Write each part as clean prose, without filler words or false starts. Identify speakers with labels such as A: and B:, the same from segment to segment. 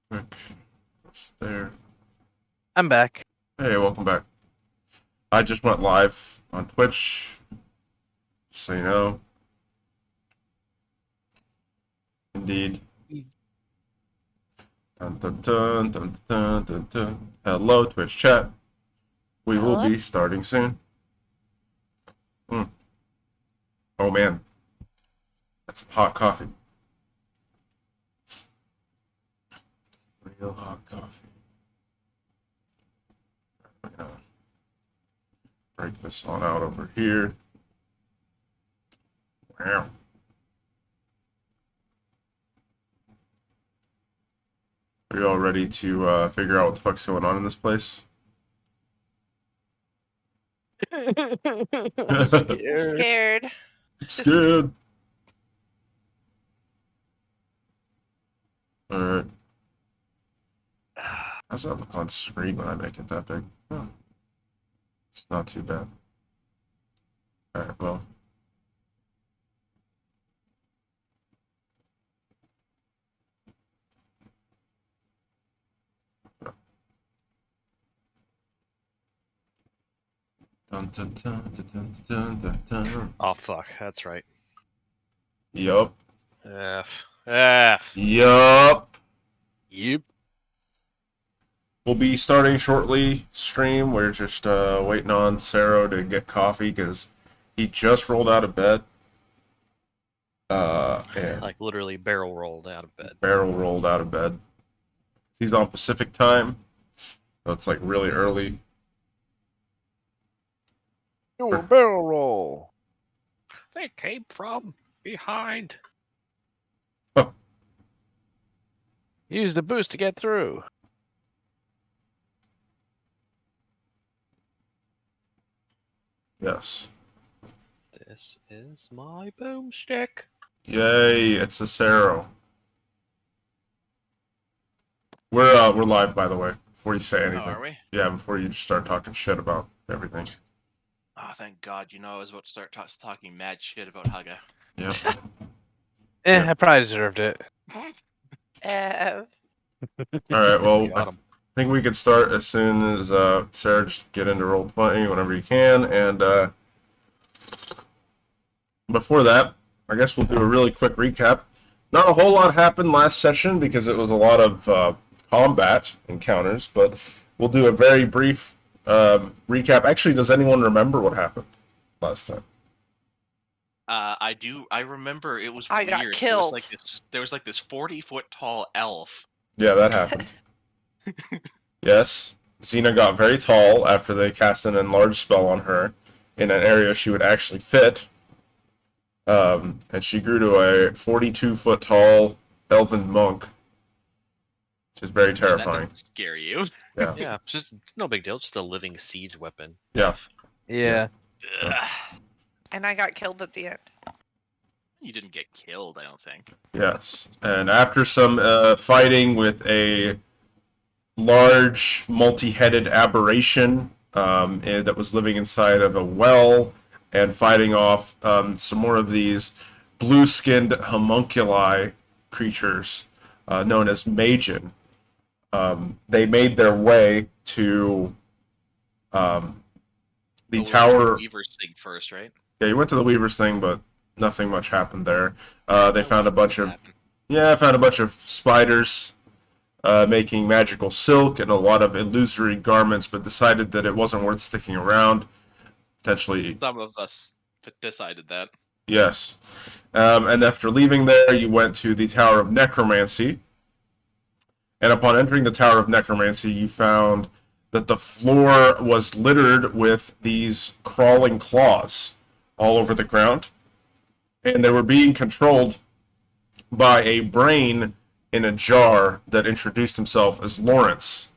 A: Quick. What's there?
B: I'm back.
A: Hey, welcome back. I just went live on Twitch, so you know. Indeed. Dun, dun, dun, dun, dun, dun, dun. Hello, Twitch chat. We will
B: Hello?
A: be starting soon. Oh man, that's some hot coffee. Real hot coffee. I'm gonna break this on out over here. Wow. Are you all ready to figure out what the fuck's going on in this place?
B: I'm scared.
C: Scared.
A: I'm scared. Alright. How's that look on screen when I make it that big? Oh. It's not too bad. Alright, well. Dun, dun, dun, dun, dun, dun, dun.
D: Oh fuck, that's right.
A: Yup.
D: F.
A: Yup.
B: Yep.
A: We'll be starting shortly. Stream. We're just waiting on Sarah to get coffee because he just rolled out of bed. And
D: Like literally barrel rolled out of bed.
A: barrel rolled out of bed. He's on Pacific time, so it's like really early.
B: Do a barrel roll.
D: They came from behind.
B: Use the boost to get through.
A: Yes.
D: This is my boomstick.
A: Yay! It's a Sarah. We're live, by the way. Before you say
E: Oh,
A: anything.
E: are we?
A: Yeah, before you just start talking shit about everything.
E: Oh, thank God. You know, I was about to start talking mad shit about Hugga.
A: Yep.
B: I probably deserved it.
C: Uh,
A: Alright, well,
D: Got
A: I
D: 'em.
A: think we can start as soon as Sarah just get into Roll20 whenever you can. And before that, I guess we'll do a really quick recap. Not a whole lot happened last session because it was a lot of combat encounters, but we'll do a very brief recap. Actually, does anyone remember what happened last time?
E: I do. I remember it was
C: I
E: weird.
C: got
E: There was
C: killed.
E: like this 40-foot tall elf.
A: Yeah, that happened. Yes, Xena got very tall after they cast an enlarged spell on her in an area she would actually fit. And she grew to a 42-foot tall elven monk, which is very
E: That
A: terrifying.
E: doesn't scare you.
A: Yeah.
D: Yeah, it's just no big deal. Just a living siege weapon.
A: Yeah.
D: F.
B: Yeah.
E: Ugh.
C: and I got killed at the end.
E: You didn't get killed, I don't think.
A: Yes. And after some fighting with a large, multi-headed aberration that was living inside of a well and fighting off some more of these blue-skinned homunculi creatures known as Majin, they made their way to the
E: But
A: tower.
E: Weaver's thing first, right?
A: Yeah, you went to the Weaver's thing, but nothing much happened there. They found a bunch of
E: Happened.
A: I found a bunch of spiders making magical silk and a lot of illusory garments, but decided that it wasn't worth sticking around. Potentially,
E: Some of us decided that.
A: yes. And after leaving there, you went to the Tower of Necromancy. And upon entering the Tower of Necromancy, you found that the floor was littered with these crawling claws all over the ground. And they were being controlled by a brain in a jar that introduced himself as Lawrence.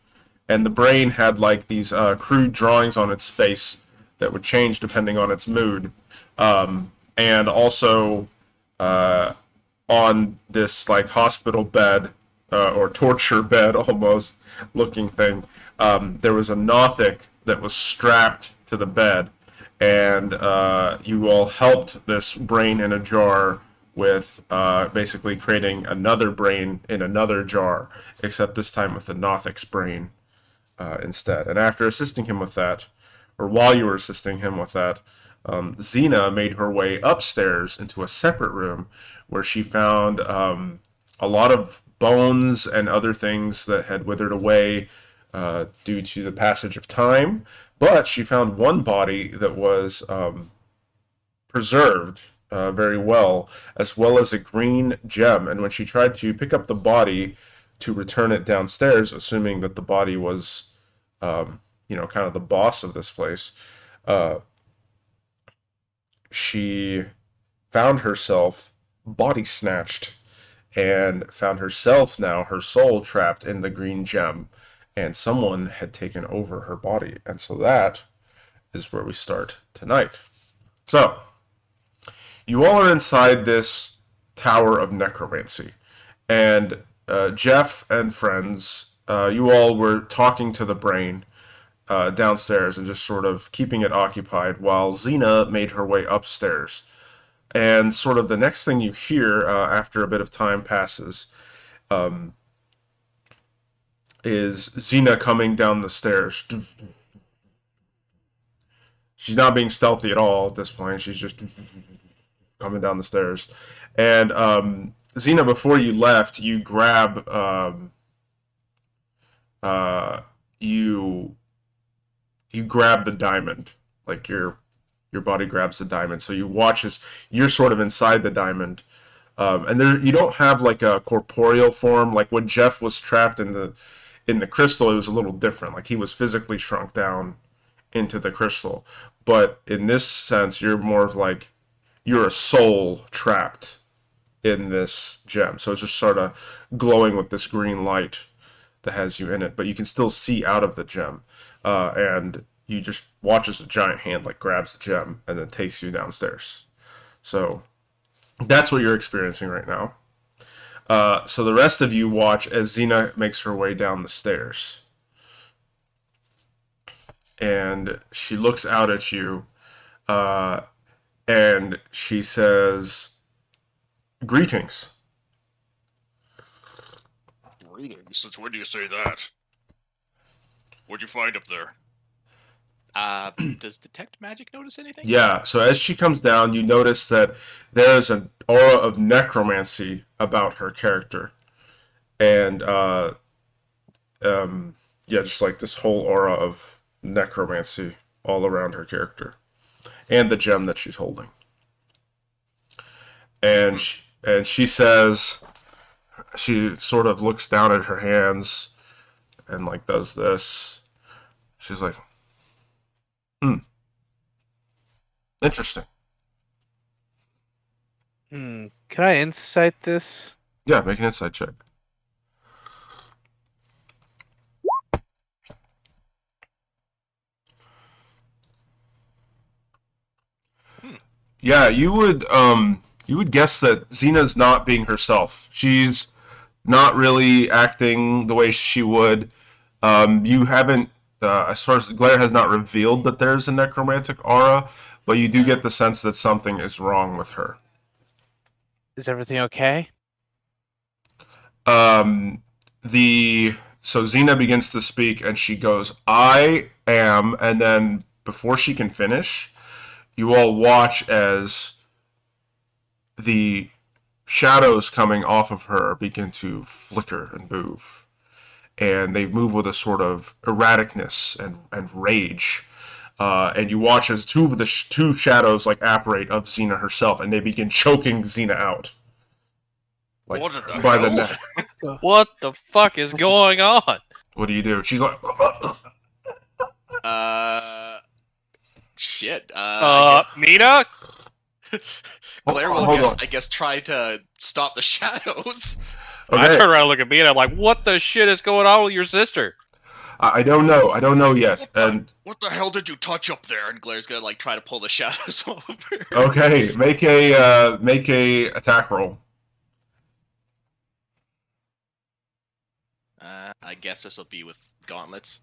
A: And the brain had like these crude drawings on its face that would change depending on its mood. And also on this like hospital bed or torture bed almost looking thing, there was a Nothic that was strapped to the bed. And you all helped this brain in a jar with basically creating another brain in another jar, except this time with the Nothic's brain instead. And after assisting him with that, or while you were assisting him with that, Xena made her way upstairs into a separate room where she found a lot of bones and other things that had withered away due to the passage of time. But she found one body that was preserved very well as a green gem. And when she tried to pick up the body to return it downstairs, assuming that the body was, kind of the boss of this place, she found herself body snatched and found herself now, her soul trapped in the green gem, and someone had taken over her body. And so that is where we start tonight. So, you all are inside this Tower of Necromancy, and Jeff and friends, you all were talking to the brain downstairs and just sort of keeping it occupied while Xena made her way upstairs. And sort of the next thing you hear after a bit of time passes is Xena coming down the stairs. She's not being stealthy at all at this point. She's just coming down the stairs. And Xena, before you left, you grab you grab the diamond. Like your body grabs the diamond. So you watch as you're sort of inside the diamond. And there you don't have like a corporeal form. Like when Jeff was trapped in the crystal, it was a little different. Like he was physically shrunk down into the crystal. But in this sense, you're more of like you're a soul trapped in this gem. So it's just sort of glowing with this green light that has you in it. But you can still see out of the gem. And you just watch as a giant hand like grabs the gem and then takes you downstairs. So that's what you're experiencing right now. So the rest of you watch as Xena makes her way down the stairs. And she looks out at you, and she says, "Greetings."
F: Greetings. Since when do you say that? What'd you find up there?
E: Does detect magic notice anything?
A: Yeah, so as she comes down, you notice that there is an aura of necromancy about her character. And, just like this whole aura of necromancy all around her character. And the gem that she's holding. And she says, she sort of looks down at her hands and, like, does this. She's like, interesting.
B: Can I insight this?
A: Yeah, make an insight check. Yeah, you would guess that Xena's not being herself. She's not really acting the way she would. You haven't, as far as Glare has not revealed that there's a necromantic aura, but you do get the sense that something is wrong with her.
B: Is everything okay?
A: So Xena begins to speak and she goes, "I am," and then before she can finish, you all watch as the shadows coming off of her begin to flicker and move. And they move with a sort of erraticness and rage. And you watch as two of the two shadows like apparate of Xena herself, and they begin choking Xena out. Like,
F: What in the
A: by
F: hell?
A: the neck.
D: What the fuck is going on?
A: What do you do? She's like,
E: Shit. I
D: Nina?
E: guess Claire will,
A: hold on.
E: I guess, try to stop the shadows.
D: I
A: okay.
D: turn around and look at me and I'm like, what the shit is going on with your sister?
A: I don't know. I don't know yet. And
F: What the hell did you touch up there?
E: And Glaire's gonna like try to pull the shadows over.
A: okay, make a attack roll.
E: I guess this will be with gauntlets.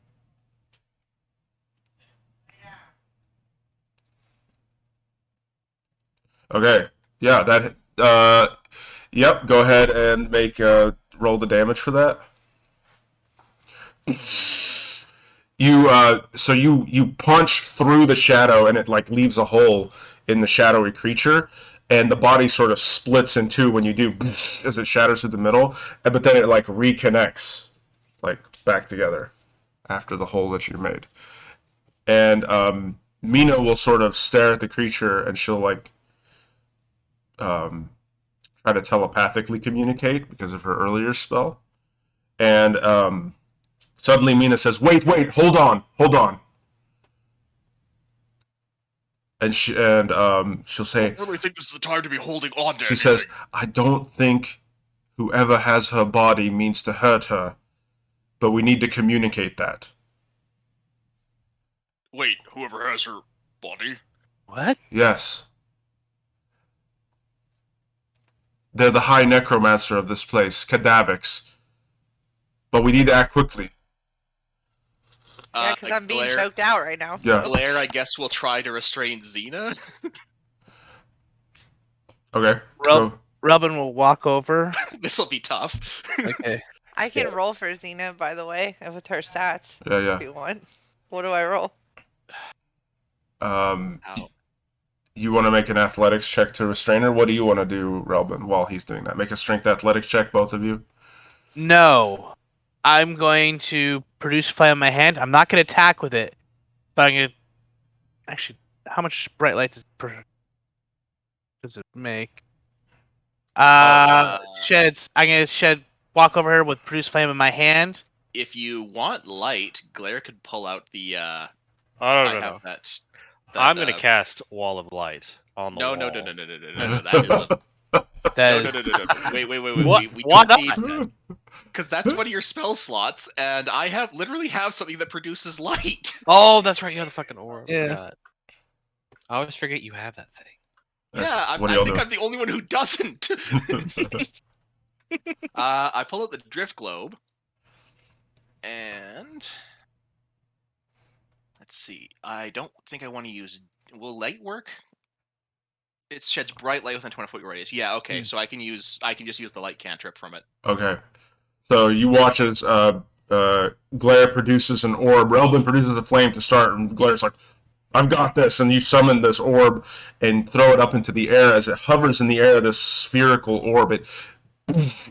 A: Okay, yeah, that Yep. Go ahead and make roll the damage for that. You punch through the shadow and it like leaves a hole in the shadowy creature, and the body sort of splits in two when you do as it shatters through the middle, but then it like reconnects like back together after the hole that you made. And Mina will sort of stare at the creature and she'll like try to telepathically communicate because of her earlier spell. And suddenly Mina says, wait, hold on. And she'll say,
F: I don't really think this is the time to be holding on to
A: she
F: anything.
A: says, I don't think whoever has her body means to hurt her, but we need to communicate that.
F: Wait, whoever has her body?
B: What?
A: Yes. They're the high necromancer of this place, Cadavix. But we need to act quickly.
C: Yeah, because I'm being
E: Glare,
C: choked out right now.
A: Yeah.
E: Glare, I guess, will try to restrain Xena.
A: Okay.
B: Rub-
A: Go.
B: Robin will walk over.
E: This will be tough.
B: Okay.
C: I can roll for Xena, by the way, with her stats,
A: Yeah.
C: if you want. What do I roll?
A: Um,
E: Ow.
A: you want to make an athletics check to restrain her? What do you want to do, Relbin, while he's doing that? Make a strength athletics check, both of you?
B: No. I'm going to produce flame in my hand. I'm not going to attack with it. But I'm going to... Actually, how much bright light does it make? Sheds. I'm going to walk over here with produce flame in my hand.
E: If you want light, Glare could pull out the.
D: Oh,
E: I
D: no.
E: have that.
D: I'm gonna cast Wall of Light on the
E: No,
D: wall.
E: no. That is a.
B: That
E: No. Wait.
D: What?
E: We
D: Why
E: don't
D: not?
E: need that. Because that's one of your spell slots, and I literally have something that produces light.
D: Oh, that's right. You have the fucking orb.
B: Yeah.
D: God. I always forget you have that thing.
E: Yeah,
A: what
E: I
A: do y'all
E: think
A: do?
E: I'm the only one who doesn't. I pull out the drift globe, and let's see. I don't think I want to use. Will light work? It sheds bright light within 20-foot radius. Yeah, okay. So I can just use the light cantrip from it.
A: Okay. So you watch as Glare produces an orb. Relbin produces a flame to start, and Glare's like, I've got this. And you summon this orb and throw it up into the air. As it hovers in the air, this spherical orb, it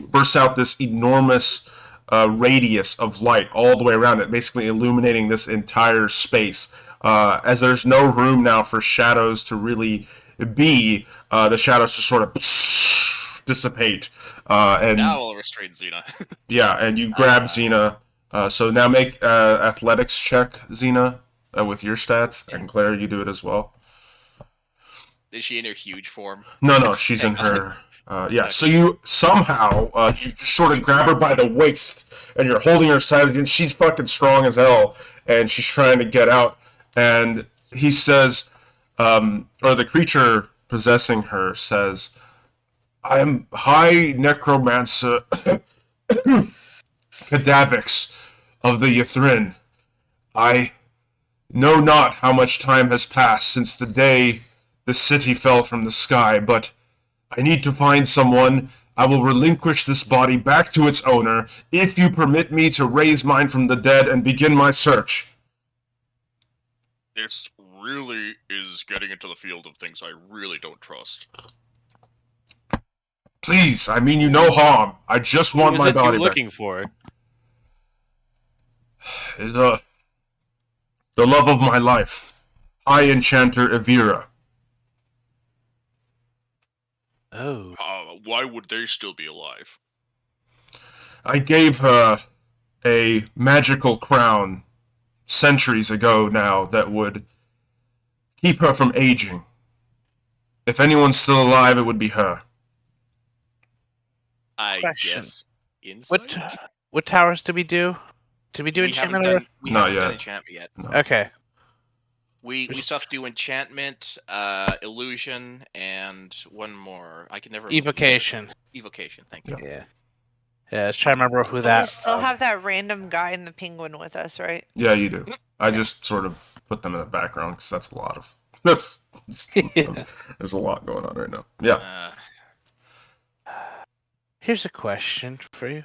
A: bursts out this enormous radius of light all the way around it, basically illuminating this entire space. As there's no room now for shadows to really be, the shadows just sort of dissipate. And
E: Now I'll restrain Xena.
A: yeah, and you grab Xena. So now make athletics check, Xena, with your stats, and Claire, you do it as well.
E: Is she in her huge form?
A: No, she's in her. Yeah, so you somehow you sort of grab her by the waist, and you're holding her side, and she's fucking strong as hell, and she's trying to get out. And he says, or the creature possessing her says, I am High Necromancer Cadavix of the Ythrin. I know not how much time has passed since the day the city fell from the sky, but I need to find someone. I will relinquish this body back to its owner if you permit me to raise mine from the dead and begin my search.
F: This really is getting into the field of things I really don't trust.
A: Please, I mean you no harm. I just want
D: Who
A: my
D: is it
A: body
D: you're
A: back.
D: looking for?
A: Is the love of my life, High Enchanter Evira.
B: Oh.
F: Why would they still be alive?
A: I gave her a magical crown centuries ago now that would keep her from aging. If anyone's still alive, it would be her.
E: I
B: Question.
E: guess insight.
B: What towers do we do? Did we do
E: We haven't
B: enchantment?
E: done, we
A: Not
E: haven't done
A: yet.
E: enchantment yet.
A: No.
B: Okay.
E: We still have to do enchantment, illusion, and one more. I can never.
B: Evocation.
E: Evocation. Thank you.
B: Yeah. Yeah, let's try to remember who
C: We
B: that.
C: still have that random guy in the penguin with us, right?
A: Yeah, you do. I just sort of put them in the background because that's a lot of. There's a lot going on right now. Yeah.
B: Here's a question for you.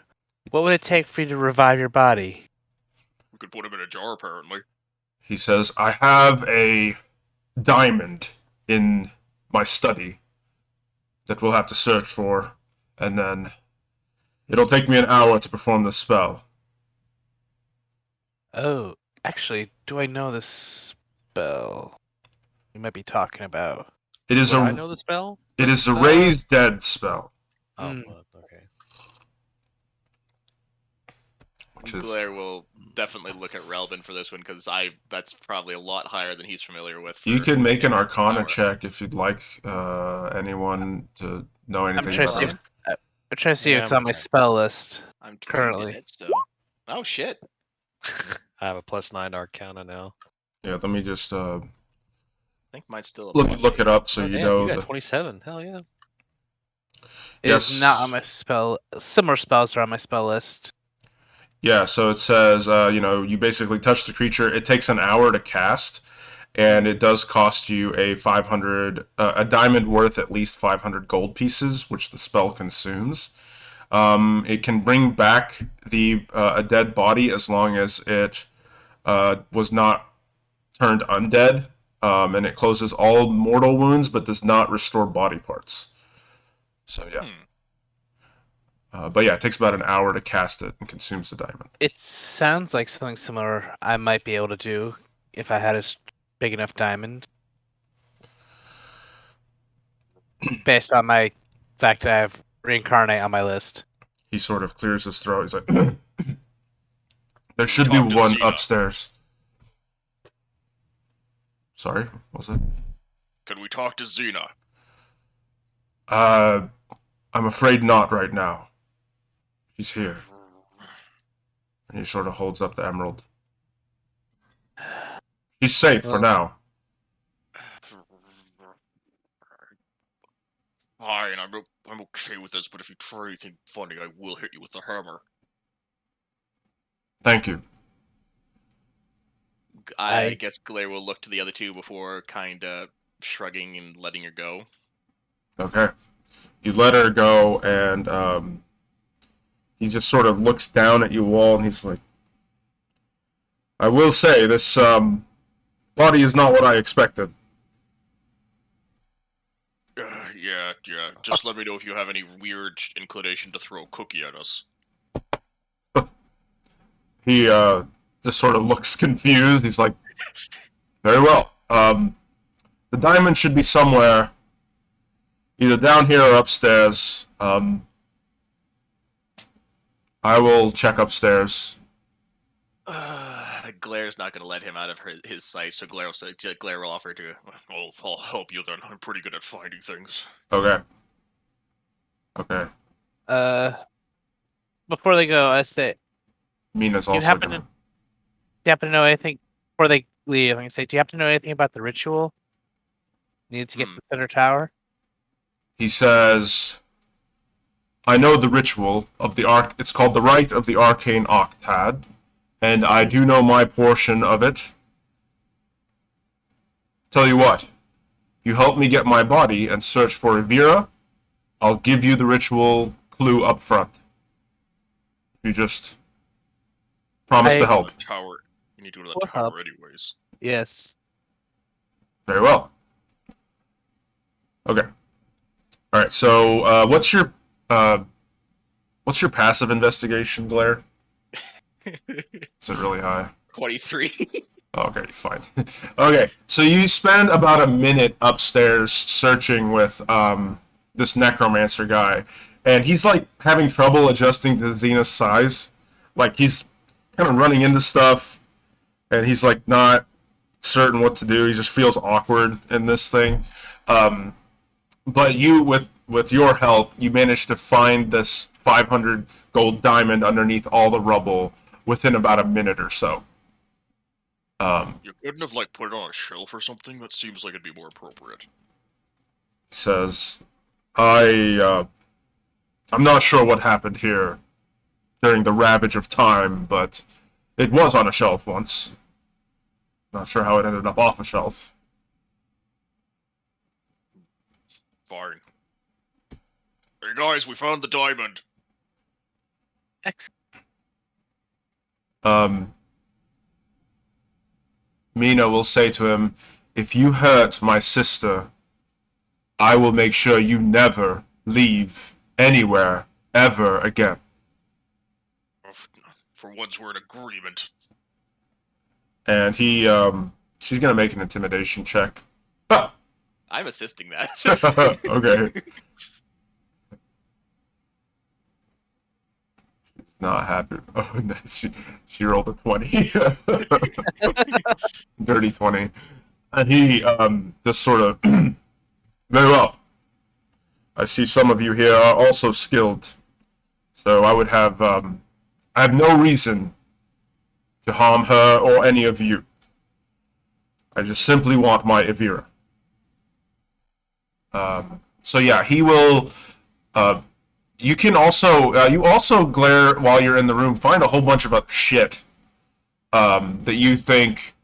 B: What would it take for you to revive your body?
F: We could put him in a jar, apparently.
A: He says, I have a diamond in my study that we'll have to search for, and then it'll take me an hour to perform the spell.
B: Oh, actually, do I know this spell you might be talking about?
A: It is
D: Would I
A: a
D: know the spell?
A: it is a raise dead spell,
D: Oh,
B: Hmm.
D: okay.
A: which is
E: Glare will definitely look at Relvin for this one because that's probably a lot higher than he's familiar with.
A: you
E: for
A: can make an Arcana
E: power.
A: check if you'd like anyone to know
B: I'm
A: anything
B: trying to
A: about
B: see
A: it.
B: if I'm trying to see
D: Yeah,
B: if it's
D: I'm
B: on my
D: okay.
B: spell list.
E: I'm
B: currently.
E: in it, so. Oh shit!
D: I have a +9 Arcana now.
A: Yeah, let me just
E: I think mine's still a
A: look it up so
D: Oh,
A: you
D: damn,
A: know
D: you got
A: the
D: 27. Hell yeah.
B: It's not on
A: Yes.
B: my spell. Similar spells are on my spell list.
A: Yeah, so it says, you basically touch the creature. It takes an hour to cast, and it does cost you a diamond worth at least 500 gold pieces, which the spell consumes. It can bring back a dead body as long as it was not turned undead, and it closes all mortal wounds, but does not restore body parts. So yeah. But yeah, it takes about an hour to cast it and consumes the diamond.
B: It sounds like something similar I might be able to do if I had a big enough diamond. Based on my fact that I have reincarnate on my list.
A: He sort of clears his throat. He's like, there should be
F: talk to
A: one
F: Xena?
A: upstairs. Sorry, what was it?
F: Can we talk to Xena?
A: I'm afraid not right now. She's here. And he sort of holds up the emerald. She's safe for now.
F: Fine, I'm okay with this, but if you try anything funny, I will hit you with the hammer.
A: Thank you.
E: I
B: I-
E: guess Glare will look to the other two before kind of shrugging and letting her go.
A: Okay. You let her go, and he just sort of looks down at you all, and he's like, I will say, this body is not what I expected.
F: Yeah. Just let me know if you have any weird inclination to throw a cookie at us.
A: He just sort of looks confused. He's like, very well. The diamond should be somewhere, either down here or upstairs. I will check upstairs.
E: Glare's not going to let him out of his sight, so Glare will offer to.
F: Well, I'll help you then. I'm pretty good at finding things.
A: Okay. Okay.
B: Before they go, I say,
A: Mina's
B: do you
A: also
B: happen
A: gonna...
B: to know anything before they leave? I'm gonna say, do you happen to know anything about the ritual needed to get to the center tower?
A: He says, I know the ritual of the arc. It's called the Rite of the Arcane Octad, and I do know my portion of it. Tell you what, if you help me get my body and search for Evira, I'll give you the ritual clue up front. You just promise to help.
F: Tower. You need to go to the
B: We'll
F: tower
B: help.
F: anyways.
B: Yes.
A: Very well. Okay. All right. So, what's your passive investigation, Glare? Is it really high?
E: 23.
A: Okay, fine. Okay, so you spend about a minute upstairs searching with this necromancer guy, and he's like having trouble adjusting to Xena's size. Like he's kind of running into stuff, and he's like not certain what to do. He just feels awkward in this thing. But you, with your help, you managed to find this 500 gold diamond underneath all the rubble within about a minute or so.
F: You couldn't have, put it on a shelf or something? That seems like it'd be more appropriate.
A: Says, I'm not sure what happened here during the ravage of time, but it was on a shelf once. Not sure how it ended up off a shelf.
F: Fine. Hey guys, we found the diamond.
A: Mina will say to him, if you hurt my sister, I will make sure you never leave anywhere ever again.
F: For once, we're in agreement.
A: And she's gonna make an intimidation check.
E: I'm assisting that.
A: Okay. Not happy. Oh, no, she rolled a 20. Dirty 20. And he just sort of very well. I see some of you here are also skilled. So I have no reason to harm her or any of you. I just simply want my Evira. So yeah, he will. You can also you also glare while you're in the room. Find a whole bunch of other shit that you think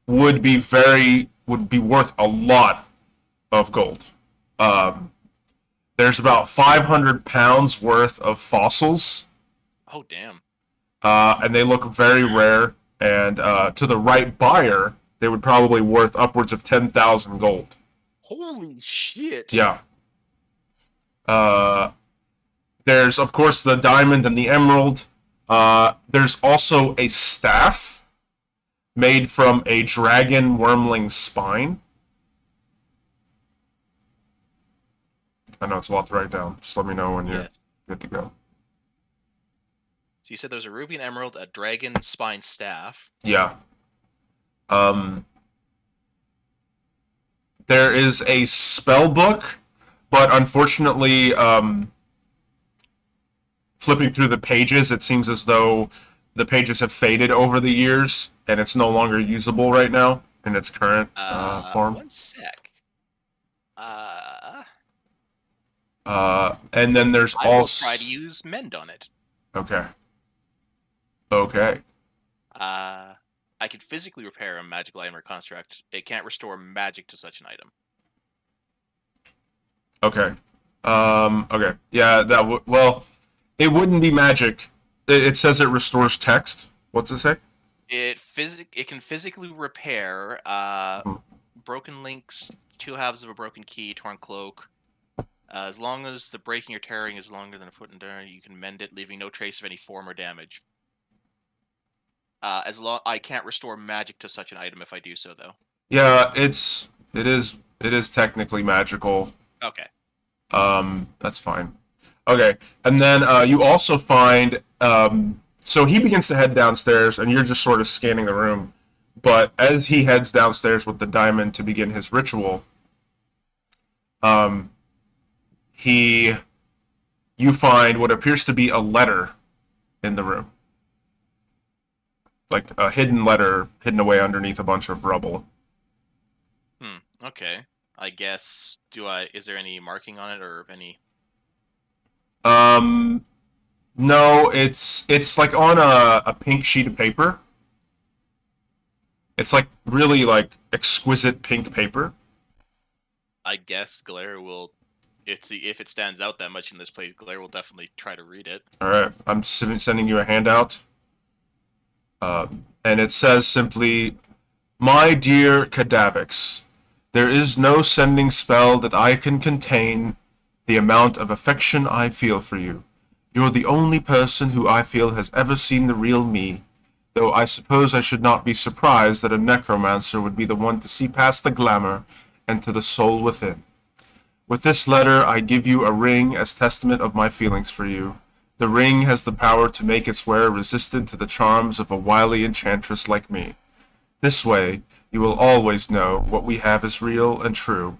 A: would be worth a lot of gold. There's about 500 pounds worth of fossils.
E: Oh damn.
A: And they look very rare. And to the right buyer, they would probably worth upwards of 10,000 gold.
E: Holy shit.
A: Yeah. There's, of course, the diamond and the emerald. There's also a staff made from a dragon wormling spine. I know it's a lot to write down. Just let me know when you're good to go.
E: So you said there's a ruby and emerald, a dragon spine staff.
A: Yeah. There is a spell book, but unfortunately, flipping through the pages, it seems as though the pages have faded over the years, and it's no longer usable right now in its current form.
E: One sec.
A: And then there's
E: I will
A: also
E: try to use mend on it.
A: Okay. Okay.
E: I can physically repair a magical item or construct. It can't restore magic to such an item.
A: Okay. Okay. Yeah, well, it wouldn't be magic. It says it restores text. What's it say?
E: It can physically repair broken links, 2 halves of a broken key, torn cloak. As long as the breaking or tearing is longer than a foot in diameter, you can mend it, leaving no trace of any form or damage. I can't restore magic to such an item if I do so, though.
A: Yeah, it is technically magical.
E: Okay.
A: That's fine. Okay, and then you also find so he begins to head downstairs, and you're just sort of scanning the room. But as he heads downstairs with the diamond to begin his ritual, you find what appears to be a letter in the room. Like a hidden letter hidden away underneath a bunch of rubble.
E: Okay. I guess is there any marking on it or any?
A: No, it's like on a pink sheet of paper. It's like really like exquisite pink paper.
E: I guess Glare will if it stands out that much in this place, Glare will definitely try to read it.
A: All right, I'm sending you a handout. And it says simply, "My dear Cadavix, there is no sending spell that I can contain the amount of affection I feel for you. You're the only person who I feel has ever seen the real me, though I suppose I should not be surprised that a necromancer would be the one to see past the glamour and to the soul within. With this letter, I give you a ring as testament of my feelings for you. The ring has the power to make its wearer resistant to the charms of a wily enchantress like me. This way, you will always know what we have is real and true.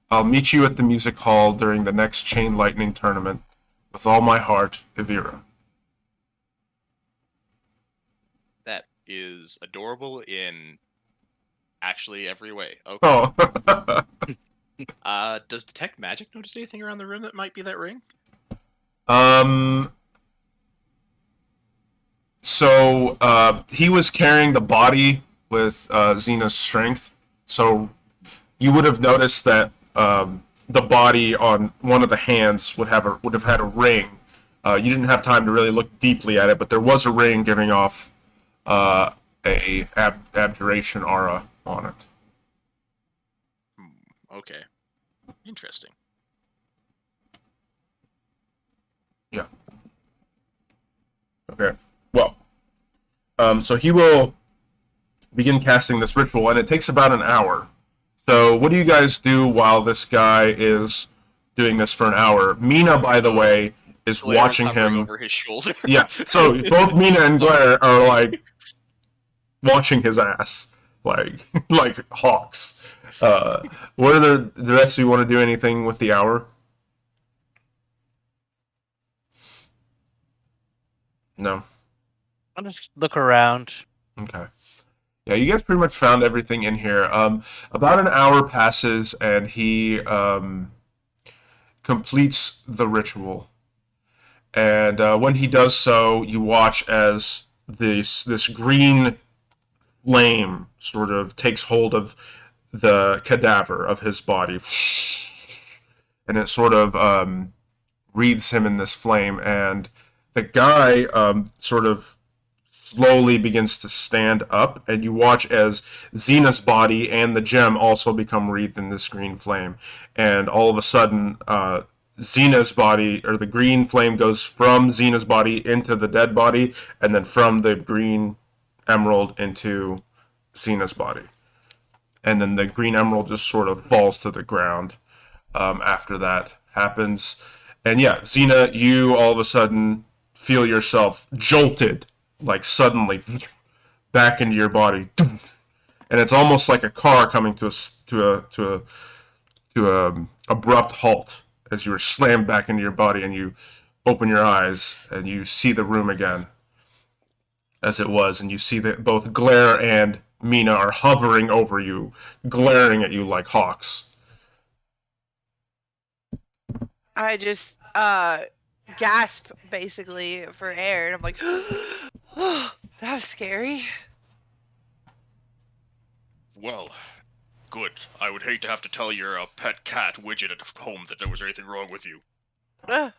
A: I'll meet you at the music hall during the next Chain Lightning tournament. With all my heart, Evira."
E: That is adorable in actually every way. Okay.
A: Oh.
E: Does Detect Magic notice anything around the room that might be that ring?
A: So he was carrying the body with Xena's strength. So you would have noticed that the body on one of the hands would have had a ring. You didn't have time to really look deeply at it, but there was a ring giving off a abjuration aura on it.
F: Okay. Interesting.
A: Yeah. Okay. Well, so he will begin casting this ritual, and it takes about an hour. So what do you guys do while this guy is doing this for an hour? Mina, by the way, is
F: Blair's
A: watching
F: hovering
A: him.
F: over his shoulder.
A: Yeah. So both Mina and Blair are like watching his ass, like like hawks. What are the rest of you want to do anything with the hour? No.
B: I'll just look around.
A: Okay. Yeah, you guys pretty much found everything in here. About an hour passes, and he completes the ritual. And when he does so, you watch as this green flame sort of takes hold of the cadaver of his body, and it sort of wreathes him in this flame. And the guy sort of slowly begins to stand up, and you watch as Xena's body and the gem also become wreathed in this green flame. And all of a sudden, Xena's body, or the green flame, goes from Xena's body into the dead body, and then from the green emerald into Xena's body. And then the green emerald just sort of falls to the ground after that happens. And yeah, Xena, you all of a sudden feel yourself jolted, like suddenly, back into your body. And it's almost like a car coming to a abrupt halt as you are slammed back into your body, and you open your eyes and you see the room again as it was, and you see that both Glare and Mina are hovering over you, glaring at you like hawks.
C: I just gasp basically for air, and I'm like, oh, that was scary.
F: Well, good. I would hate to have to tell your pet cat widget at home that there was anything wrong with you.
C: I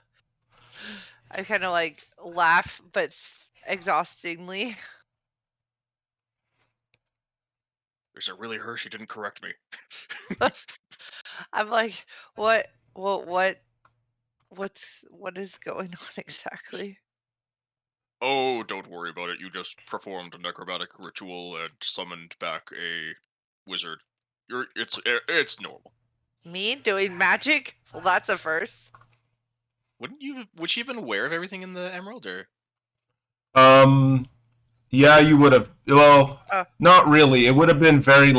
C: kind of like laugh, but exhaustingly.
F: Is it really her? She didn't correct me.
C: I'm like, what is going on exactly?
F: Oh, don't worry about it. You just performed a necromantic ritual and summoned back a wizard. It's normal.
C: Me doing magic? Well, that's a first.
E: Would she have been aware of everything in the emerald, or?
A: Yeah, you would have. Well,
C: Oh.
A: not really. It would have been very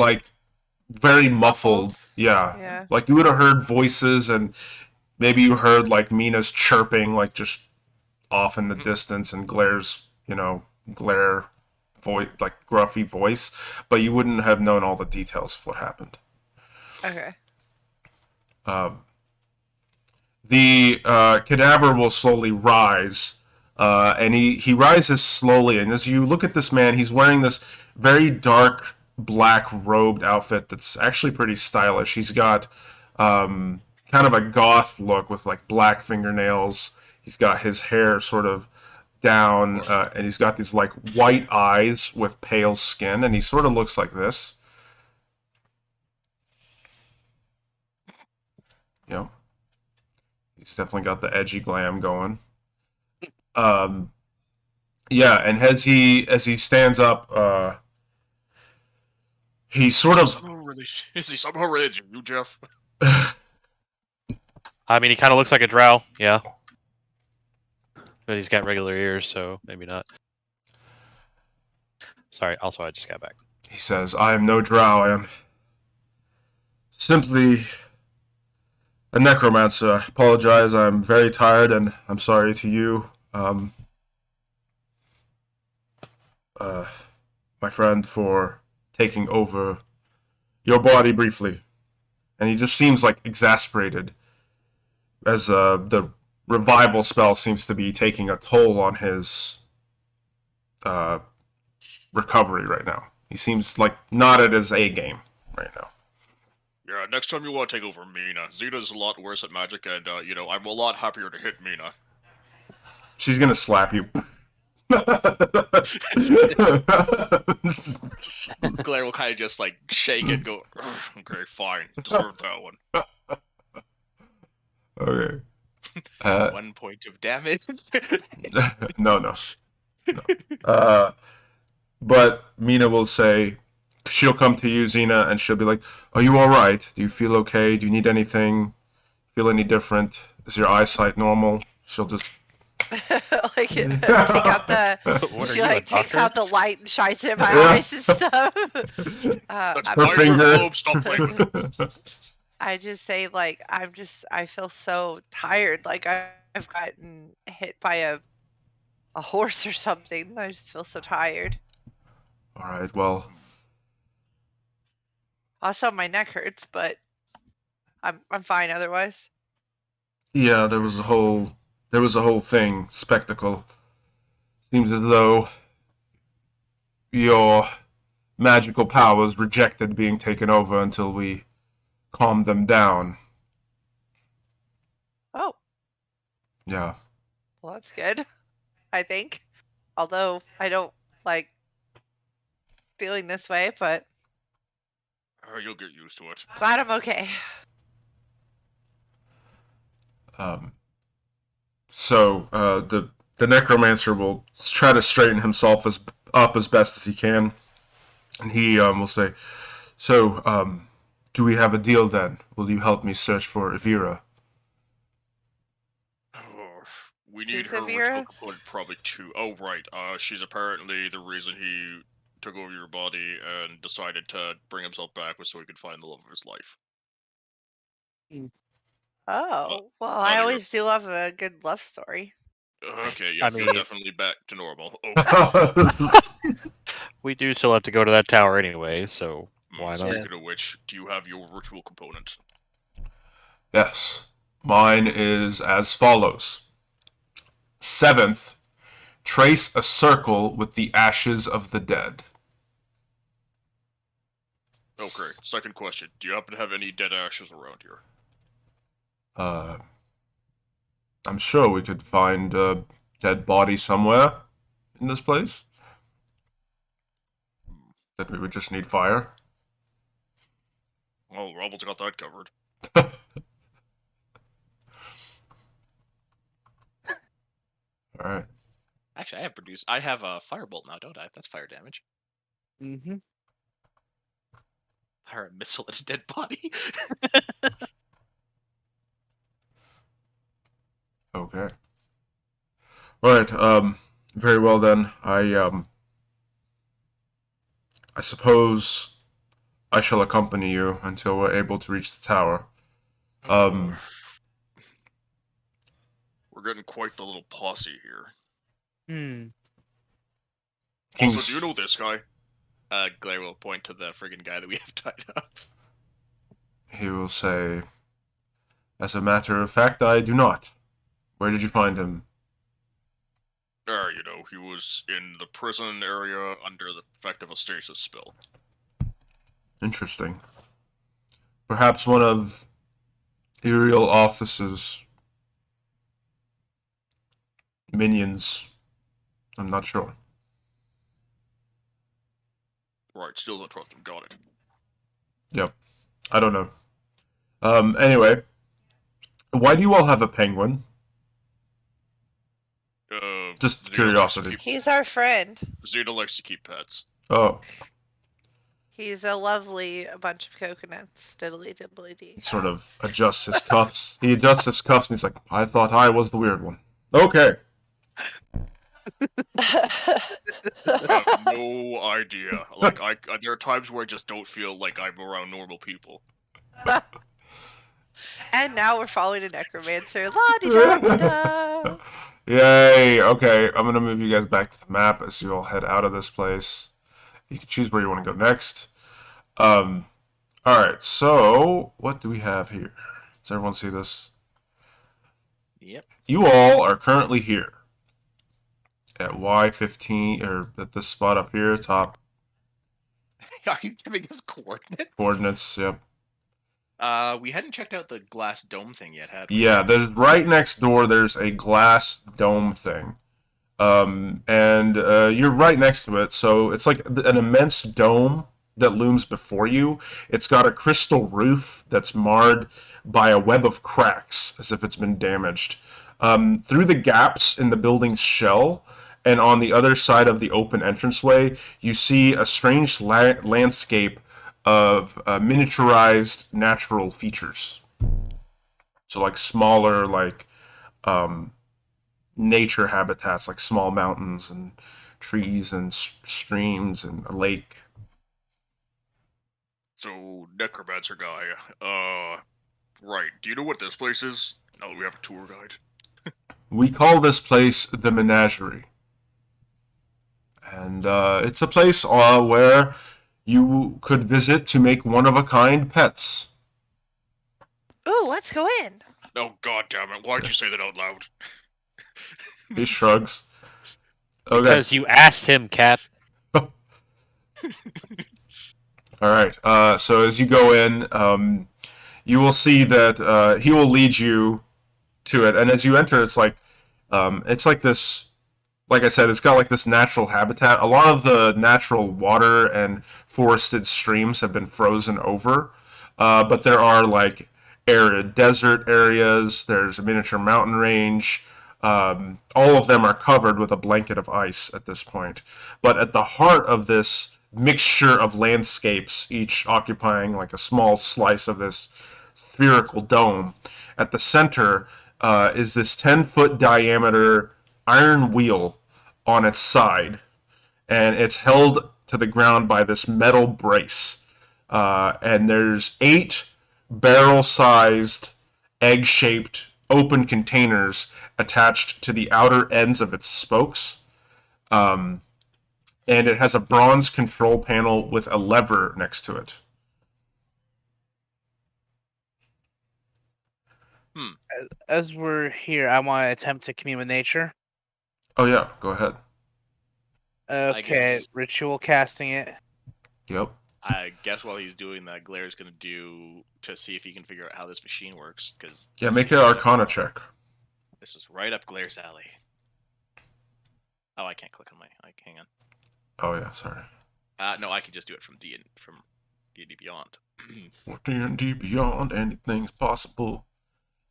A: muffled. Yeah.
C: Yeah.
A: Like you would have heard voices, and maybe you heard like Mina's chirping, like just off in the distance, and Glare's, Glare voice, like gruffy voice, but you wouldn't have known all the details of what happened.
C: Okay.
A: The cadaver will slowly rise, and he rises slowly. And as you look at this man, he's wearing this very dark black robed outfit that's actually pretty stylish. He's got kind of a goth look with like black fingernails. He's got his hair sort of down, and he's got these like white eyes with pale skin, and he sort of looks like this. Yep. He's definitely got the edgy glam going. Yeah, and as he stands up, he sort of
F: Is he somehow related to you, Jeff?
D: I mean, he kind of looks like a drow, yeah. But he's got regular ears, so maybe not. Sorry, also I just got back.
A: he says, "I am no drow. I am simply a necromancer. I apologize. I'm very tired, and I'm sorry to you, my friend, for taking over your body briefly." And he just seems like exasperated, as the revival spell seems to be taking a toll on his recovery right now. He seems like not at his A game right now.
F: Yeah, next time you want to take over Mina. Xena's a lot worse at magic, and, I'm a lot happier to hit Mina.
A: She's gonna slap you.
E: Claire will kind of just like shake it and go,
F: Okay, fine. Deserve that one.
A: Okay.
E: 1 point of damage.
A: No. But Mina will say, she'll come to you, Xena, and she'll be like, "Are you all right? Do you feel okay? Do you need anything? Feel any different? Is your eyesight normal?" She'll just
C: like take out the.
D: What are
C: She
D: you, a
C: like takes
D: doctor?
C: out the light and shines it in my
A: Yeah.
C: eyes and stuff.
F: That's
C: I'm
A: Her
F: my
A: finger.
F: globe, stop playing with it.
C: I just say like I feel so tired. Like I've gotten hit by a horse or something. I just feel so tired.
A: All right. Well,
C: Also, my neck hurts, but I'm fine otherwise.
A: yeah. There was a whole thing spectacle. Seems as though your magical powers rejected being taken over until we calmed them down.
C: Oh,
A: Yeah.
C: well that's good. I think. Although I don't like feeling this way, but
F: You'll get used to it.
C: glad I'm okay.
A: So the necromancer will try to straighten himself up as best as he can, and he will say, "So, do we have a deal then? Will you help me search for Evira?"
F: We need
C: Who's
F: her
C: Avira?
F: original component probably too. Oh, right. She's apparently the reason he took over your body and decided to bring himself back was so he could find the love of his life.
C: Oh, well,
F: not
C: I
F: a
C: always do love a good love story.
F: Okay, yeah,
D: I
F: you're
D: mean-
F: definitely back to normal. Oh,
D: We do still have to go to that tower anyway, so why not?
F: speaking of which, do you have your ritual component?
A: Yes. Mine is as follows. 7th, trace a circle with the ashes of the dead.
F: Oh, great. Second question. Do you happen to have any dead ashes around here?
A: I'm sure we could find a dead body somewhere in this place. That we would just need fire.
F: Well, Rubble's got that covered.
A: Alright.
E: Actually, I have a firebolt now, don't I? That's fire damage.
B: Mm-hmm.
E: Fire a missile at a dead body.
A: Okay. Alright, very well then. I suppose I shall accompany you until we're able to reach the tower.
F: We're getting quite the little posse here.
A: King's...
F: Also, do you know this guy?
E: Glare will point to the friggin' guy that we have tied up.
A: He will say, "As a matter of fact, I do not. Where did you find him?"
F: He was in the prison area under the effect of a stasis spell.
A: Interesting. Perhaps one of Uriel Arthas's minions. I'm not sure.
F: Right, still don't trust him. Got it.
A: Yep. I don't know. Anyway. Why do you all have a penguin? Just
F: Xena
A: curiosity.
F: likes
C: He's our friend.
F: Xena likes to keep pets.
A: Oh,
C: He's a lovely bunch of coconuts. Diddly diddly dee.
A: he sort of adjusts his cuffs. He adjusts his cuffs and he's like, "I thought I was the weird one." Okay.
F: I have no idea. Like, there are times where I just don't feel like I'm around normal people.
C: And now we're following a necromancer. La-di-da-di-da.
A: Yay! Okay, I'm gonna move you guys back to the map as you all head out of this place. You can choose where you want to go next. Alright, so what do we have here? Does everyone see this?
E: Yep.
A: You all are currently here. At Y15, or at this spot up here, top
E: Are you giving us coordinates?
A: coordinates, yep.
E: We hadn't checked out the glass dome thing yet, had we?
A: Yeah, there's right next door. There's a glass dome thing, and you're right next to it. So it's like an immense dome that looms before you. It's got a crystal roof that's marred by a web of cracks, as if it's been damaged. Through the gaps in the building's shell, and on the other side of the open entranceway, you see a strange landscape of miniaturized natural features. So like smaller, like nature habitats, like small mountains and trees and streams and a lake.
F: So, necromancer guy, right, do you know what this place is? Now that we have a tour guide.
A: We call this place the Menagerie. And it's a place where you could visit to make one-of-a-kind pets.
C: Ooh, let's go in.
F: Oh, god damn it, why'd you say that out loud?
A: He shrugs. Okay.
D: Because you asked him, Cat.
A: Alright, so as you go in, you will see that he will lead you to it. And as you enter, it's like this, like I said, it's got like this natural habitat. A lot of the natural water and forested streams have been frozen over, but there are like arid desert areas. There's a miniature mountain range. All of them are covered with a blanket of ice at this point. But at the heart of this mixture of landscapes, each occupying like a small slice of this spherical dome, at the center is this 10-foot diameter iron wheel on its side, and it's held to the ground by this metal brace. And there's 8 barrel-sized, egg-shaped, open containers attached to the outer ends of its spokes. And it has a bronze control panel with a lever next to it.
B: As we're here, I want to attempt to commune with nature.
A: Oh yeah, go ahead.
B: Okay,
E: guess-
B: ritual casting it.
A: Yep.
E: I guess while he's doing that, Glaire's gonna do to see if he can figure out how this machine works. Because
A: Yeah, make an Arcana check.
E: This is right up Glaire's alley. Oh, I can't click on my. Hang on.
A: Oh yeah, sorry.
E: No, I can just do it from D&D Beyond.
A: With D&D Beyond, anything's possible.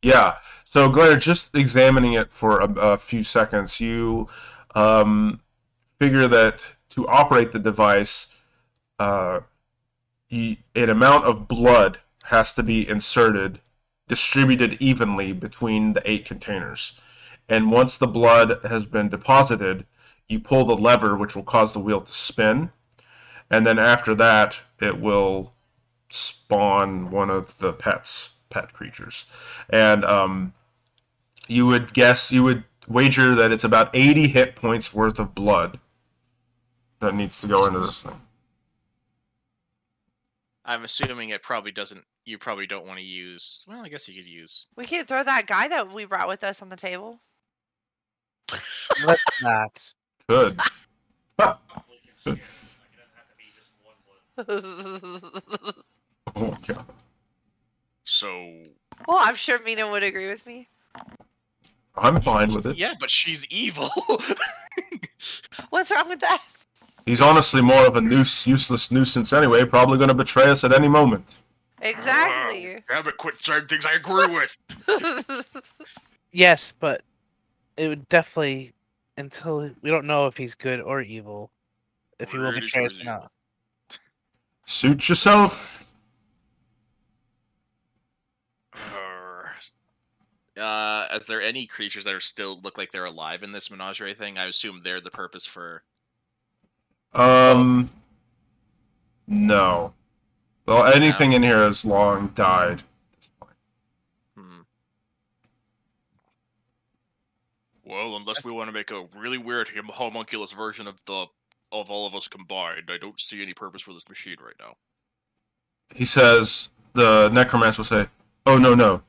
A: Yeah, so Glare, just examining it for a few seconds, you figure that to operate the device, an amount of blood has to be inserted, distributed evenly between the 8 containers. And once the blood has been deposited, you pull the lever, which will cause the wheel to spin. And then after that, it will spawn one of the pet creatures. And you would wager that it's about 80 hit points worth of blood that needs to go into this thing.
E: I'm assuming it probably doesn't. You probably don't want to use. Well, I guess you could use.
C: We can throw that guy that we brought with us on the table.
B: Let's not.
A: Good. Oh my god.
F: So,
C: Well, I'm sure Mina would agree with me.
A: I'm fine with it.
E: Yeah, but she's evil.
C: What's wrong with that?
A: He's honestly more of a useless nuisance anyway, probably going to betray us at any moment.
C: Exactly.
F: damn it, quit saying things I agree with.
B: Yes, but it would definitely, until we don't know if he's good or evil, if he will
F: Pretty
B: betray
F: sure
B: us
F: he's
B: or not.
A: Suit yourself.
E: Is there any creatures that are still look like they're alive in this menagerie thing? I assume they're the purpose for.
A: No. Well, anything in here has long died.
E: Hmm.
F: Well, unless we want to make a really weird homunculus version of all of us combined, I don't see any purpose for this machine right now.
A: He says, the necromancer will say, "Oh no,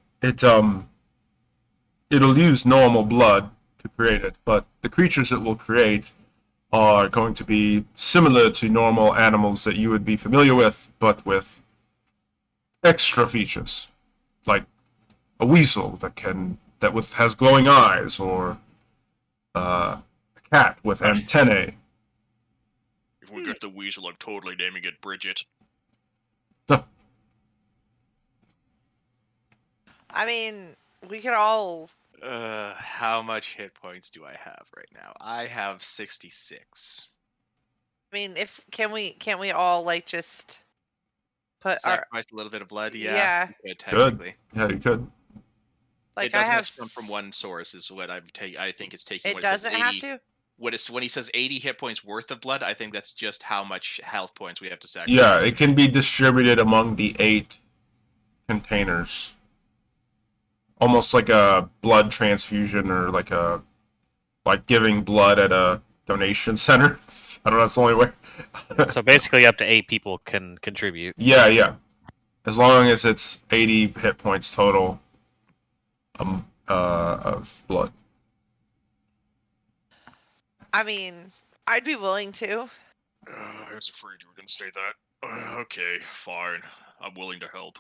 A: it'll use normal blood to create it, but the creatures it will create are going to be similar to normal animals that you would be familiar with, but with extra features, like a weasel has glowing eyes, or a cat with antennae.
F: If we get the weasel, I'm totally naming it Bridget.
C: I mean, we could all.
E: How much hit points do I have right now? I have 66.
C: I mean, can't we all like just put our
E: Sacrifice a little bit of blood.
C: Yeah.
E: You could, technically.
A: Yeah, you could.
C: like
E: It
C: I
E: doesn't
C: have
E: have to come from one source. Is what I'm taking. I think it's taking.
C: It
E: what says
C: doesn't
E: 80,
C: have to.
E: When he says 80 hit points worth of blood, I think that's just how much health points we have to sacrifice.
A: Yeah, it can be distributed among the 8 containers. Almost like a blood transfusion, or like giving blood at a donation center. I don't know, that's the only way.
D: So basically, up to 8 people can contribute.
A: Yeah. As long as it's 80 hit points total of blood.
C: I mean, I'd be willing to.
F: I was afraid you were going to say that. Okay, fine. I'm willing to help.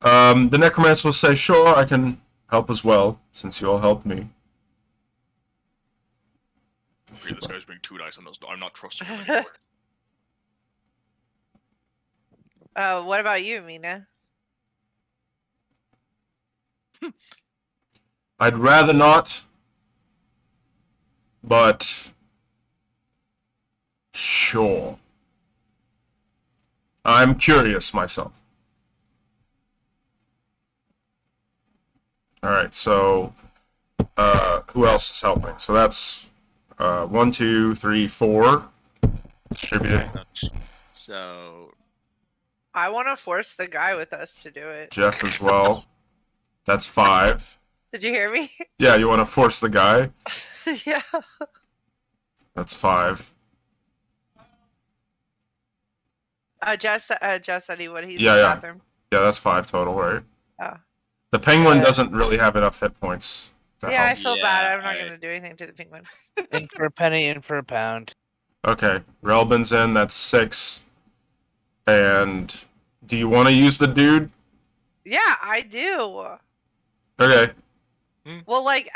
A: The necromancer will say, sure, I can help as well, since you all helped me.
F: Okay, this guy's being too nice. I'm not trusting him anymore.
C: What about you, Mina?
A: I'd rather not, but sure. I'm curious myself. Alright, so who else is helping? So that's 1, 2, 3, 4 distributed.
E: So
C: I want to force the guy with us to do it.
A: Jeff as well. That's 5.
C: Did you hear me?
A: Yeah, you want to force the guy?
C: Yeah.
A: That's 5.
C: Jeff said he would. He's
A: Yeah,
C: in the
A: yeah.
C: bathroom.
A: Yeah, that's 5 total, right?
C: Oh.
A: The penguin
C: Yeah.
A: doesn't really have enough hit points to
C: Yeah, I
A: help.
C: feel
E: Yeah,
C: bad. I'm not
E: I-
C: gonna do anything to the penguin.
B: In for a penny, in for a pound.
A: Okay, Relbin's in, that's 6. And do you want to use the dude?
C: Yeah, I do.
A: Okay.
C: Well, like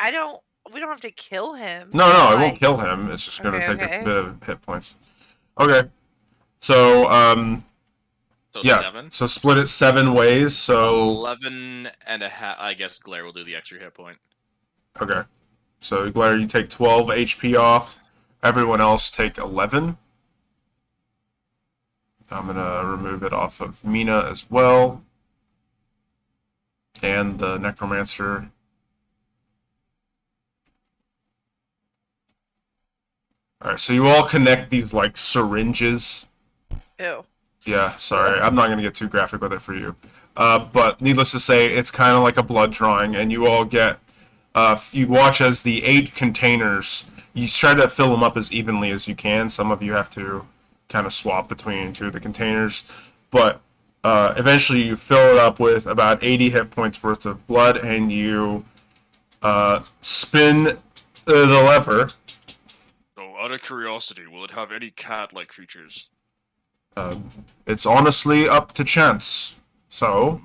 C: we don't have to kill him.
A: No, it
C: Like,
A: won't kill him. It's just going to
C: Okay,
A: take
C: okay.
A: a bit of hit points. Okay. So,
E: so
A: yeah.
E: 7.
A: So split it 7 ways. So,
E: 11 and a half. I guess Glare will do the extra hit point.
A: okay. So, Glare, you take 12 HP off. Everyone else take 11. I'm going to remove it off of Mina as well. And the Necromancer. Alright, so you all connect these, like, syringes.
C: Ew.
A: Yeah, sorry. I'm not going to get too graphic with it for you. But needless to say, it's kind of like a blood drawing, and you all get... you watch as the 8 containers... You try to fill them up as evenly as you can. Some of you have to kind of swap between 2 of the containers. But eventually you fill it up with about 80 hit points worth of blood, and you spin the lever.
F: So, out of curiosity, will it have any cat-like features?
A: It's honestly up to chance. So,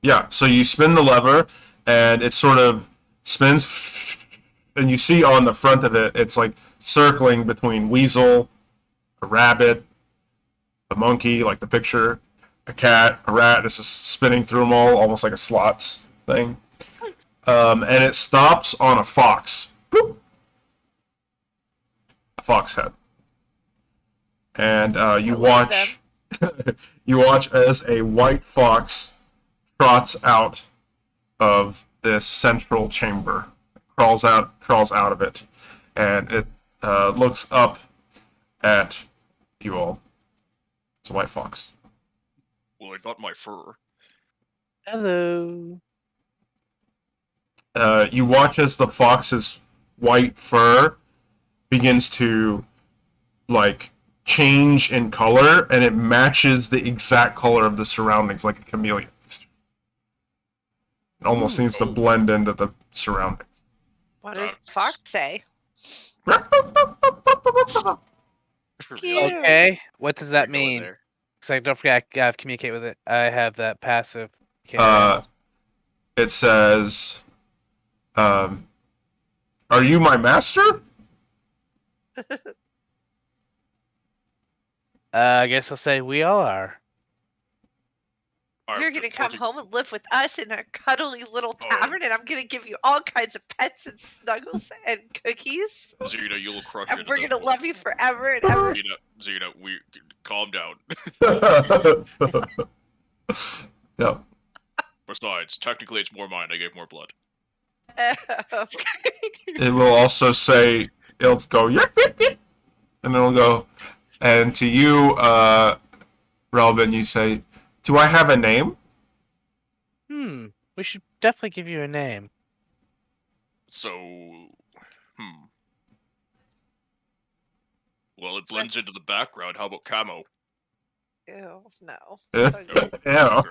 A: yeah, so you spin the lever, and it sort of spins, and you see on the front of it, it's like circling between weasel, a rabbit, a monkey, like the picture, a cat, a rat. It's just spinning through them all, almost like a slots thing. And it stops on a fox. Boop. A fox head. And you
C: love
A: watch you watch as a white fox trots out of this central chamber, crawls out of it, and it looks up at you all. It's a white fox.
F: Well, I got my fur.
B: Hello.
A: You watch as the fox's white fur begins to, like, change in color, and it matches the exact color of the surroundings, like a chameleon. It almost seems to blend into the surroundings.
C: What does Fox say? That's
E: reveal it.
C: cute.
B: Okay, what does that
E: We're going
B: mean?
E: there.
B: Because I don't forget, I have communicate with it. I have that passive.
A: It says, "Are you my master?"
B: I guess I'll say we all are.
F: I'm
C: You're
F: just
C: gonna come
F: pointing-
C: home and live with us in our cuddly little
F: Oh.
C: tavern, and I'm gonna give you all kinds of pets and snuggles and cookies,
F: Xena, you'll crush
C: and
F: it.
C: we're gonna love you forever and ever.
F: Xena, we calm down.
A: Yeah.
F: Besides, technically, it's more mine. I gave more blood.
A: It will also say, it'll go, yip, yip, yip. And it'll go, and to you, Relvin, you say, do I have a name?
B: We should definitely give you a name.
F: So, Well, it blends into the background. How about camo?
C: Ew, no.
A: Yeah.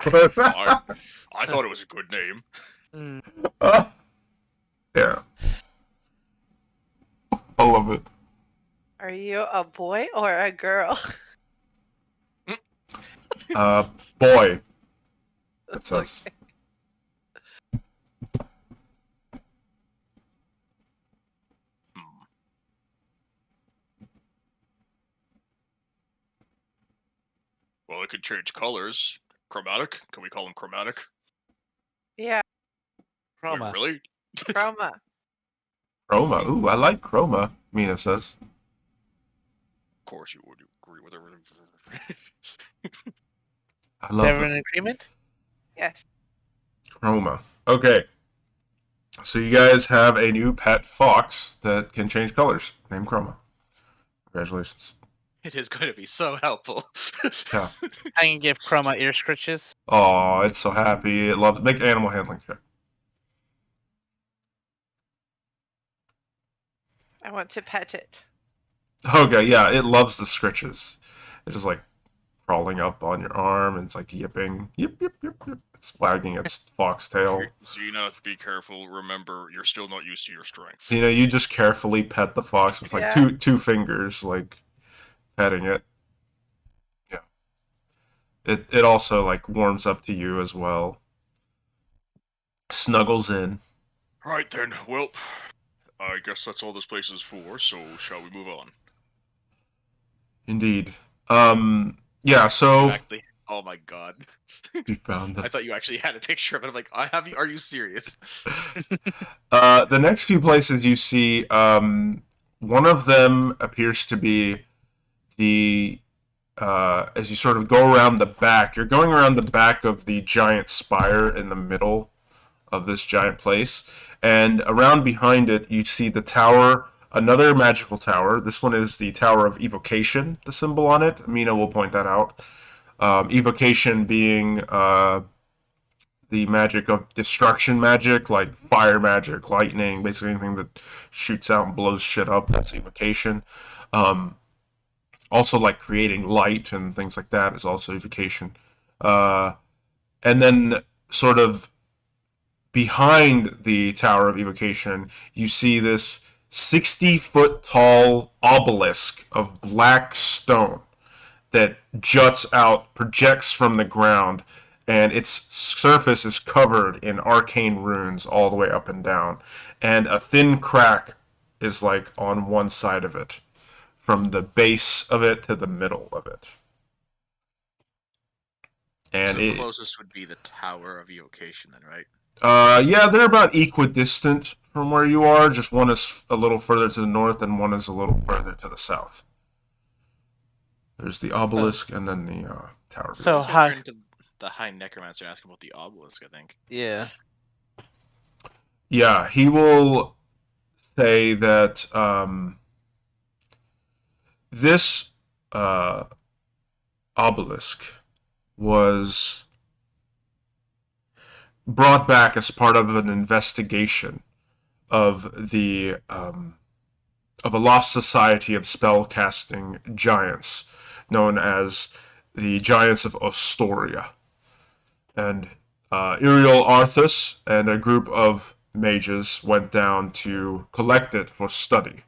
F: I thought it was a good name.
A: Yeah. I love it.
C: Are you a boy or a girl?
A: Boy. It says.
C: Okay.
F: Well, it could change colors. Chromatic? Can we call them chromatic?
C: Yeah,
F: Wait,
B: Chroma.
F: really?
C: chroma.
A: Chroma. Ooh, I like chroma, Mina says.
F: Of course you would agree with everything.
A: I
B: Is
A: love
B: everyone
A: it.
B: in agreement?
C: Yes.
A: Chroma. Okay. So you guys have a new pet fox that can change colors, named Chroma. Congratulations.
E: It is going to be so helpful.
A: Yeah.
B: I can give Chroma ear scritches.
A: Oh, it's so happy. It loves. Make animal handling check.
C: I want to pet it.
A: Okay, yeah, it loves the scritches. It's just like crawling up on your arm, and it's like yipping, yip, yip, yip, yip. It's wagging its fox tail.
F: Xena, be careful. Remember, you're still not used to your strength.
A: So, you just carefully pet the fox with like
C: Yeah.
A: two fingers, like petting it. Yeah. It also like warms up to you as well. Snuggles in.
F: Right then, well, I guess that's all this place is for, so shall we move on?
A: Indeed. Yeah, so
E: Exactly. Oh my god.
A: you found
E: I
A: it.
E: thought you actually had a picture of it. I'm like, are you serious?
A: The next few places you see, one of them appears to be the as you sort of go around the back, you're going around the back of the giant spire in the middle of this giant place, and around behind it you see the tower, another magical tower. This one is the Tower of Evocation, the symbol on it. Mina will point that out. Evocation being the magic of destruction magic, like fire magic, lightning, basically anything that shoots out and blows shit up, that's evocation. Also, like creating light and things like that is also evocation. And then, sort of behind the Tower of Evocation, you see this 60-foot tall obelisk of black stone that juts out, projects from the ground, and its surface is covered in arcane runes all the way up and down. And a thin crack is like on one side of it, from the base of it to the middle of it. And
E: So
A: it,
E: closest would be the Tower of Evocation, then, right?
A: yeah, they're about equidistant from where you are. Just one is a little further to the north, and one is a little further to the south. There's the obelisk, and then the tower.
B: So
E: Let's
B: hi.
E: turn to the High Necromancer and ask about the obelisk, I think.
B: Yeah.
A: Yeah, he will say that this obelisk was brought back as part of an investigation of the of a lost society of spellcasting giants known as the Giants of Ostoria. And Iriel Arthas and a group of mages went down to collect it for study.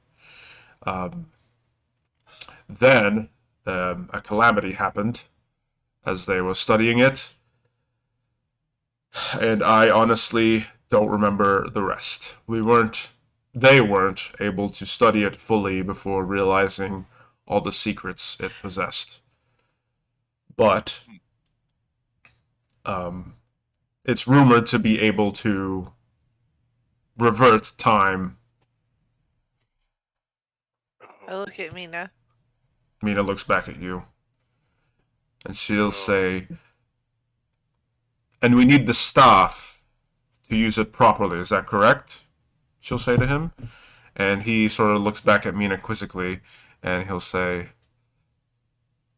A: Then a calamity happened as they were studying it, and I honestly don't remember the rest. They weren't able to study it fully before realizing all the secrets it possessed. But it's rumored to be able to revert time.
C: I look at Mina.
A: Mina looks back at you, and she'll say, and we need the staff to use it properly, is that correct? She'll say to him. And he sort of looks back at Mina quizzically, and he'll say,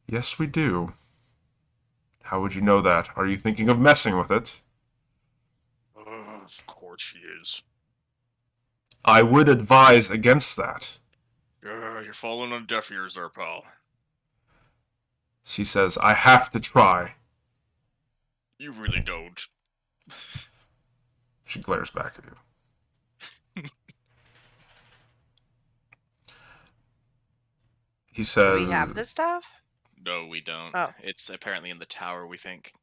A: yes, we do. How would you know that? Are you thinking of messing with it?
F: Of course she is.
A: I would advise against that.
F: You're falling on deaf ears there, pal.
A: She says, I have to try.
F: You really don't.
A: She glares back at you. He
C: Do
A: says,
C: we have the stuff?
E: No, we don't.
C: Oh.
E: It's apparently in the tower, we think.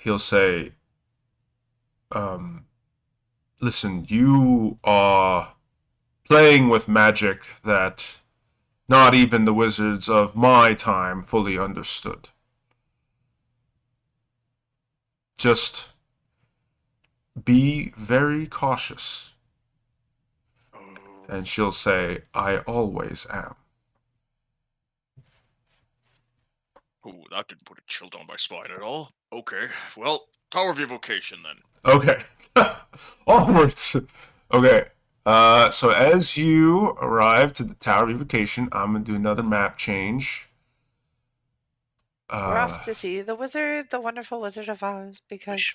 A: he'll say, listen, you are playing with magic that not even the wizards of my time fully understood. Just be very cautious. And she'll say, I always am.
F: Oh, that didn't put a chill down my spine at all. Okay, well, Tower of Evocation then.
A: Okay. Onwards. Okay. So as you arrive to the Tower of Evocation, I'm going to do another map change.
C: We're off to see the wizard, the wonderful Wizard of Oz, because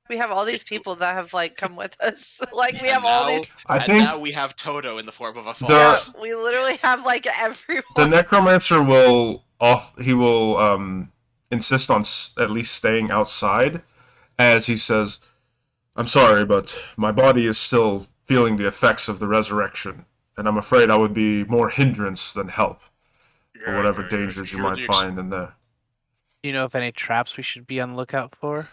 C: we have all these people that have like come with us. Like we have all these.
E: Now we have Toto in the form of a
C: Yeah,
E: fox.
C: we literally have like everyone.
A: The Necromancer will insist on at least staying outside, as he says, I'm sorry, but my body is still feeling the effects of the resurrection, and I'm afraid I would be more hindrance than help for whatever dangers you might find in there.
B: Do you know of any traps we should be on the lookout for?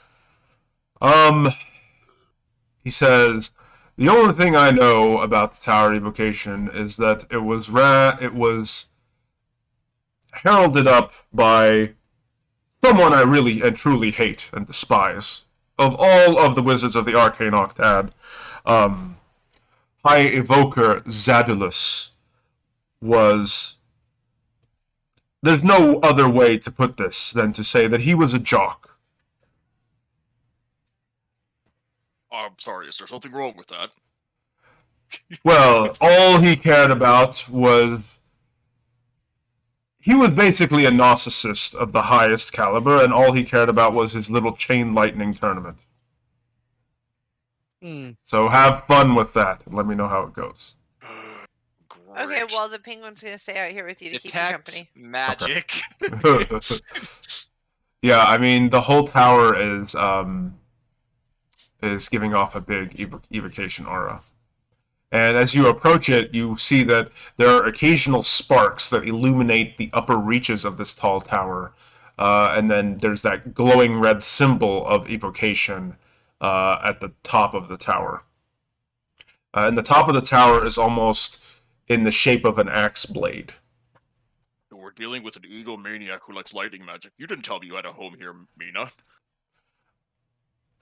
A: He says, the only thing I know about the Tower of Evocation is that it was heralded up by someone I really and truly hate and despise. Of all of the wizards of the Arcane Octad, High Evoker Zadulus was... There's no other way to put this than to say that he was a jock.
F: I'm sorry, is there something wrong with that?
A: Well, all he cared about was... He was basically a narcissist of the highest caliber, and all he cared about was his little chain lightning tournament. So have fun with that, and let me know how it goes.
C: Okay, well the penguin's gonna stay out here with you to keep you company.
E: Magic.
A: Okay. Yeah, I mean the whole tower is giving off a big evocation aura. And as you approach it, you see that there are occasional sparks that illuminate the upper reaches of this tall tower. And then there's that glowing red symbol of evocation at the top of the tower. And the top of the tower is almost in the shape of an axe blade.
F: We're dealing with an egomaniac who likes lightning magic. You didn't tell me you had a home here, Mina.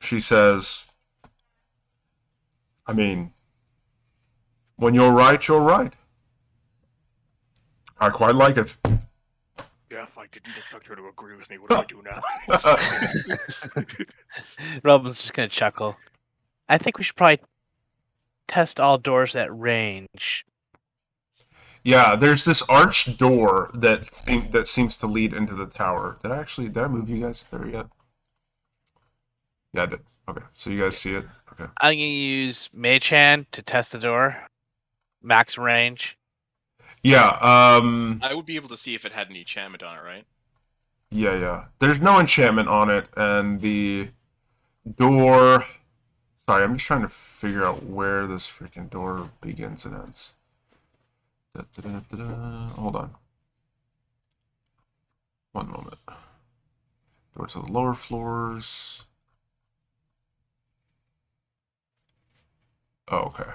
A: She says, I mean, when you're right, you're right. I quite like it.
F: Yeah, I didn't expect her to agree with me. What do I do now?
B: Robin's just gonna chuckle. I think we should probably test all doors at range.
A: Yeah, there's this arched door that seems to lead into the tower. Did I move you guys there yet? Yeah, I did. Okay, so you guys see it? Okay.
B: I'm gonna use Mage Hand to test the door. Max range.
A: Yeah,
E: I would be able to see if it had any enchantment on it, right?
A: Yeah. There's no enchantment on it, and the door... Sorry, I'm just trying to figure out where this freaking door begins and ends. Hold on. One moment. Door to the lower floors. Oh, okay.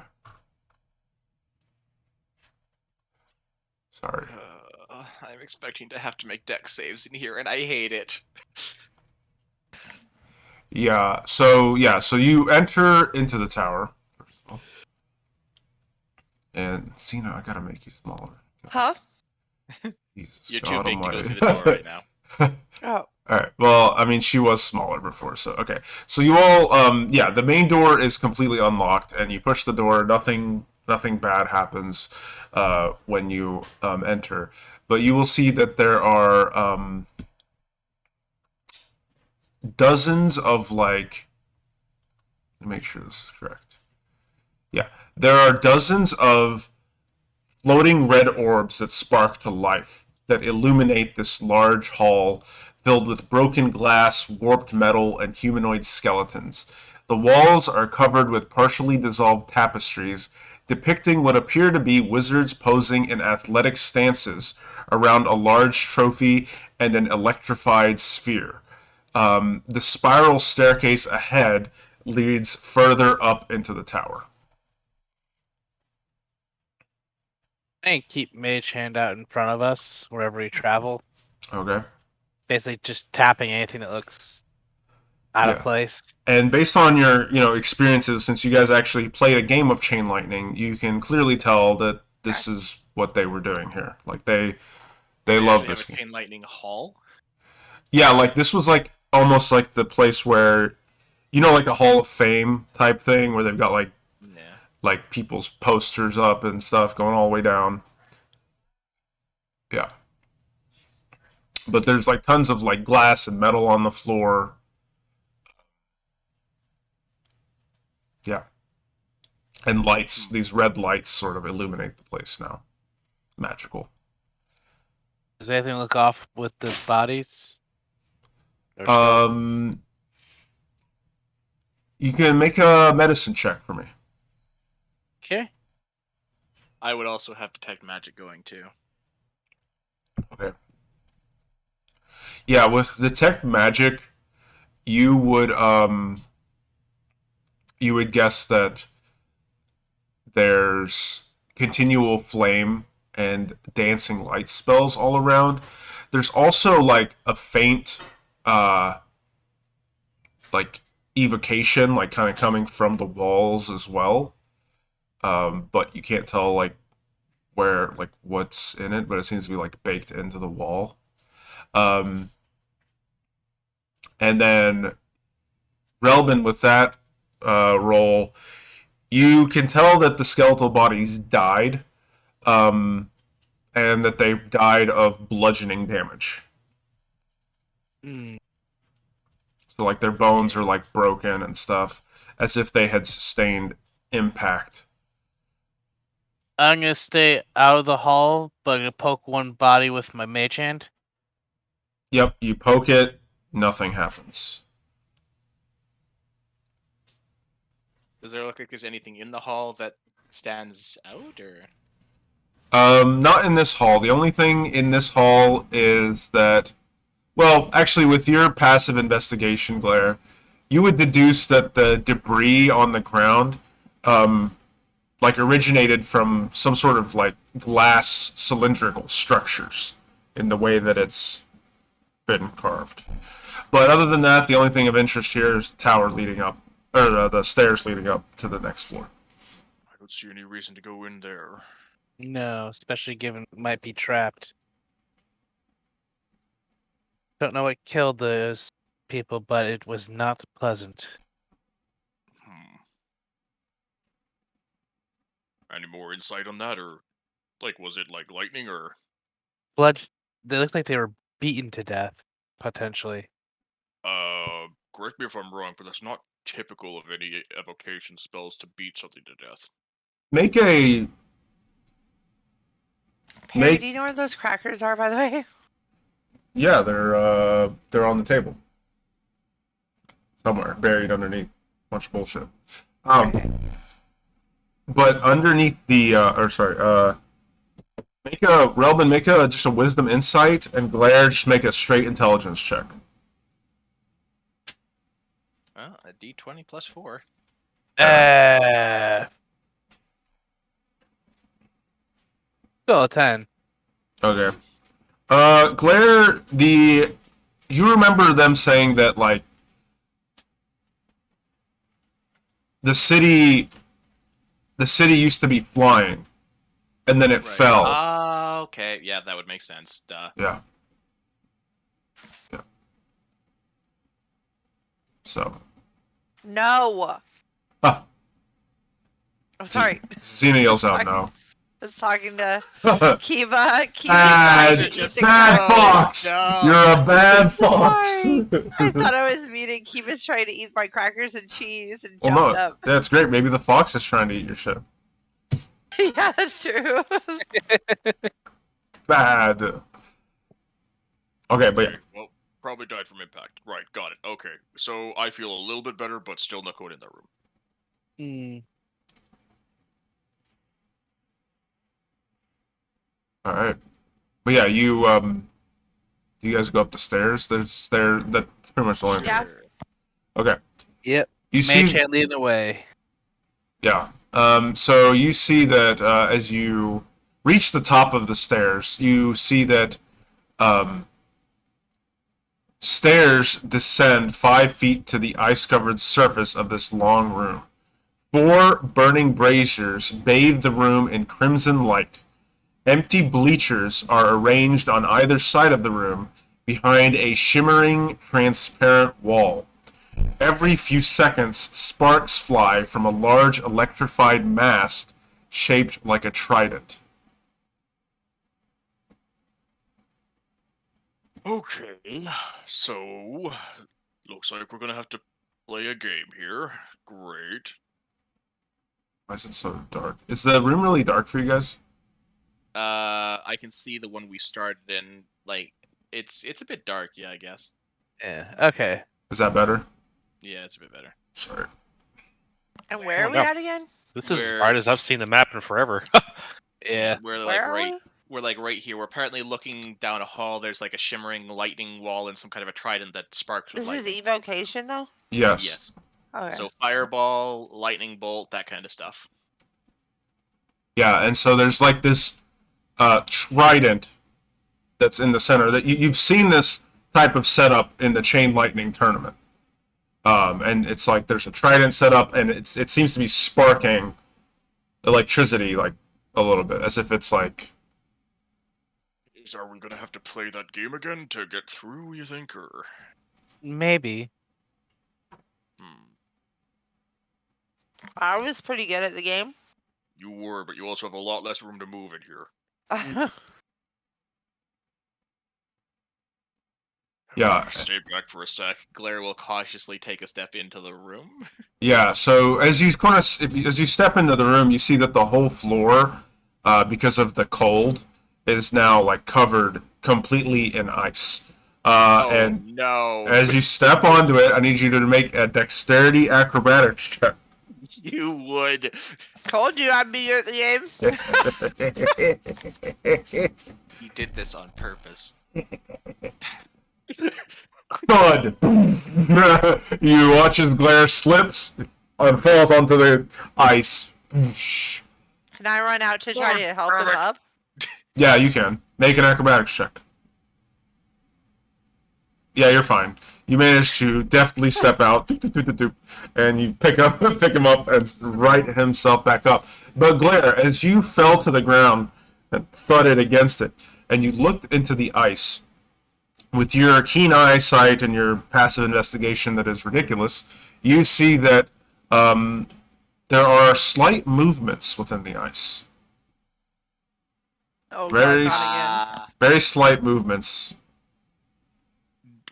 A: Sorry.
E: I'm expecting to have to make deck saves in here, and I hate it.
A: So you enter into the tower, first of all. And Cena, I gotta make you smaller.
C: Huh?
A: Jesus
E: You're
A: God
E: too big to go
A: almighty.
E: through the door right now.
C: Oh.
A: Alright, well, I mean, she was smaller before, so, okay. So you all, the main door is completely unlocked, and you push the door, nothing bad happens when you enter. But you will see that there are dozens of, like, let me make sure this is correct. Yeah, there are dozens of floating red orbs that spark to life, that illuminate this large hall filled with broken glass, warped metal, and humanoid skeletons. The walls are covered with partially dissolved tapestries depicting what appear to be wizards posing in athletic stances around a large trophy and an electrified sphere. The spiral staircase ahead leads further up into the tower.
B: And keep Mage Hand out in front of us wherever we travel.
A: Okay.
B: Basically, just tapping anything that looks out of place.
A: And based on your experiences, since you guys actually played a game of Chain Lightning, you can clearly tell that this is what they were doing here. Like they love this
E: Have a
A: game.
E: Chain Lightning Hall.
A: Yeah, like this was like almost like the place where, like a Hall of Fame type thing where they've got like people's posters up and stuff going all the way down. Yeah. But there's like tons of like glass and metal on the floor. Yeah. And lights, these red lights sort of illuminate the place now. Magical.
B: Does anything look off with the bodies?
A: You can make a medicine check for me.
B: Okay.
E: I would also have Detect Magic going too.
A: Okay. Yeah, with Detect Magic, you would guess that there's continual flame and dancing light spells all around. There's also like a faint like evocation, like kind of coming from the walls as well. But you can't tell like where, like what's in it, but it seems to be like baked into the wall. And then Relvin, with that roll, you can tell that the skeletal bodies died, and that they died of bludgeoning damage.
B: Hmm.
A: So like their bones are like broken and stuff, as if they had sustained impact.
B: I'm gonna stay out of the hall, but I'm gonna poke one body with my Mage Hand.
A: Yep, you poke it, nothing happens.
E: Does there look like there's anything in the hall that stands out, or?
A: Not in this hall. The only thing in this hall is that, well, actually, with your passive investigation glare, you would deduce that the debris on the ground, like originated from some sort of like glass cylindrical structures in the way that it's been carved. But other than that, the only thing of interest here is the tower leading up, or the stairs leading up to the next floor.
F: I don't see any reason to go in there.
B: No, especially given it might be trapped. Don't know what killed those people, but it was not pleasant.
F: Any more insight on that, or like was it like lightning, or?
B: Blood. They looked like they were beaten to death, potentially.
F: Correct me if I'm wrong, but that's not typical of any evocation spells to beat something to death.
A: Make a
C: Perry, do you know where those crackers are, by the way?
A: Yeah, they're on the table somewhere, buried underneath. Bunch of bullshit.
C: Okay.
A: But underneath the, Relman, make a just a wisdom insight, and Glare just make a straight intelligence check.
E: Well, a D20 plus 4.
B: Still a 10.
A: Okay. Glare, you remember them saying that like the city used to be flying, and then it fell.
E: Okay. Yeah, that would make sense. Duh.
A: Yeah. So.
C: No.
A: Ah.
C: I'm sorry.
A: Xena yells out no.
C: I was talking to
A: Bad,
C: Kiva. Kiva's trying to eat the
A: bad
C: crackers.
A: fox!
E: No.
A: You're a bad fox!
C: Sorry. I thought I was meeting Kiva's trying to eat my crackers and cheese and
A: Well,
C: jumped
A: no,
C: up.
A: that's great. Maybe the fox is trying to eat your shit.
C: Yeah, that's true.
A: Bad. Okay, but yeah.
F: Well, probably died from impact. Right, got it. Okay, so I feel a little bit better, but still not going in that room.
A: All right. But yeah, you guys go up the stairs. That's pretty much the only thing.
C: Yeah.
A: Okay.
B: Yep.
A: You see,
B: Mage hand leading the way.
A: yeah. So you see that as you reach the top of the stairs, you see that stairs descend 5 feet to the ice-covered surface of this long room. 4 burning braziers bathe the room in crimson light. Empty bleachers are arranged on either side of the room behind a shimmering, transparent wall. Every few seconds, sparks fly from a large electrified mast shaped like a trident.
F: Okay, so looks like we're gonna have to play a game here. Great.
A: Why is it so dark? Is the room really dark for you guys?
E: I can see the one we started in. Like, it's a bit dark. Yeah, I guess.
B: Yeah. Okay.
A: Is that better?
E: Yeah, it's a bit better.
A: Sorry.
C: And where
D: Oh,
C: are we
D: no.
C: at again?
D: This is as
E: Where-
D: bright as I've seen the map in forever.
B: Yeah.
E: We're like
C: Where are
E: right.
C: we?
E: We're like right here. We're apparently looking down a hall. There's like a shimmering lightning wall and some kind of a trident that sparks with
C: This is
E: lightning.
C: evocation, though?
A: Yes.
E: Yes.
C: Okay.
E: So fireball, lightning bolt, that kind of stuff.
A: Yeah, and so there's like this trident that's in the center. That you've seen this type of setup in the Chain Lightning tournament. And it's like there's a trident set up, and it seems to be sparking electricity like a little bit, as if it's like.
F: Are we gonna have to play that game again to get through, you think, or?
B: Maybe.
C: I was pretty good at the game.
F: You were, but you also have a lot less room to move in here.
A: Yeah.
F: Stay back for a sec.
E: Glare will cautiously take a step into the room.
A: Yeah, so as you as you step into the room, you see that the whole floor, because of the cold, is now like covered completely in ice. And
E: no!
A: as you step onto it, I need you to make a dexterity acrobatics check.
E: You would.
C: Told you I'd be at the game.
E: He did this on purpose.
A: Thud! You watch as Glare slips and falls onto the ice.
C: Can I run out to try to help him up?
A: Yeah, you can. Make an acrobatics check. Yeah, you're fine. You manage to deftly step out, and you pick him up and right himself back up. But Glare, as you fell to the ground and thudded against it, and you looked into the ice, with your keen eyesight and your passive investigation that is ridiculous, you see that there are slight movements within the ice.
C: Oh,
A: Very
C: God, not again.
A: Very slight movements.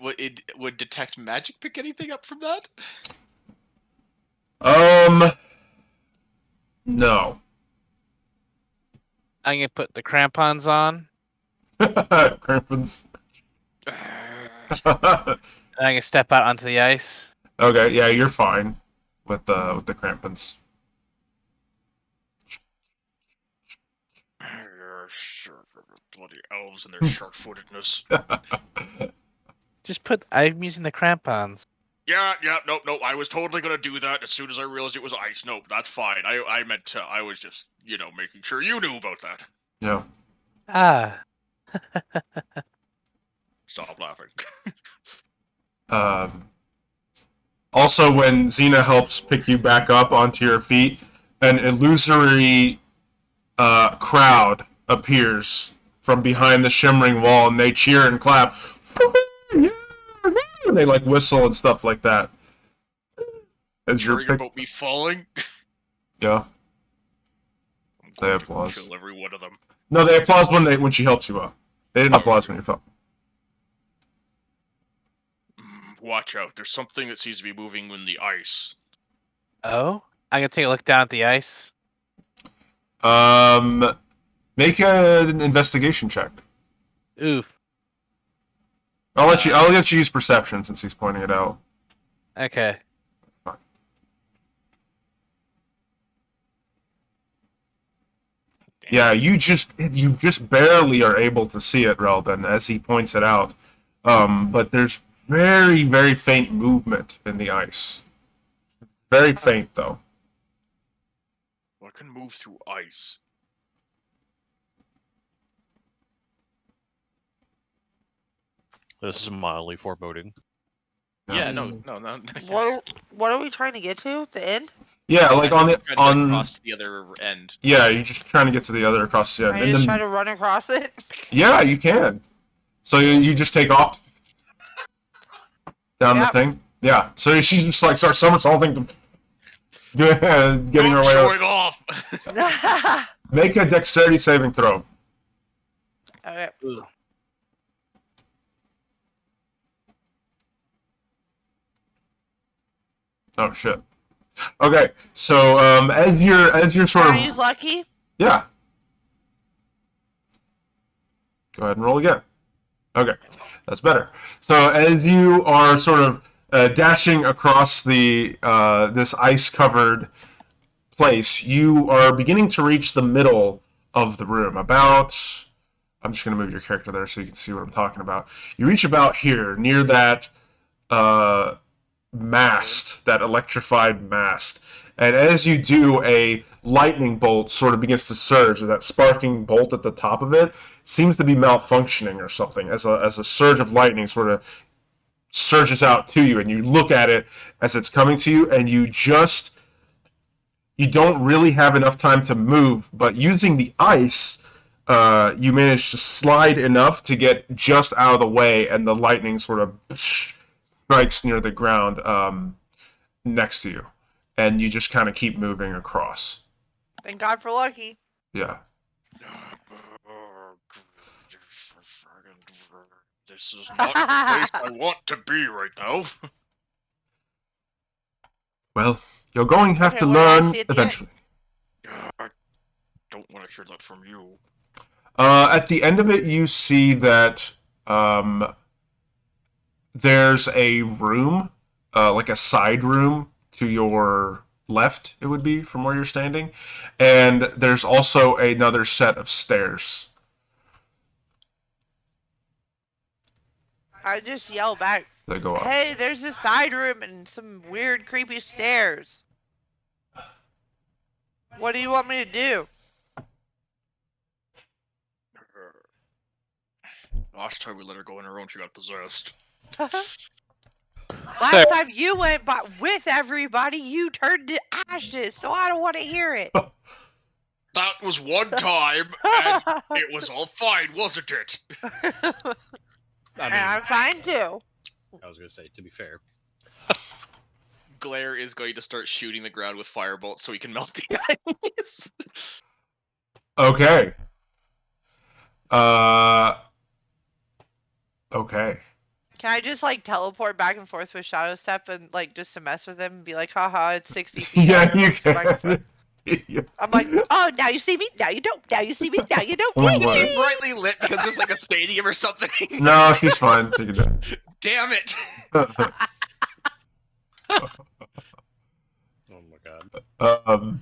E: Would detect magic pick anything up from that?
A: No.
B: I'm gonna put the crampons on.
A: Crampons.
B: And I'm gonna step out onto the ice.
A: Okay, yeah, you're fine with the crampons.
F: Bloody elves and their sharp-footedness.
B: Just put. I'm using the crampons.
F: Yeah, nope. I was totally gonna do that as soon as I realized it was ice. Nope, that's fine. I meant to. I was just, making sure you knew about that.
A: Yeah.
B: Ah.
F: Stop laughing.
A: Also, when Xena helps pick you back up onto your feet, an illusory crowd appears from behind the shimmering wall, and they cheer and clap. And they like whistle and stuff like that. As you're
F: Hearing about me falling?
A: Yeah.
F: I'm
A: They
F: going to
A: applause.
F: kill every one of them.
A: No, they applaud when she helps you up. They didn't applause when you fell.
F: Watch out. There's something that seems to be moving in the ice.
B: Oh. I'm gonna take a look down at the ice.
A: Make an investigation check.
B: Oof.
A: I'll let you use perception since he's pointing it out.
B: Okay.
A: That's fine. Yeah, you just barely are able to see it, Relden, as he points it out. But there's very, very faint movement in the ice. Very faint, though.
F: I can move through ice.
D: This is mildly foreboding.
E: Yeah, no.
C: What are we trying to get to? The end?
A: Yeah, like
E: Trying to get across to the other end.
A: Yeah, you're just trying to get to the other across the end.
C: I
A: And
C: just
A: then,
C: try to run across it.
A: yeah, you can. So you just take off down the
C: Yep.
A: thing. Yeah. So she just like starts somersaulting, getting her
F: Not
A: way
F: showing
A: up.
F: off!
A: Make a dexterity saving throw.
C: Okay.
B: Ooh.
A: Oh shit. Okay, so as you're sort
C: Can I
A: of
C: use lucky?
A: yeah. Go ahead and roll again. Okay, that's better. So as you are sort of dashing across the this ice-covered place, you are beginning to reach the middle of the room. About, I'm just going to move your character there so you can see what I'm talking about. You reach about here, near that mast, that electrified mast. And as you do, a lightning bolt sort of begins to surge. That sparking bolt at the top of it seems to be malfunctioning or something, as a surge of lightning sort of surges out to you, and you look at it as it's coming to you, and you don't really have enough time to move, but using the ice, you manage to slide enough to get just out of the way, and the lightning sort of strikes near the ground next to you, and you just kind of keep moving across.
C: Thank God for lucky.
A: Yeah.
F: This is not the place I want to be right now.
A: Well, you're going to have
C: Okay,
A: to
C: what do I
A: learn
C: see at the end?
A: eventually.
F: I don't want to hear that from you.
A: At the end of it, you see that there's a room, like a side room to your left, it would be, from where you're standing. And there's also another set of stairs.
C: I just yell back,
A: That go up.
C: hey, there's a side room and some weird, creepy stairs. What do you want me to do?
F: Last time we let her go on her own, she got possessed.
C: Last time you went with everybody, you turned to ashes, so I don't want to hear it.
F: That was one time, and it was all fine, wasn't it?
C: And I'm fine too.
D: I was gonna say, to be fair.
E: Glare is going to start shooting the ground with firebolts so he can melt the ice.
A: Okay. Okay.
C: Can I just like teleport back and forth with Shadow Step and like just to mess with him and be like, haha, it's 60 feet.
A: Yeah,
C: I
A: you
C: can go back and forth.
A: can. Yeah.
C: I'm like, oh, now you see me, now you don't, now you see me, now you don't.
A: Oh, my.
E: Is it brightly lit because it's like a stadium or something?
A: No, she's fine. Take it down.
E: Damn it!
D: Oh my god.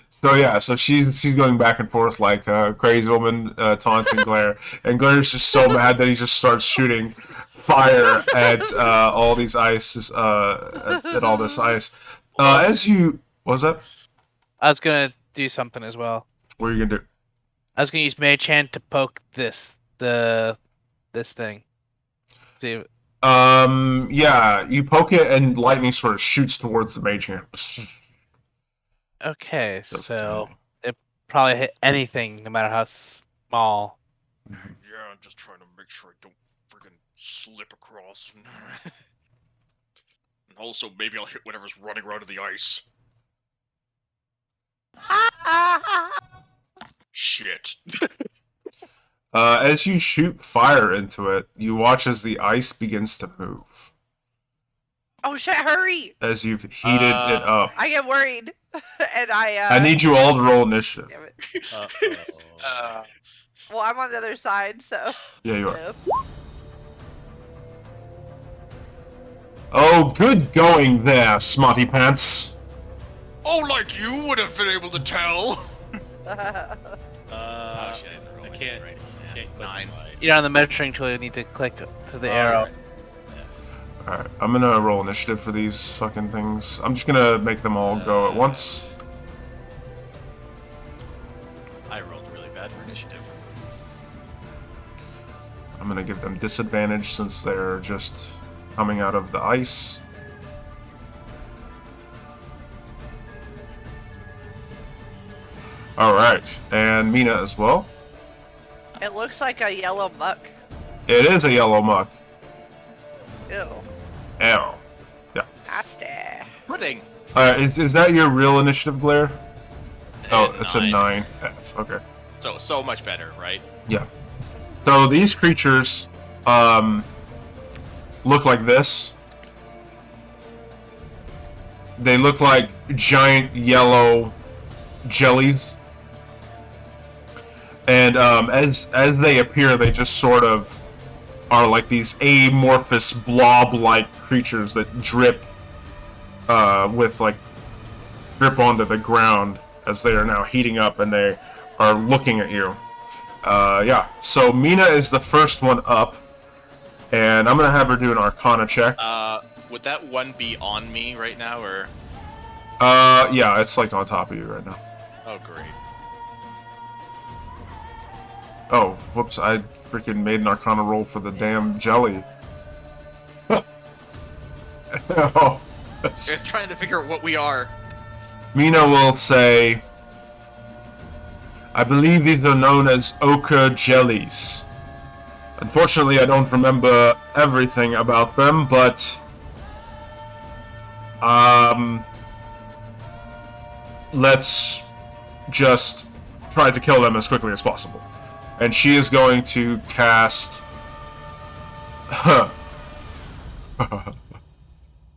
A: So yeah, so she's going back and forth like a crazy woman taunting Glare, and Glare's just so mad that he just starts shooting fire at all these ice, at all this ice. As you, what was that?
B: I was gonna do something as well.
A: What are you gonna do?
B: I was gonna use Mage Hand to poke this thing. See,
A: Yeah, you poke it and lightning sort of shoots towards the mage hand.
B: okay,
A: Doesn't
B: so
A: do
B: it probably hit anything, no matter how small.
F: Yeah, I'm just trying to make sure I don't friggin' slip across. And also, maybe I'll hit whatever's running around in the ice. Shit.
A: As you shoot fire into it, you watch as the ice begins to move.
C: Oh shit! Hurry!
A: As you've heated it up.
C: I get worried, and
A: I need you all to roll initiative.
C: Damn it.
D: Uh-oh.
C: Well, I'm on the other side, so.
A: Yeah, you are. Oh, good going there, Smarty Pants.
F: Oh, like you would have been able to tell.
E: Oh shit!
D: I can't.
E: Right.
D: Can't click
E: 9.
B: You know, on the measuring tool, you need to click to the arrow.
A: Alright, I'm gonna roll initiative for these fucking things. I'm just gonna make them all go at once.
E: I rolled really bad for initiative.
A: I'm gonna give them disadvantage since they're just coming out of the ice. Alright, and Mina as well.
C: It looks like a yellow muck.
A: It is a yellow muck.
C: Ew.
A: Ew.
C: Nasty.
E: Pudding.
A: Is that your real initiative, Glare? Oh, it's a
E: 9.
A: 9. Yes, okay.
E: So much better, right?
A: Yeah. So these creatures look like this. They look like giant yellow jellies. And as they appear, they just sort of are like these amorphous blob-like creatures that drip drip onto the ground as they are now heating up and they are looking at you. Yeah, so Mina is the first one up, and I'm gonna have her do an Arcana check.
E: Would that one be on me right now, or?
A: Yeah, it's like on top of you right now.
E: Oh, great.
A: Oh, whoops, I freaking made an Arcana roll for the damn jelly. Oh.
E: Just trying to figure out what we are.
A: Mina will say, I believe these are known as Okra Jellies. Unfortunately, I don't remember everything about them, but let's just try to kill them as quickly as possible. And she is going to cast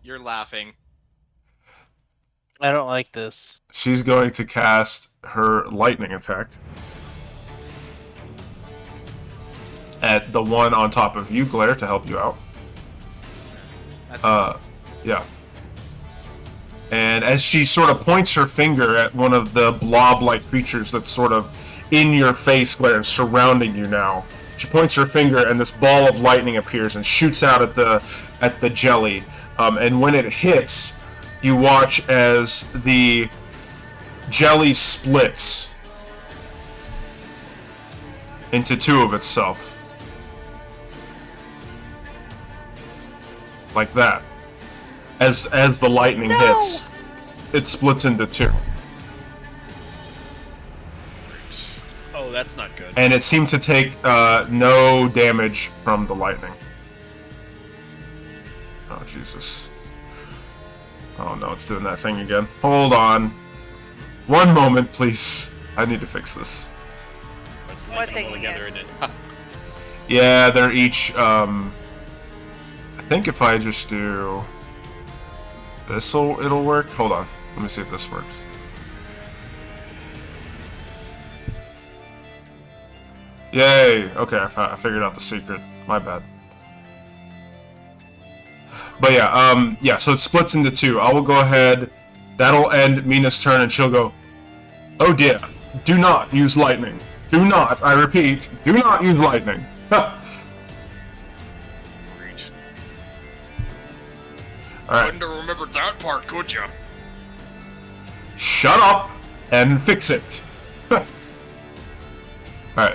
E: You're laughing.
B: I don't like this.
A: she's going to cast her lightning attack at the one on top of you, Glare, to help you out.
E: That's
A: Yeah. And as she sort of points her finger at one of the blob-like creatures that's sort of in your face, Glare, surrounding you now, she points her finger and this ball of lightning appears and shoots out at the jelly. And when it hits, you watch as the jelly splits into two of itself. Like that. As the lightning hits, it splits into two.
D: Oh, that's not good.
A: And it seemed to take no damage from the lightning. Oh, Jesus. Oh no, it's doing that thing again. Hold on. One moment, please. I need to fix this.
D: Let's
C: What
D: link them
C: thing
D: all together
C: again?
D: and
A: Yeah, they're each, I think if I just do this, it'll work. Hold on. Let me see if this works. Yay! Okay, I figured out the secret. My bad. But yeah, yeah, so it splits into two. I will go ahead That'll end Mina's turn, and she'll go, "Oh dear, do not use lightning. Do not, I repeat, do not use lightning."
F: Great.
A: Alright,
F: Couldn't have remembered that part, could ya?
A: shut up and fix it. Alright,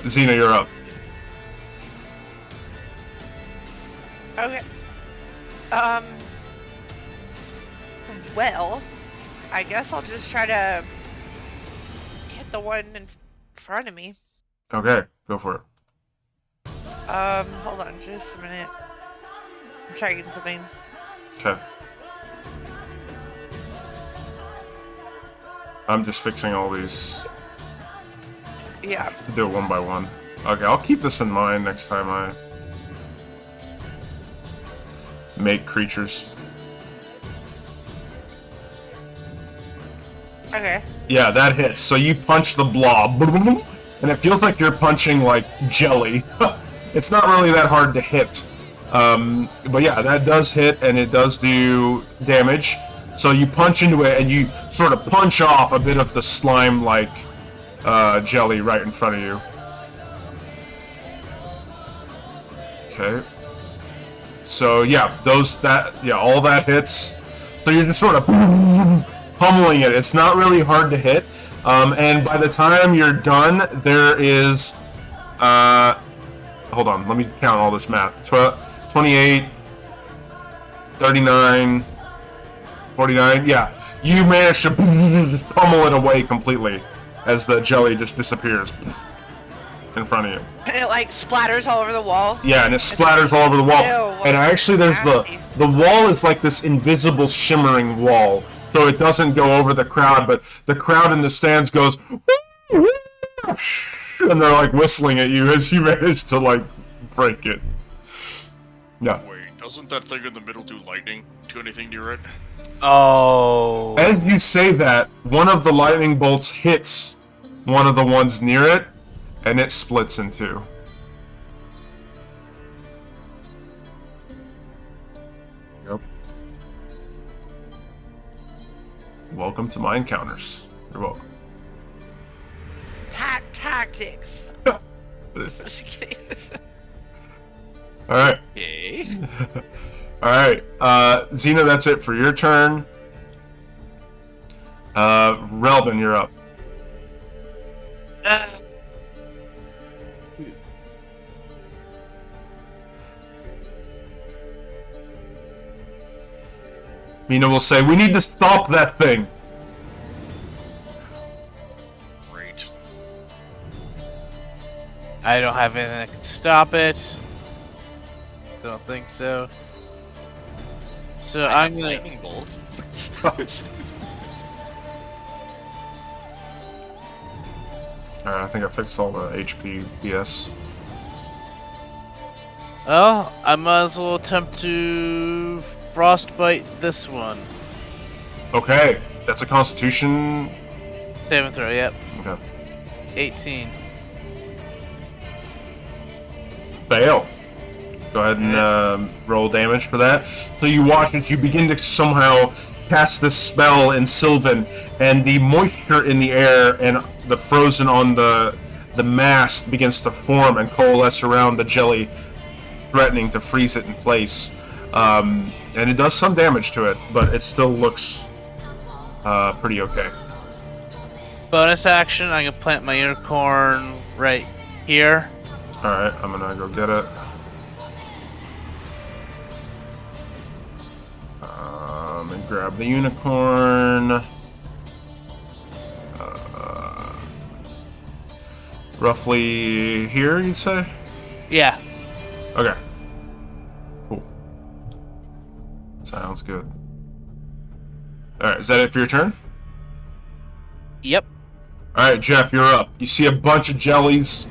A: Xena, you're up.
C: Okay. Well, I guess I'll just try to hit the one in front of me.
A: Okay, go for it.
C: Hold on just a minute. I'm checking something.
A: Okay. I'm just fixing all these.
C: Yeah.
A: Do it one by one. Okay, I'll keep this in mind next time I make creatures.
C: Okay.
A: Yeah, that hits. So you punch the blob, and it feels like you're punching, like, jelly. It's not really that hard to hit. But yeah, that does hit, and it does do damage. So you punch into it, and you sort of punch off a bit of the slime-like jelly right in front of you. Okay. So yeah, all that hits. So you're just sort of pummeling it. It's not really hard to hit. And by the time you're done, there is... hold on, let me count all this math. 28, 39, 49, yeah. You manage to just pummel it away completely as the jelly just disappears in front of you.
C: And it like splatters all over the wall.
A: Yeah, and it splatters all over the wall.
C: Ew,
A: And actually, there's
C: nasty.
A: the wall is like this invisible shimmering wall, so it doesn't go over the crowd, but the crowd in the stands goes, and they're like whistling at you as you manage to like break it. Yeah.
F: Wait, doesn't that thing in the middle do lightning? Do anything to it?
B: Oh.
A: As you say that, one of the lightning bolts hits one of the ones near it, and it splits in two. Yep. Welcome to my encounters. You're welcome.
C: Hack tactics. Just kidding.
A: Alright.
E: Okay.
A: Alright. Xena, that's it for your turn. Relvin, you're up. Mina will say, "We need to stop that thing."
F: Great.
B: I don't have anything that can stop it. Don't think so. So I'm gonna.
E: Lightning bolt.
A: Alright, I think I fixed all the HP BS.
B: Well, I might as well attempt to frostbite this one.
A: Okay, that's a Constitution.
B: Saving throw, yep.
A: Okay.
B: 18.
A: Fail. Go ahead and roll damage for that. So you watch as you begin to somehow cast this spell in Sylvan, and the moisture in the air and the frozen on the mast begins to form and coalesce around the jelly, threatening to freeze it in place. And it does some damage to it, but it still looks pretty okay.
B: Bonus action, I can plant my unicorn right here.
A: Alright, I'm gonna go get it. And grab the unicorn. Roughly here, you'd say?
B: Yeah.
A: Okay. Cool. Sounds good. Alright, is that it for your turn?
B: Yep.
A: Alright, Jeff, you're up. You see a bunch of jellies.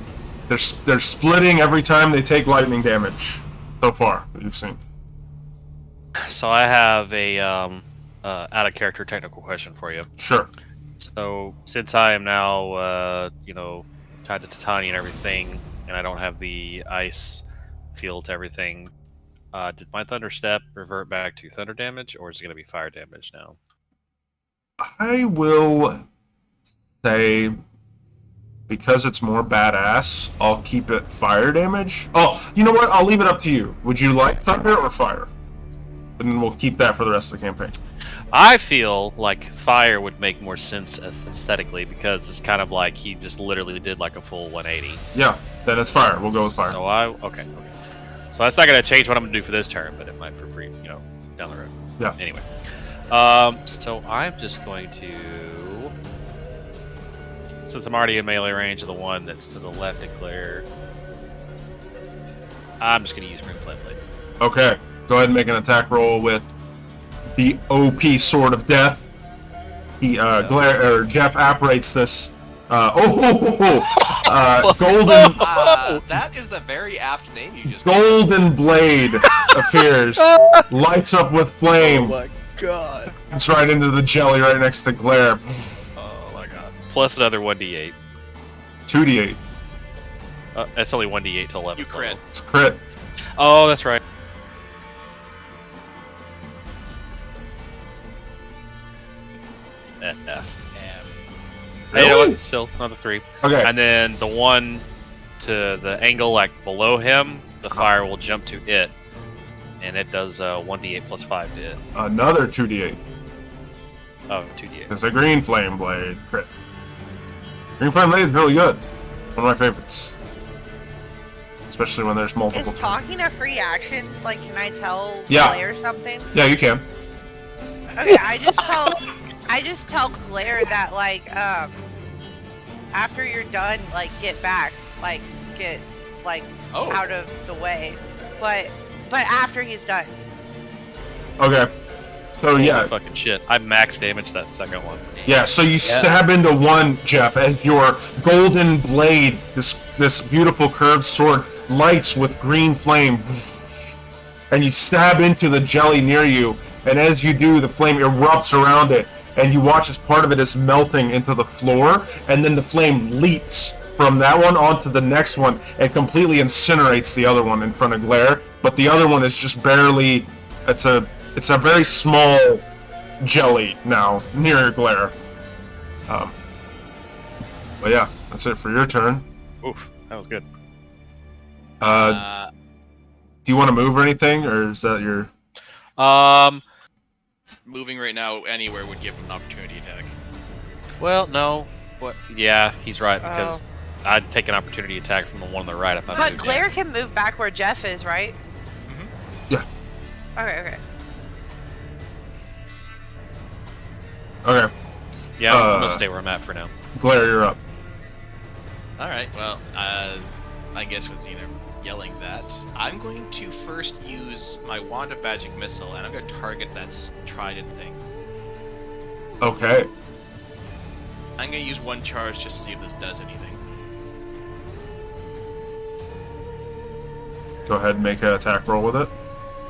A: They're splitting every time they take lightning damage. So far, that you've seen.
D: So I have a out of character technical question for you.
A: Sure.
D: So since I am now tied to Titania and everything, and I don't have the ice field to everything, did my thunder step revert back to thunder damage, or is it going to be fire damage now?
A: I will say, because it's more badass, I'll keep it fire damage. Oh, you know what? I'll leave it up to you. Would you like thunder or fire? And then we'll keep that for the rest of the campaign.
D: I feel like fire would make more sense aesthetically because it's kind of like he just literally did like a full 180.
A: Yeah, then it's fire. We'll go with fire.
D: So okay. So that's not gonna change what I'm gonna do for this turn, but it might for free, down the road.
A: Yeah.
D: Anyway, so I'm just going to, since I'm already in melee range of the one that's to the left of Claire, I'm just gonna use Green Flame Blade.
A: Okay, go ahead and make an attack roll with the OP Sword of Death. Jeff apparates this. Golden
E: That is a very apt name you just.
A: Golden Blade appears, lights up with flame.
D: Oh my god!
A: It's right into the jelly right next to Glare.
D: Oh my god! Plus another 1d8.
A: 2d8.
D: That's only 1d8 to 11.
E: You crit.
A: It's crit.
D: Oh, that's right. F.
A: Really?
D: You know what? Still another 3.
A: Okay.
D: And then the one to the angle like below him, the fire will jump to it, and it does 1d8 plus 5 to it.
A: Another 2d8.
D: Oh, 2d8.
A: It's a Green Flame Blade crit. Green Flame Blade is really good. One of my favorites. Especially when there's multiple
C: Is
A: times.
C: talking a free action? Like, can I tell
A: Yeah.
C: Claire something?
A: Yeah, you can.
C: Okay, I just tell Claire that after you're done, get back, get
E: Oh.
C: out of the way, but after he's done.
A: Okay. So
D: Holy
A: yeah,
D: fucking shit. I max damage that second one.
A: yeah. So you stab into one, Jeff, and your golden blade, this beautiful curved sword, lights with green flame, and you stab into the jelly near you. And as you do, the flame erupts around it, and you watch as part of it is melting into the floor, and then the flame leaps from that one onto the next one and completely incinerates the other one in front of Glare. But the other one is just barely. It's a very small jelly now near Glare. But yeah, that's it for your turn.
D: Oof, that was good.
A: Do you want to move or anything, or is that your?
E: Moving right now anywhere would give him an opportunity attack.
D: Well, no. What? Yeah, he's right because I'd take an opportunity attack from the one on the right if I
C: But
D: moved
C: Claire
D: in.
C: can move back where Jeff is, right?
A: Yeah.
C: Okay.
A: Okay,
D: Yeah, I'm gonna stay where I'm at for now.
A: Glare, you're up.
E: All right. Well, I guess with Xena yelling that, I'm going to first use my Wand of Magic Missile, and I'm going to target that trident thing.
A: Okay.
E: I'm going to use one charge just to see if this does anything.
A: Go ahead and make an attack roll with it.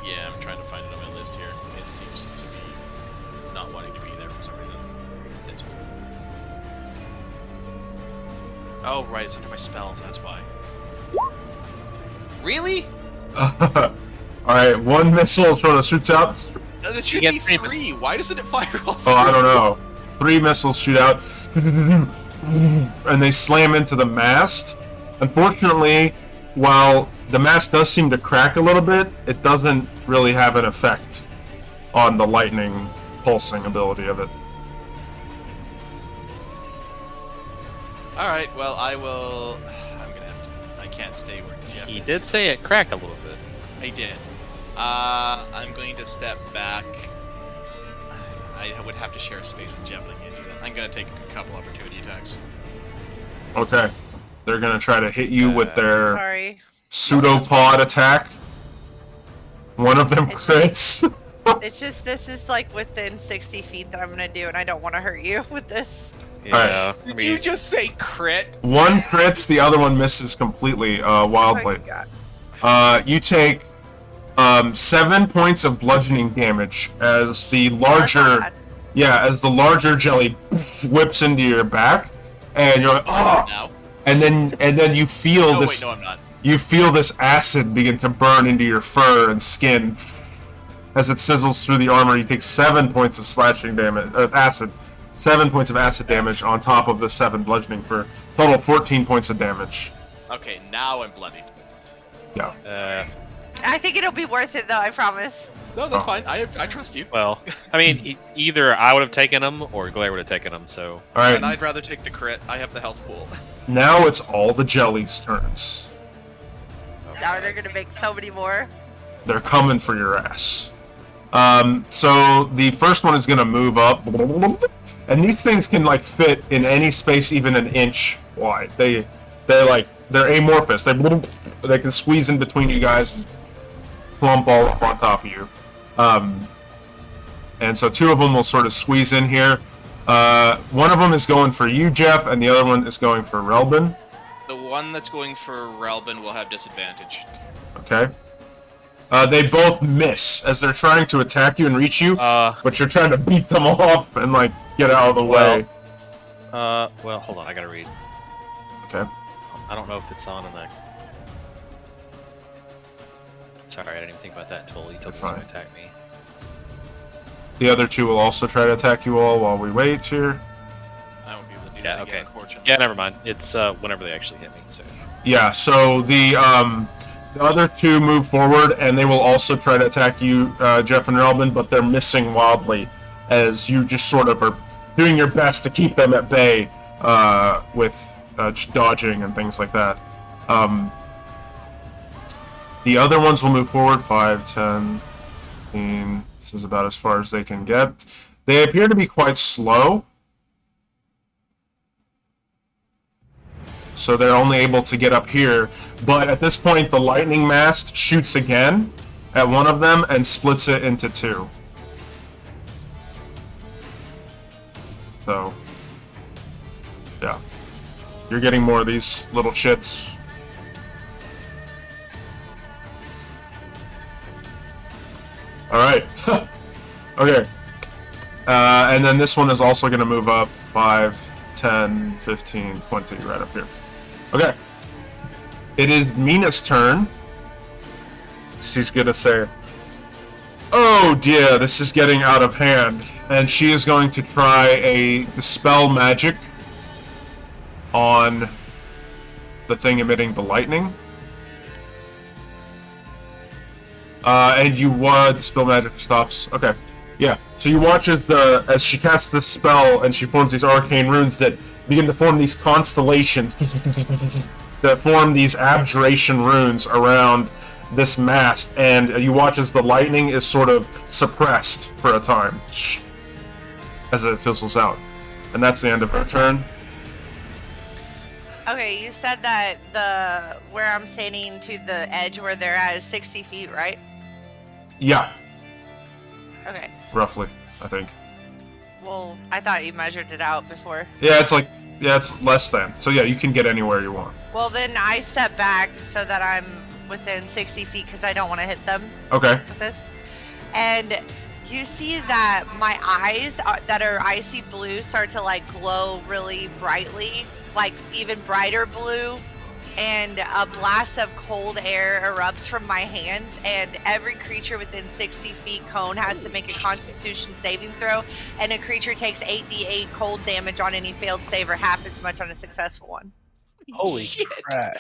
E: Yeah, I'm trying to find it on my list here. It seems to be not wanting to be there for some reason. That's it. Oh, right, it's under my spells, that's why. Really?
A: Alright, one missile sort of shoots out.
E: It should
B: You
E: be
B: get 3
E: 3. Why doesn't it fire all 3?
A: Oh, I don't know. 3 missiles shoot out, and they slam into the mast. Unfortunately, while the mast does seem to crack a little bit, it doesn't really have an effect on the lightning pulsing ability of it.
E: Alright, well, I'm gonna have to... I can't stay where Jeff
D: He
E: is.
D: did say it cracked a little bit.
E: I did. I'm going to step back. I would have to share a space with Jeff, and I can't do that. I'm going to take a couple opportunity attacks.
A: Okay. They're gonna try to hit you with their
C: Sorry.
A: pseudopod attack. One of them crits.
C: It's just this is within 60 feet that I'm gonna do, and I don't want to hurt you with this.
D: Yeah, I
E: Did
D: mean,
E: you just say crit?
A: One crits, the other one misses completely.
C: Oh
A: Wildly.
C: my god.
A: You take 7 points of bludgeoning damage as the
C: That's
A: larger,
C: not bad.
A: as the larger jelly whips into your back, and you're like, oh,
E: Now?
A: and then you feel
E: No,
A: this,
E: wait, no, I'm not.
A: you feel this acid begin to burn into your fur and skin as it sizzles through the armor. You take 7 points of slashing damage, acid 7 points of acid damage on top of the 7 bludgeoning for total of 14 points of damage.
E: Okay, now I'm bloodied.
A: Yeah.
C: I think it'll be worth it though. I promise.
E: No, that's
A: Oh.
E: fine. I trust you.
D: Well, I mean, either I would have taken him or Glare would have taken him. So
A: All right.
E: And I'd rather take the crit. I have the health pool.
A: Now it's all the jellies' turns.
C: Now they're gonna make so many more.
A: They're coming for your ass. So the first one is gonna move up, and these things can like fit in any space, even an inch wide. They're amorphous. They can squeeze in between you guys and plump all up on top of you. And so 2 of them will sort of squeeze in here. One of them is going for you, Jeff, and the other one is going for Relbin.
E: The one that's going for Relbin will have disadvantage.
A: Okay. They both miss as they're trying to attack you and reach you, but you're trying to beat them off and like get out of the way.
D: well, hold on, I gotta read.
A: Okay.
D: I don't know if it's on in that. Sorry, I didn't even think about that until you told me
A: Fine.
D: to attack me.
A: The other 2 will also try to attack you all while we wait here.
E: I won't be able to do
D: Yeah,
E: that
D: okay.
E: again, unfortunately.
D: Yeah, never mind. It's whenever they actually hit me. So
A: Yeah, so the other 2 move forward, and they will also try to attack you, Jeff and Relbin, but they're missing wildly, as you just sort of are doing your best to keep them at bay with dodging and things like that. The other ones will move forward, 5, 10, 15. This is about as far as they can get. They appear to be quite slow, so they're only able to get up here. But at this point, the lightning mast shoots again at one of them and splits it into 2. So, yeah. You're getting more of these little shits. Alright. Okay. And then this one is also going to move up 5, 10, 15, 20, right up here. Okay. It is Mina's turn. She's going to say, "Oh dear, this is getting out of hand." And she is going to try a Dispel Magic on the thing emitting the lightning. And you Dispel Magic stops. Okay. Yeah. So you watch as she casts this spell and she forms these arcane runes that begin to form these constellations that form these abjuration runes around this mast, and you watch as the lightning is sort of suppressed for a time as it fizzles out. And that's the end of her turn.
C: Okay, you said that where I'm standing to the edge where they're at is 60 feet, right?
A: Yeah,
C: Okay.
A: roughly, I think.
C: Well, I thought you measured it out before.
A: Yeah, it's less than. So yeah, you can get anywhere you want.
C: Well, then I step back so that I'm within 60 feet because I don't want to hit them
A: Okay.
C: with this. And you see that my eyes that are icy blue start to like glow really brightly, like even brighter blue. And a blast of cold air erupts from my hands, and every creature within 60 feet cone has to make a Constitution saving throw, and a creature takes 8d8 cold damage on any failed save or half as much on a successful one.
B: Holy
E: Shit.
B: crap.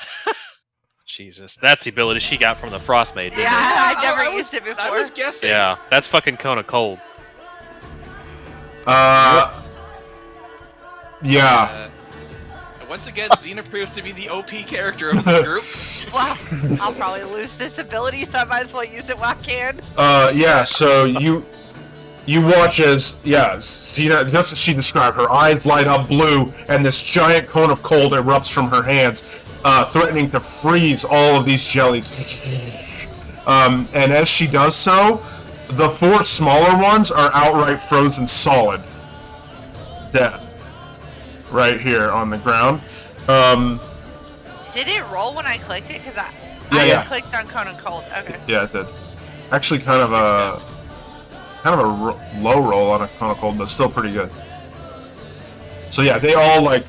D: Jesus, that's the ability she got from the Frost Maid, didn't
C: Yeah,
D: it?
C: I've never
E: I
C: used it before.
E: I was guessing.
D: Yeah, that's fucking Cone of Cold.
A: Yeah.
E: Once again, Xena proves to be the OP character of the group.
C: Well, I'll probably lose this ability, so I might as well use it while I can.
A: Yeah, so you watch as, Xena, just as she described, her eyes light up blue, and this giant cone of cold erupts from her hands, threatening to freeze all of these jellies. And as she does so, the 4 smaller ones are outright frozen solid. Dead. Right here on the ground.
C: Did it roll when I clicked it? Because
A: Yeah,
C: I
A: yeah.
C: clicked on Cone of Cold. Okay.
A: Yeah, it did. Actually, kind of a low roll on a Cone of Cold, but still pretty good. So yeah, they all like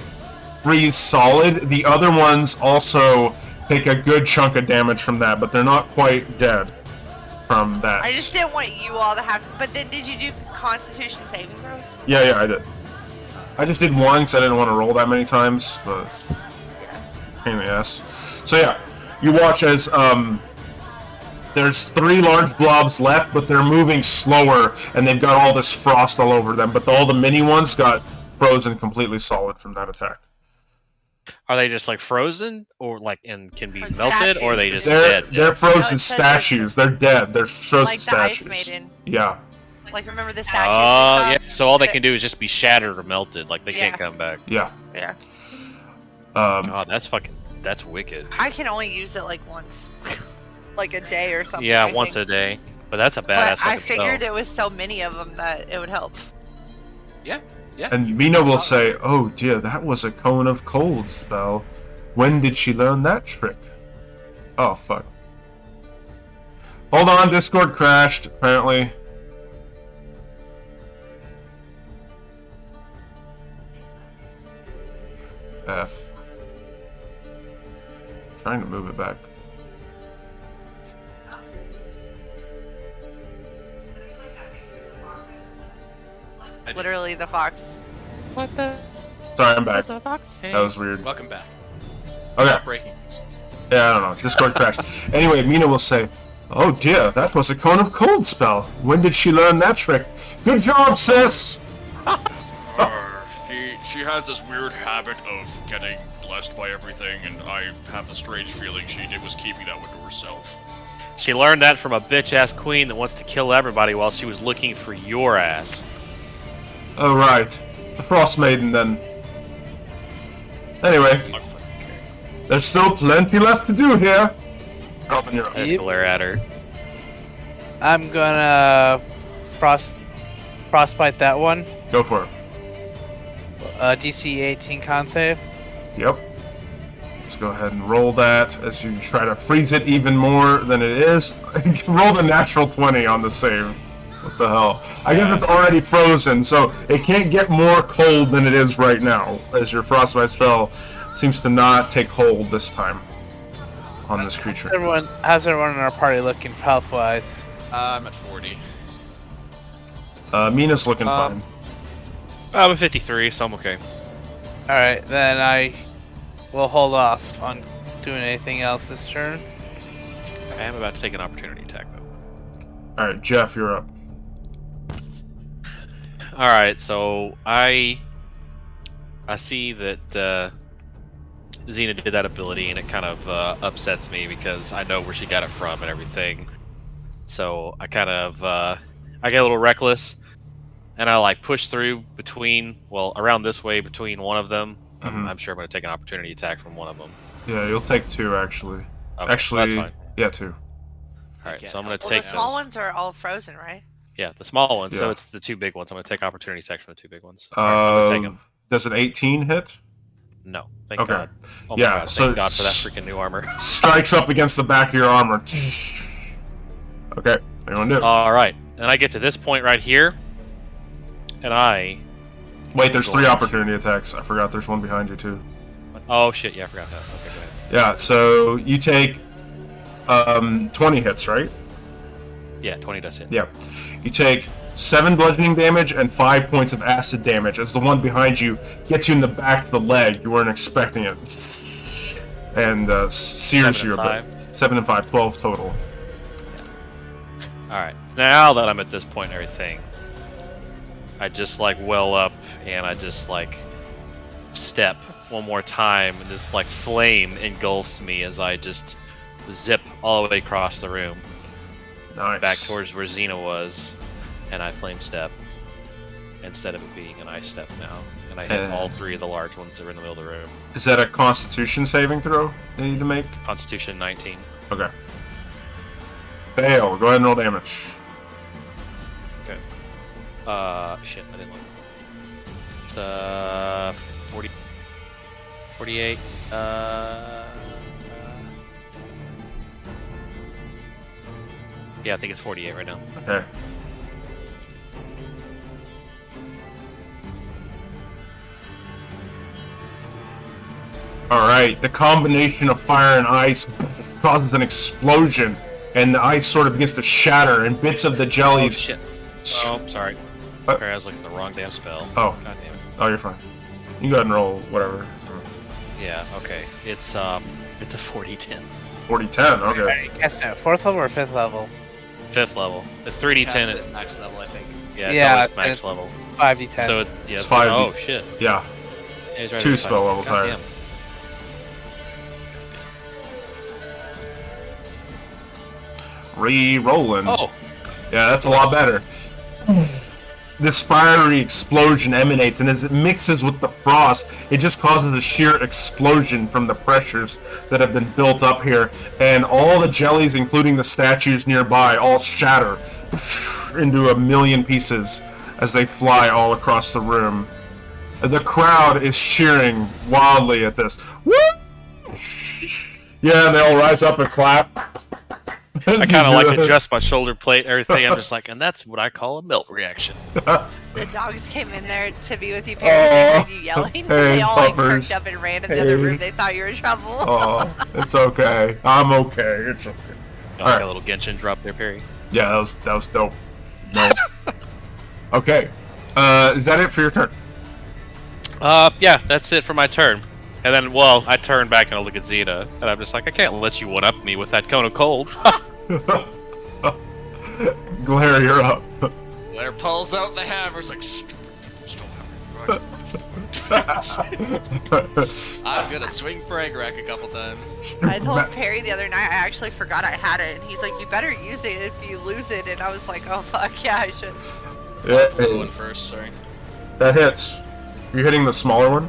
A: freeze solid. The other ones also take a good chunk of damage from that, but they're not quite dead from that.
C: I just didn't want you all to have. But then, did you do Constitution saving throws?
A: Yeah, I did. I just did one because I didn't want to roll that many times, but pain in the ass. So yeah, you watch as there's 3 large blobs left, but they're moving slower, and they've got all this frost all over them. But all the mini ones got frozen completely solid from that attack.
D: Are they just like frozen, or like and can be
C: Or
D: melted, or are they just
A: They're
D: dead?
A: they're frozen
C: No, it says
A: statues. They're dead. They're frozen
C: Like the Ice
A: statues.
C: Maiden.
A: Yeah.
C: Like, remember the statue?
D: Oh, yeah. So all they can do is just be shattered or melted. Like they
C: Yeah.
D: can't come back.
A: Yeah.
C: Yeah.
D: Oh, that's wicked.
C: I can only use it like once. Like a day or something.
D: Yeah,
C: I
D: once
C: think.
D: a day. But that's a badass
C: But I
D: fucking
C: figured
D: spell.
C: it was so many of them that it would help.
E: Yeah.
A: And Mina will say, "Oh dear, that was a cone of cold spell. When did she learn that trick?" Oh fuck. Hold on, Discord crashed, apparently. F. Trying to move it back.
C: Literally the fox.
D: What the?
A: Sorry, I'm back.
D: Fox? Hey.
A: That was weird.
E: Welcome back.
A: Okay.
E: Stop breaking news.
A: Yeah, I don't know. Discord crashed. Anyway, Mina will say, "Oh dear, that was a cone of cold spell. When did she learn that trick? Good job, sis!"
F: She has this weird habit of getting blessed by everything, and I have the strange feeling she was keeping that one to herself.
D: She learned that from a bitch-ass queen that wants to kill everybody while she was looking for your ass.
A: Oh, right. The Frost Maiden, then. Anyway, there's still plenty left to do here. Robin, you're up.
D: I just glare at her.
B: I'm gonna frostbite that one.
A: Go for it.
B: DC 18 con save.
A: Yep. Let's go ahead and roll that as you try to freeze it even more than it is. Roll the natural 20 on the save. What the hell? I guess it's already frozen, so it can't get more cold than it is right now, as your frostbite spell seems to not take hold this time on this creature.
B: How's everyone in our party looking health-wise?
E: I'm at 40.
A: Mina's looking fine.
D: I'm at 53, so I'm okay.
B: Alright, then I will hold off on doing anything else this turn.
D: I am about to take an opportunity attack, though.
A: Alright, Jeff, you're up.
D: Alright, so I see that Xena did that ability, and it kind of upsets me because I know where she got it from and everything. So I kind of I get a little reckless, and I like push through around this way between one of them. I'm sure I'm going to take an opportunity attack from one of them.
A: Yeah, you'll take 2 actually.
D: Okay,
A: Actually,
D: that's fine.
A: yeah, 2.
D: Alright, so I'm going to
C: Well,
D: take
C: the small
D: those.
C: ones are all frozen, right?
D: Yeah, the small ones. So
A: Yeah.
D: it's the 2 big ones. I'm going to take opportunity attack from the 2 big ones. Alright, I'm gonna take 'em.
A: Does an 18 hit?
D: No, thank
A: Okay.
D: God. Oh my
A: Yeah,
D: God,
A: so
D: thank God for that freaking new armor.
A: Strikes up against the back of your armor. Okay, what do you want to do?
D: Alright, and I get to this point right here, and I...
A: Wait, there's 3 opportunity attacks. I forgot there's one behind you too.
D: Oh shit, yeah, I forgot that. Okay, go ahead.
A: Yeah, so you take 20 hits, right?
D: Yeah, 20 does hit.
A: Yeah. You take 7 bludgeoning damage and 5 points of acid damage as the one behind you gets you in the back of the leg. You weren't expecting it. And sears
D: 7
A: you
D: and
A: a bit. 7 and 5, 12 total.
D: Alright, now that I'm at this point and everything, I just like well up and I just like step one more time, and this like flame engulfs me as I just zip all the way across the room
A: Nice.
D: back towards where Xena was, and I flame step instead of it being an ice step now, and I hit all 3 of the large ones that were in the middle of the room.
A: Is that a Constitution saving throw you need to make?
D: Constitution 19.
A: Okay. Fail. Go ahead and roll damage.
D: Okay. Shit, I didn't look. It's 40, 48. Yeah, I think it's 48 right now.
A: Okay. Alright, the combination of fire and ice causes an explosion, and the ice sort of begins to shatter, and bits of the
D: Oh
A: jellies...
D: shit. Oh, sorry.
A: What?
D: Sorry, I was looking at the wrong damn spell.
A: Oh.
D: God damn it.
A: Oh, you're fine. You go ahead and roll whatever.
D: Yeah. Okay. It's a 40-10.
A: 40-10, okay.
B: Guess now, 4th level or 5th level?
D: 5th level. It's 3d10.
E: Cast it at max level, I think.
D: Yeah, it's
B: Yeah,
D: always max
B: it's-
D: level.
B: 5d10.
D: So
A: It's 5d.
D: Oh shit.
A: Yeah.
D: Yeah, he's right,
A: 2
D: it's
A: spell
D: fine.
A: levels
D: God
A: higher.
D: damn.
A: Re-rolling.
D: Oh.
A: Yeah, that's a lot better. This fiery explosion emanates, and as it mixes with the frost, it just causes a sheer explosion from the pressures that have been built up here. And all the jellies, including the statues nearby, all shatter into a million pieces as they fly all across the room. The crowd is cheering wildly at this. Woo! Yeah, they all rise up and clap.
D: I kind of like adjust my shoulder plate, everything. I'm just like, and that's what I call a melt reaction.
C: The dogs came in there to be with you, Perry. They heard you yelling.
A: Hey,
C: They all like
A: puppers.
C: perked up and ran in the other
A: Hey.
C: room. They thought you were in trouble.
A: Oh, it's okay. I'm okay. It's okay.
D: Like
A: Alright.
D: a little Genshin drop there, Perry.
A: Yeah, that was dope. No. Okay. Is that it for your turn?
D: Yeah, that's it for my turn. And then, well, I turn back and I look at Xena, and I'm just like, I can't let you one-up me with that cone of cold.
A: Glare, you're up.
E: Blair pulls out the hammer. It's like, still hammer. I'm gonna swing Fragrack a couple times.
C: I told Perry the other night I actually forgot I had it, and he's like, "You better use it if you lose it." And I was like, "Oh fuck, yeah, I should."
A: Yeah,
E: Blue one first, sorry.
A: that hits. You're hitting the smaller one?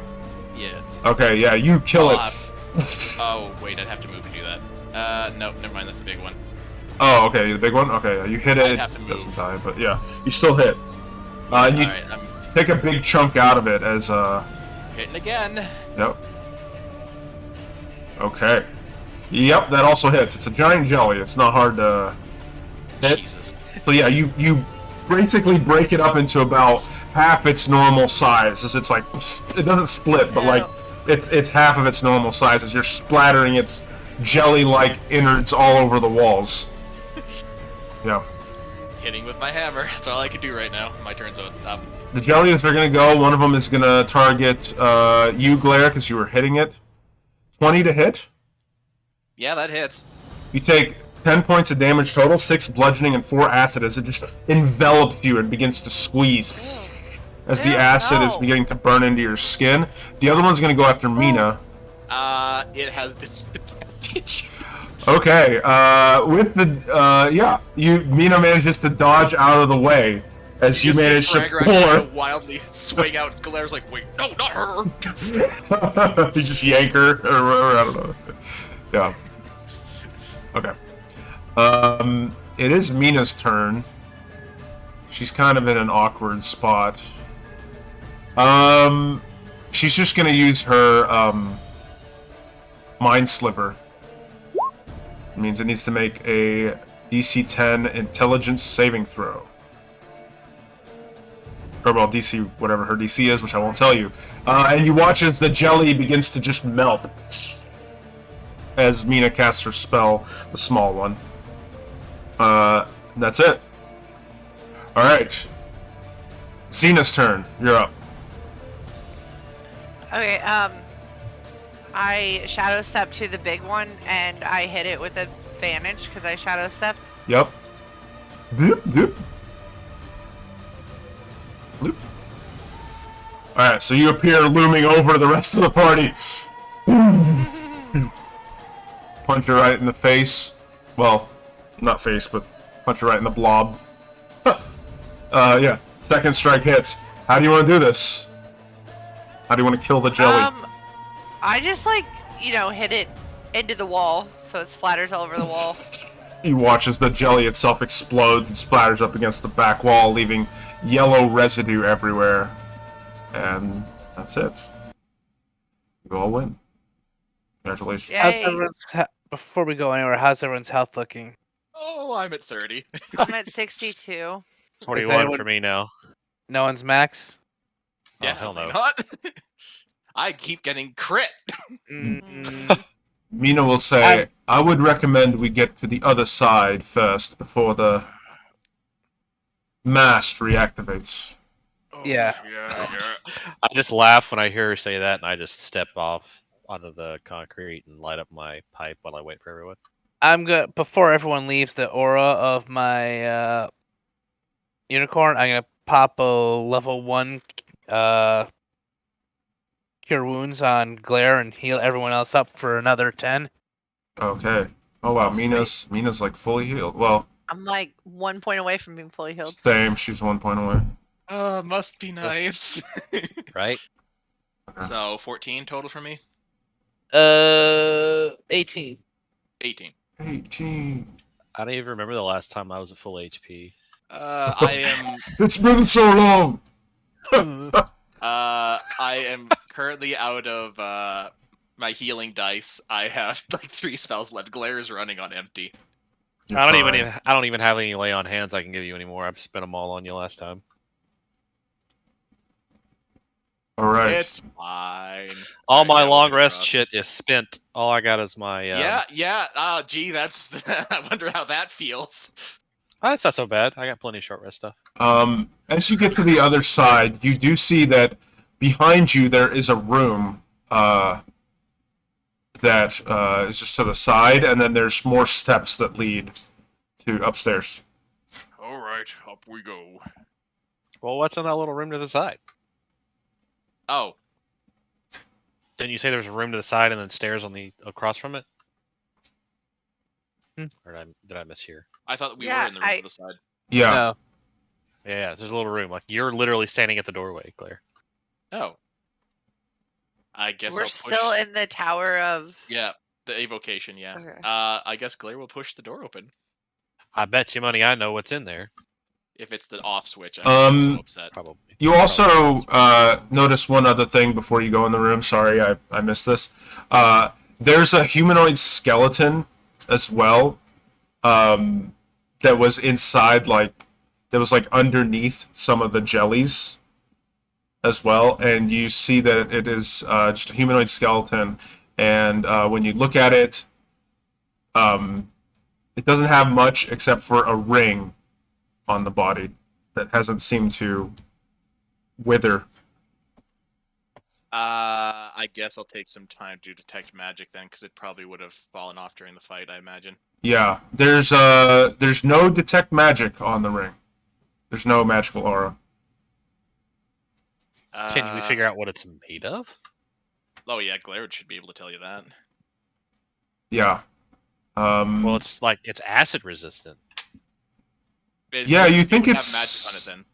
E: Yeah.
A: Okay, yeah, you kill it.
E: Oh, wait, I'd have to move to do that. No, never mind, that's the big one.
A: Oh, okay, the big one? Okay, yeah, you hit it,
E: I'd
A: it
E: have to
A: doesn't
E: move.
A: die, but yeah, you still hit. And you
E: Alright, I'm
A: take a big chunk out of it as,
E: hitting again.
A: yep. Okay. Yep, that also hits. It's a giant jelly, it's not hard to hit.
E: Jesus.
A: So yeah, you basically break it up into about half its normal size, as it's like, it doesn't split, but like, it's half of its normal size as you're splattering its jelly-like innards all over the walls. Yeah.
E: Hitting with my hammer. That's all I can do right now. My turn's up.
A: The jellies are gonna go. One of them is gonna target you, Glare, because you were hitting it. 20 to hit.
E: Yeah, that hits.
A: You take 10 points of damage total, 6 bludgeoning, and 4 acid as it just envelops you and begins to squeeze. As the
C: Ew,
A: acid is
C: no.
A: beginning to burn into your skin. The other one's gonna go after Mina.
E: It has disadvantage.
A: Okay, with the, yeah, Mina manages to dodge out of the way as you manage to
E: Fragrack
A: pull
E: kinda wildly swing out. Glaire's like, wait, no, not her.
A: her. You just yank her, or I don't know. Yeah. Okay. It is Mina's turn. She's kind of in an awkward spot. She's just gonna use her, Mind Sliver. It means it needs to make a DC 10 Intelligence saving throw. Or, well, DC, whatever her DC is, which I won't tell you. And you watch as the jelly begins to just melt. As Mina casts her spell, the small one. That's it. Alright. Xena's turn. You're up.
C: Okay, I shadow step to the big one and I hit it with advantage because I shadow stepped.
A: Yep. Boop, boop. Boop. Alright, so you appear looming over the rest of the party. Punch her right in the face. Well, not face, but punch her right in the blob. Yeah. Second strike hits. How do you want to do this? How do you want to kill the jelly?
C: I just like, hit it into the wall so it splatters all over the wall.
A: You watch as the jelly itself explodes and splatters up against the back wall, leaving yellow residue everywhere. And that's it. You all win. Congratulations.
C: Yeah.
B: How's
C: Yay.
B: everyone's before we go anywhere, how's everyone's health looking?
E: Oh, I'm at 30.
C: I'm at 62.
D: 21
B: anyone-
D: for me now.
B: No one's max?
D: Yeah, hell
E: Definitely
D: no.
E: not. I keep getting crit.
B: Mm,
A: Mina will say, I would recommend we get to the other side first before the mast reactivates.
F: Oh,
B: Yeah.
F: yeah.
D: I just laugh when I hear her say that, and I just step off onto the concrete and light up my pipe while I wait for everyone.
B: I'm good. Before everyone leaves the aura of my unicorn, I'm gonna pop a level 1 cure wounds on Glare and heal everyone else up for another 10.
A: Okay. Oh wow,
D: Oh, sweet.
A: Mina's like fully healed. Well,
C: I'm like 1 point away from being fully healed.
A: same. She's 1 point away.
E: Must be nice.
D: Right?
E: So 14 total for me.
B: 18.
E: 18.
A: 18.
D: I don't even remember the last time I was at full HP.
E: I am.
A: It's been so long.
E: I am currently out of my healing dice. I have like 3 spells left. Glare is running on empty.
A: You're
D: I
A: fine.
D: don't even have any lay on hands I can give you anymore. I've spent them all on you last time.
A: All right.
E: It's fine.
D: All
E: I
D: my
E: know
D: long
E: what
D: rest
E: you're
D: shit is spent. All I got is my
E: Yeah. Oh, gee, that's. I wonder how that feels.
D: Oh, that's not so bad. I got plenty of short rest stuff.
A: As you get to the other side, you do see that behind you there is a room that is just to the side, and then there's more steps that lead to upstairs.
F: All right, up we go.
D: Well, what's in that little room to the side?
E: Oh,
D: Didn't you say there was a room to the side and then stairs on the across from it? Or did I mishear?
E: I thought we
C: Yeah,
E: were in the room to the side.
A: Yeah.
B: No.
D: Yeah, there's a little room. Like you're literally standing at the doorway, Claire.
E: Oh. I guess
C: We're
E: I'll push.
C: still in the Tower of.
E: Yeah, the evocation. Yeah.
C: Okay.
E: I guess Glare will push the door open.
D: I bet you money I know what's in there.
E: If it's the off switch, I'm so upset.
D: Probably.
A: You also notice one other thing before you go in the room. Sorry, I missed this. There's a humanoid skeleton as well that was inside, that was underneath some of the jellies as well. And you see that it is just a humanoid skeleton. And when you look at it, it doesn't have much except for a ring on the body that hasn't seemed to wither.
E: I guess I'll take some time to detect magic then, because it probably would have fallen off during the fight, I imagine.
A: Yeah, there's no detect magic on the ring. There's no magical aura.
D: Can we figure out what it's made of?
E: Oh yeah, Glare should be able to tell you that.
A: Yeah.
D: Well, it's acid resistant.
A: Yeah, you
E: It
A: think
E: would
A: it's
E: have magic on it then.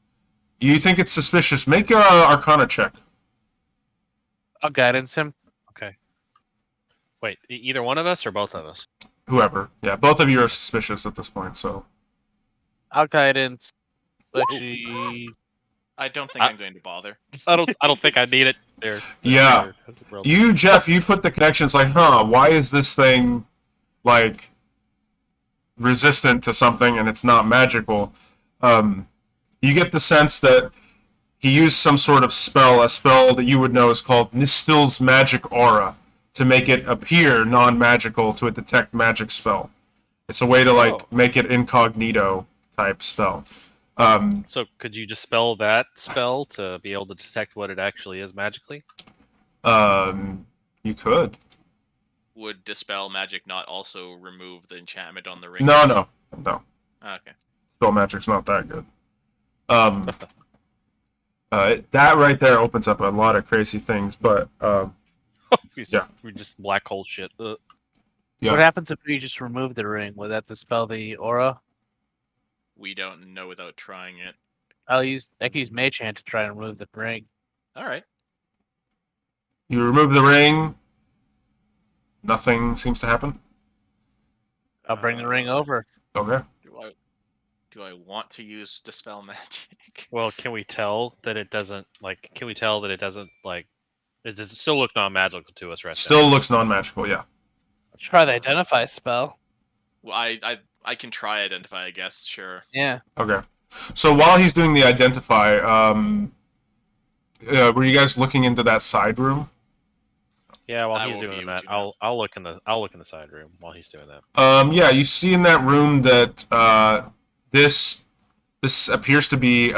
A: You think it's suspicious? Make a Arcana check.
B: I'll guidance him.
D: Okay. Wait, either one of us or both of us?
A: Whoever. Yeah, both of you are suspicious at this point. So.
B: I'll guidance. Actually,
E: I don't think I'm going to bother.
D: I don't think I need it. There.
A: Yeah. You, Jeff, you put the connections why is this thing resistant to something and it's not magical? You get the sense that he used some sort of spell, a spell that you would know is called Nistil's Magic Aura, to make it appear non-magical to a detect magic spell. It's a way to make it incognito type spell.
D: So could you dispel that spell to be able to detect what it actually is magically?
A: You could.
E: Would dispel magic not also remove the enchantment on the ring?
A: No.
E: Okay.
A: Spell magic's not that good. That right there opens up a lot of crazy things, but yeah.
D: We just black hole shit.
A: Yeah.
B: what happens if we just remove the ring? Would that dispel the aura?
E: We don't know without trying it.
B: I can use Mage Hand to try and remove the ring.
E: All right.
A: You remove the ring, nothing seems to happen.
B: I'll bring the ring over.
A: Okay.
E: Do I want to use dispel magic?
D: Well, can we tell that it doesn't Can we tell that it doesn't It does still look non-magical to us, right?
A: Still looks non-magical, yeah.
B: Try the identify spell.
E: Well, I can try identify, I guess. Sure.
B: Yeah.
A: Okay. So while he's doing the identify, were you guys looking into that side room?
D: Yeah, while
E: I
D: he's
E: won't be
D: doing
E: able
D: that,
E: to,
D: I'll look in the side room while he's doing that.
A: Yeah, you see in that room that this appears to be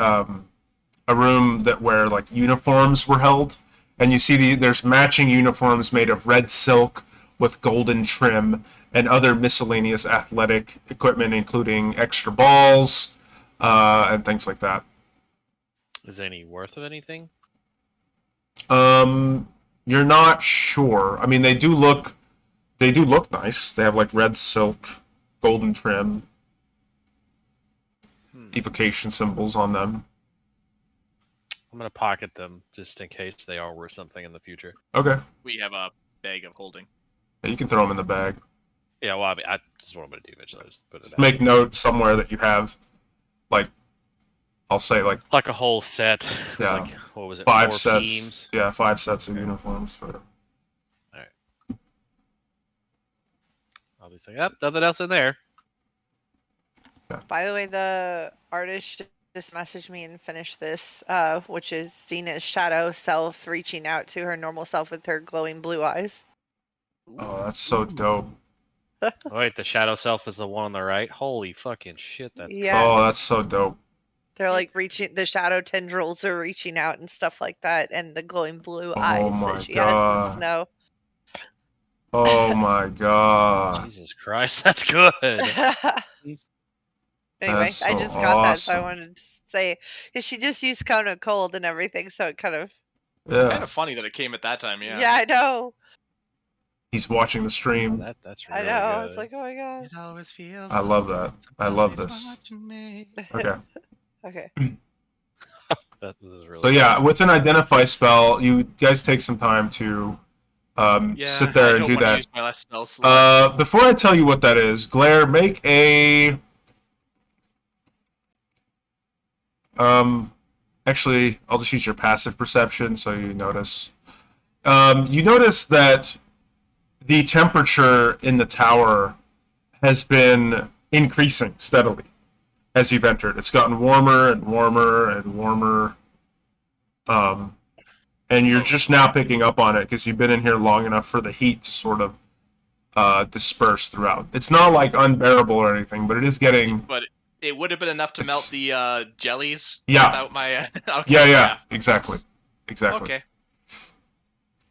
A: a room that where like uniforms were held, and you see there's matching uniforms made of red silk with golden trim and other miscellaneous athletic equipment, including extra balls and things like that.
D: Is any worth of anything?
A: You're not sure. I mean, they do look nice. They have like red silk, golden trim, evocation symbols on them.
D: I'm gonna pocket them just in case they are worth something in the future.
A: Okay.
E: We have a bag of holding.
A: Yeah, you can throw them in the bag.
D: Yeah, well, I mean, this is what I'm gonna do eventually. I'll just put it
A: Just
D: out.
A: make note somewhere that you have, like, I'll say like
D: Like a whole set. It was
A: Yeah.
D: like, what was it?
A: 5
D: 4
A: sets.
D: teams.
A: Yeah, 5 sets of uniforms. For...
D: I'll be saying, yep, nothing else in there.
C: By the way, the artist just messaged me and finished this, which is Xena's shadow self reaching out to her normal self with her glowing blue eyes.
A: Oh, that's so dope.
D: Oh, wait, the shadow self is the one on the right. Holy fucking shit, that's
C: Yeah.
A: Oh, that's so dope.
C: They're like reaching, the shadow tendrils are reaching out and stuff like that, and the glowing blue
A: Oh
C: eyes
A: my
C: that she has in
A: God.
C: the snow.
A: Oh my god.
D: Jesus Christ, that's good.
C: Anyway,
A: That's so
C: I just got that, so I
A: awesome.
C: wanted to say, because she just used Cone of Cold and everything, so it kind of,
E: It's
A: Yeah.
E: kind of funny that it came at that time. Yeah.
C: yeah, I know.
A: He's watching the
D: Oh,
A: stream.
D: that's
C: I
D: really
C: know.
D: good.
C: I was like, oh my god.
E: It always feels.
A: I love that. I love this. Okay.
C: Okay.
D: That was really
A: So yeah, with an identify spell, you guys take some time to sit there
E: I
A: and
E: don't
A: do
E: want to
A: that.
E: use my last spell slot.
A: Before I tell you what that is, Glare, make a actually, I'll just use your passive perception so you notice. You notice that the temperature in the tower has been increasing steadily as you've entered. It's gotten warmer and warmer and warmer. And you're just now picking up on it because you've been in here long enough for the heat to sort of disperse throughout. It's not like unbearable or anything, but it is getting.
E: But it would have been enough to melt the jellies.
A: Yeah.
E: Without my. Okay,
A: Yeah, exactly.
E: Okay.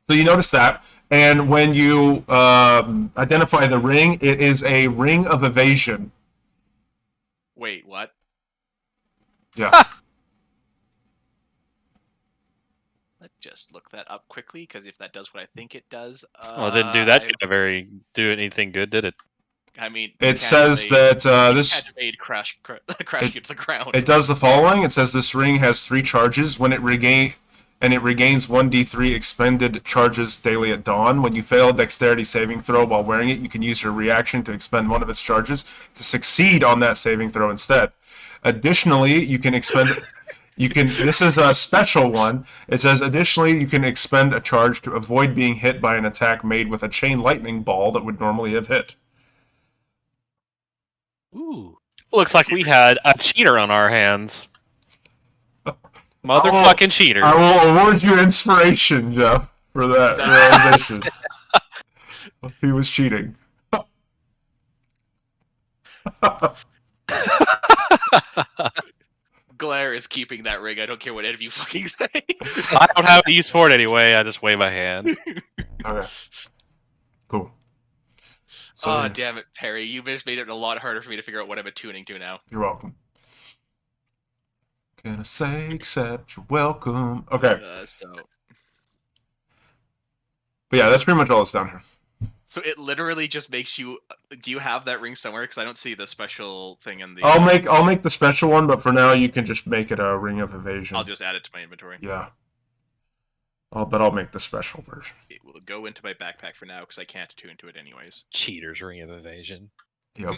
A: So you notice that, and when you identify the ring, it is a ring of evasion.
E: Wait, what?
A: Yeah.
E: Let's just look that up quickly, because if that does what I think it does,
D: Well, it didn't do that. Do anything good, did it?
E: I mean,
A: It says that this
E: can't evade crash you to the ground.
A: it does the following. It says this ring has 3 charges when it regains 1d3 expended charges daily at dawn. When you fail a dexterity saving throw while wearing it, you can use your reaction to expend one of its charges to succeed on that saving throw instead. Additionally, you can expend. This is a special one. It says, additionally, you can expend a charge to avoid being hit by an attack made with a chain lightning ball that would normally have hit.
D: Ooh. Looks like we had a cheater on our hands. Motherfucking cheater.
A: I will award you inspiration, Jeff, for that realization. He was cheating.
E: Glare is keeping that ring. I don't care what any of you fucking say.
D: I don't have a use for it anyway. I just wave my hand.
A: Okay. Cool. So,
E: Oh, damn it, Perry. You just made it a lot harder for me to figure out what I'm attuning to now.
A: You're welcome. Can I say except you're welcome? Okay. But yeah, that's pretty much all that's down here.
E: So it literally just makes you. Do you have that ring somewhere? Because I don't see the special thing in the.
A: I'll make the special one, but for now you can just make it a ring of evasion.
E: I'll just add it to my inventory.
A: Yeah. But I'll make the special version.
E: It will go into my backpack for now because I can't attune to it anyways.
D: Cheater's ring of evasion.
A: Yep.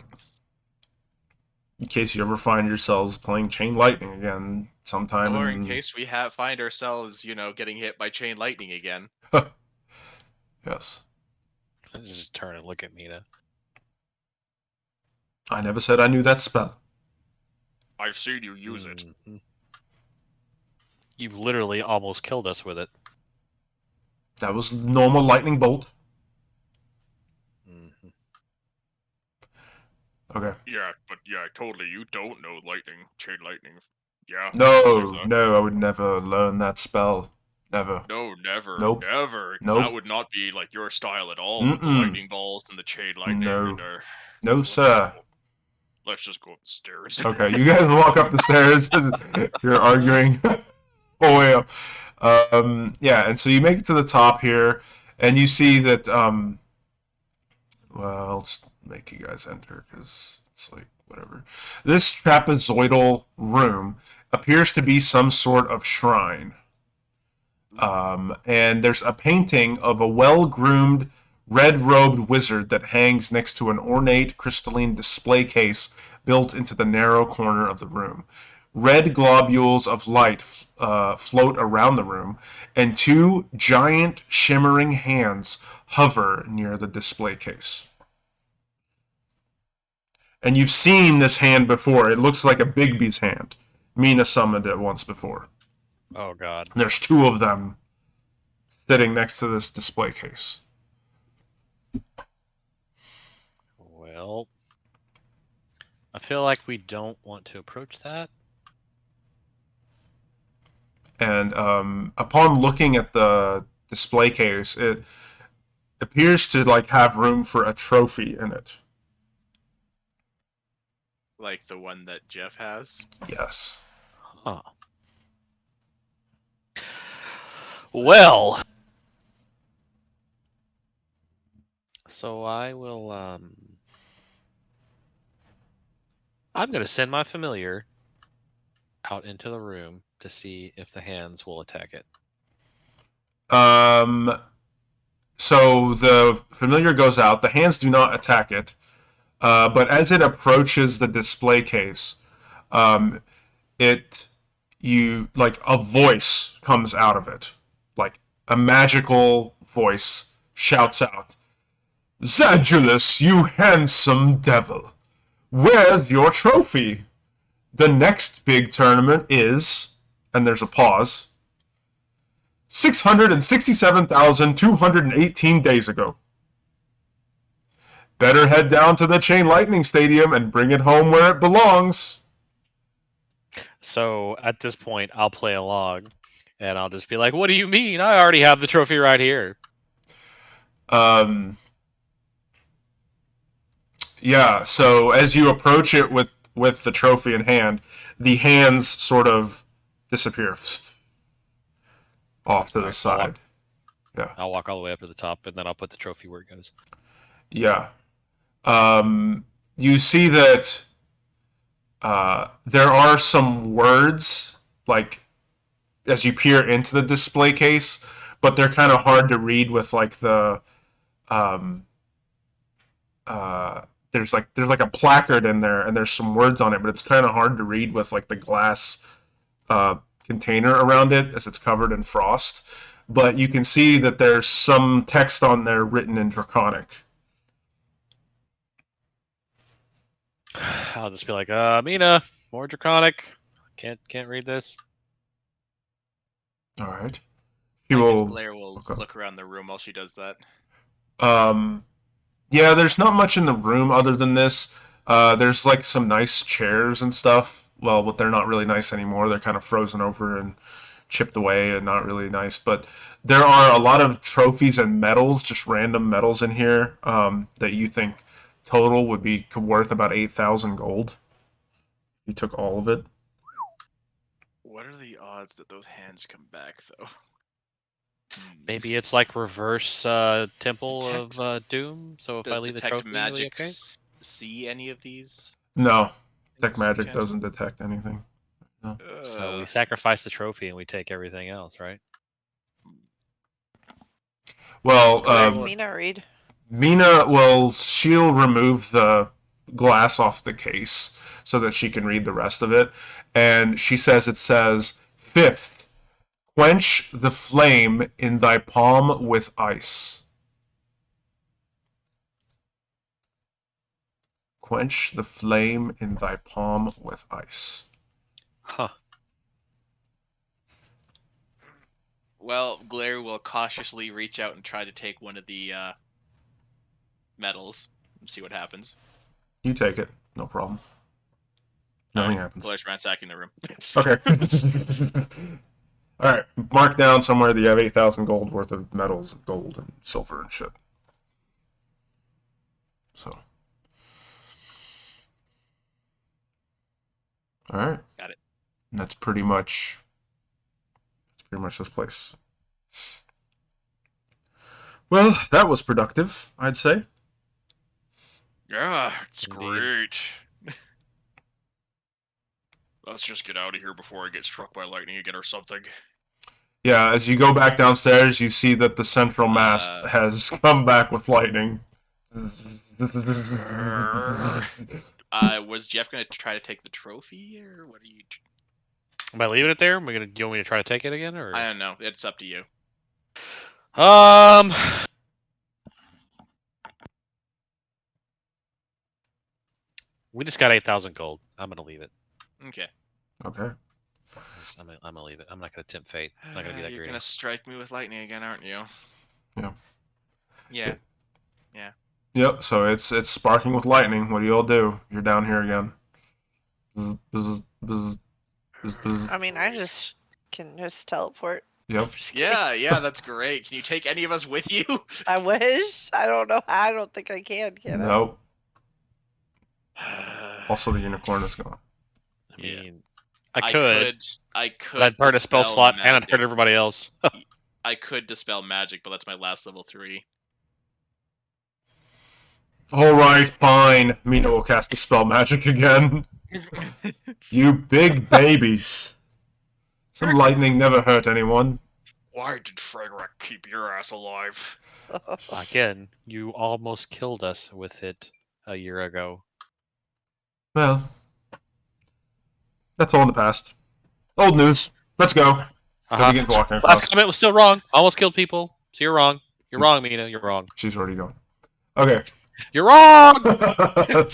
A: In case you ever find yourselves playing Chain Lightning again sometime.
E: Or in case we find ourselves, getting hit by chain lightning again.
A: Yes.
D: Just turn and look at Mina.
A: I never said I knew that spell.
F: I've seen you use it.
D: Mhm. You've literally almost killed us with it.
A: That was normal lightning bolt.
D: Mhm.
A: Okay.
F: Yeah, but totally. You don't know chain lightning Yeah.
A: No, I would never learn that spell. Never.
F: No, never,
A: Nope.
F: never.
A: Nope.
F: That would not be like your style at all with the lightning bolts and the chain lightning.
A: No.
F: And,
A: No, sir.
F: let's just go up the stairs.
A: Okay, you guys walk up the stairs. You're arguing all the way up. Yeah, and so you make it to the top here, and you see that. Well, I'll just make you guys enter because it's like whatever. This trapezoidal room appears to be some sort of shrine. And there's a painting of a well-groomed, red-robed wizard that hangs next to an ornate crystalline display case built into the narrow corner of the room. Red globules of light float around the room, and two giant, shimmering hands hover near the display case. And you've seen this hand before. It looks like a Bigby's hand. Mina summoned it once before.
D: Oh god.
A: There's two of them sitting next to this display case.
D: Well, I feel like we don't want to approach that.
A: And upon looking at the display case, it appears to like have room for a trophy in it.
E: Like the one that Jeff has.
A: Yes.
D: Huh. Well, so I will, I'm going to send my familiar out into the room to see if the hands will attack it.
A: So the familiar goes out. The hands do not attack it. But as it approaches the display case, like a voice comes out of it. Like a magical voice shouts out, "Zadulus, you handsome devil! Where's your trophy? The next big tournament is," and there's a pause, 667,218 days ago. Better head down to the Chain Lightning Stadium and bring it home where it belongs.
D: So at this point, I'll play along, and I'll just be like, "What do you mean? I already have the trophy right here."
A: Yeah, so as you approach it with the trophy in hand, the hands sort of disappear off to the side. Yeah.
D: I'll walk all the way up to the top, and then I'll put the trophy where it goes.
A: Yeah. You see that there are some words, like, as you peer into the display case, but they're kind of hard to read with, like, the... there's like a placard in there, and there's some words on it, but it's kind of hard to read with, like, the glass container around it, as it's covered in frost. But you can see that there's some text on there written in Draconic.
D: I'll just be like, Mina, more Draconic. Can't read this.
A: All right.
E: I
A: She
E: guess
A: will.
E: Blair will
A: okay.
E: look around the room while she does that.
A: Yeah, there's not much in the room other than this. There's like some nice chairs and stuff. Well, but they're not really nice anymore. They're kind of frozen over and chipped away and not really nice. But there are a lot of trophies and medals, just random medals in here that you think total would be worth about 8,000 gold. You took all of it.
E: What are the odds that those hands come back, though?
D: Maybe it's like reverse Temple
E: Detect-
D: of Doom. So if I
E: Does
D: leave the
E: Detect
D: trophy,
E: Magic
D: okay?
E: see any of these?
A: No, Tech
E: These
A: Magic
E: enchantments?
A: doesn't detect anything.
D: So we sacrifice the trophy and we take everything else, right?
A: Well,
C: What does Mina read?
A: Mina, well, she'll remove the glass off the case so that she can read the rest of it. And she says it says, "Fifth, quench the flame in thy palm with ice." Quench the flame in thy palm with ice.
D: Huh.
E: Well, Blair will cautiously reach out and try to take one of the medals and see what happens.
A: You take it, no problem. Nothing happens.
E: Police ransacking the room.
A: Okay. All right. Mark down somewhere that you have 8,000 gold worth of metals, gold and silver and shit. So. All right.
E: Got it.
A: And that's pretty much this place. Well, that was productive, I'd say.
F: Yeah, it's
D: Indeed.
F: great. Let's just get out of here before I get struck by lightning again or something.
A: Yeah, as you go back downstairs, you see that the central mast has come back with lightning.
E: Was Jeff going to try to take the trophy, or what are you?
D: Am I leaving it there? Do you want me to try to take it again, or?
E: I don't know. It's up to you.
D: We just got 8,000 gold. I'm gonna leave it.
E: Okay.
A: Okay.
D: I'm gonna leave it. I'm not gonna tempt fate. I'm not gonna be that
E: You're
D: greedy.
E: going to strike me with lightning again, aren't you?
A: Yeah.
E: Yeah.
A: Yep, so it's sparking with lightning. What do you all do? You're down here again.
C: I mean, I can just teleport.
A: Yep.
C: Just kidding.
E: Yeah, that's great. Can you take any of us with you?
C: I wish. I don't know. I don't think I can I?
A: Nope. Also, the unicorn is gone.
D: I mean, I could.
E: I could.
D: But I'd burn a spell
E: dispel
D: slot and I'd
E: magic.
D: hurt everybody else.
E: I could dispel magic, but that's my last level 3.
A: Alright, fine. Mina will cast the spell magic again. You big babies. Some lightning never hurt anyone.
F: Why did Frederick keep your ass alive?
D: Again, you almost killed us with it a year ago.
A: Well, that's all in the past. Old news. Let's go. Go begin walking across.
D: Last comment was still wrong. Almost killed people. So you're wrong. You're wrong, Mina. You're wrong.
A: She's already going. Okay.
D: You're wrong! I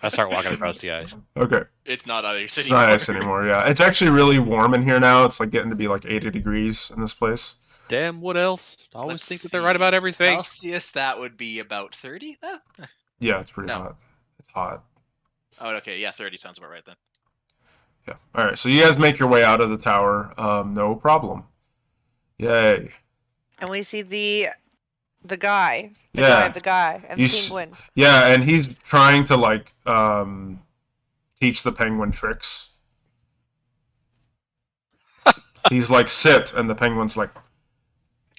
D: start walking across the ice.
A: Okay.
E: It's not ice
A: It's
E: anymore.
A: not ice anymore, yeah. It's actually really warm in here now. It's like getting to be like 80 degrees in this place.
D: Damn, what else? I always
E: Let's
D: think that they're right about
E: see.
D: everything.
E: Celsius, that would be about 30?
A: Yeah, it's pretty
E: No.
A: hot. It's hot.
E: Oh, okay. Yeah, 30 sounds about right then.
A: Yeah. Alright, so you guys make your way out of the tower. No problem. Yay.
C: And we see the guy.
A: Yeah.
C: The guy. And
A: You
C: the
A: s-
C: penguin.
A: Yeah, and he's trying to like teach the penguin tricks. He's like, sit, and the penguin's like,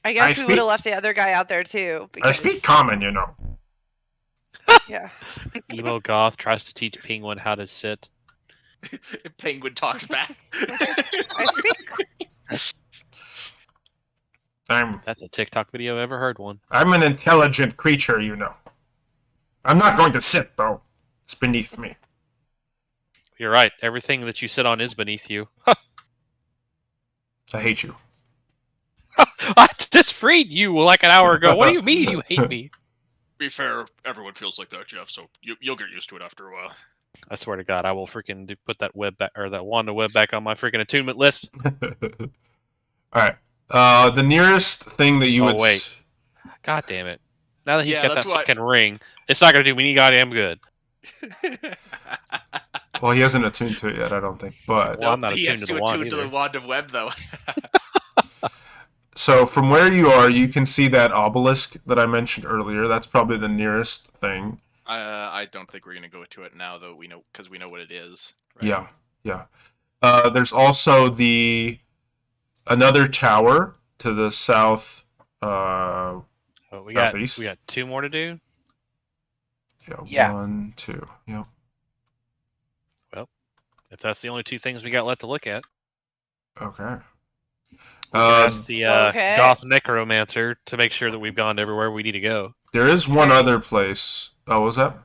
C: I guess we
A: speak-
C: would have left the other guy out there too.
A: I
C: Because,
A: speak common, you know.
C: Yeah.
D: Emo Goth tries to teach Penguin how to sit.
E: Penguin talks back.
C: I speak.
D: That's a TikTok video I've ever heard one.
A: I'm an intelligent creature, you know. I'm not going to sit, though. It's beneath me.
D: You're right. Everything that you sit on is beneath you.
A: I hate you.
D: I just freed you like an hour ago. What do you mean you hate me?
F: Be fair, everyone feels like that, Jeff, so you'll get used to it after a while.
D: I swear to God, I will freaking put that web back or that Wanda web back on my freaking attunement list.
A: Alright. The nearest thing that you
D: Oh,
A: would...
D: wait. God damn it! Now that he's
E: Yeah,
D: got that
E: that's what-
D: fucking ring, it's not gonna do me any goddamn good.
A: Well, he hasn't attuned to it yet, I don't think. But
D: Well, I'm not
E: he has
D: attuned to
E: to
D: the wand
E: attune to the
D: either.
E: wand of web, though.
A: so from where you are, you can see that obelisk that I mentioned earlier. That's probably the nearest thing.
E: I don't think we're gonna go to it now, though. Because we know what it is. Right?
A: Yeah, yeah. There's also another tower to the south.
D: Oh, we got
A: Southeast.
D: 2 more to do.
B: Yeah.
A: 1, 2. Yep.
D: If that's the only 2 things we got left to look at,
A: Okay.
D: we can ask the
C: Okay.
D: Goth Necromancer to make sure that we've gone everywhere we need to go.
A: There is one other place. Oh, what was that?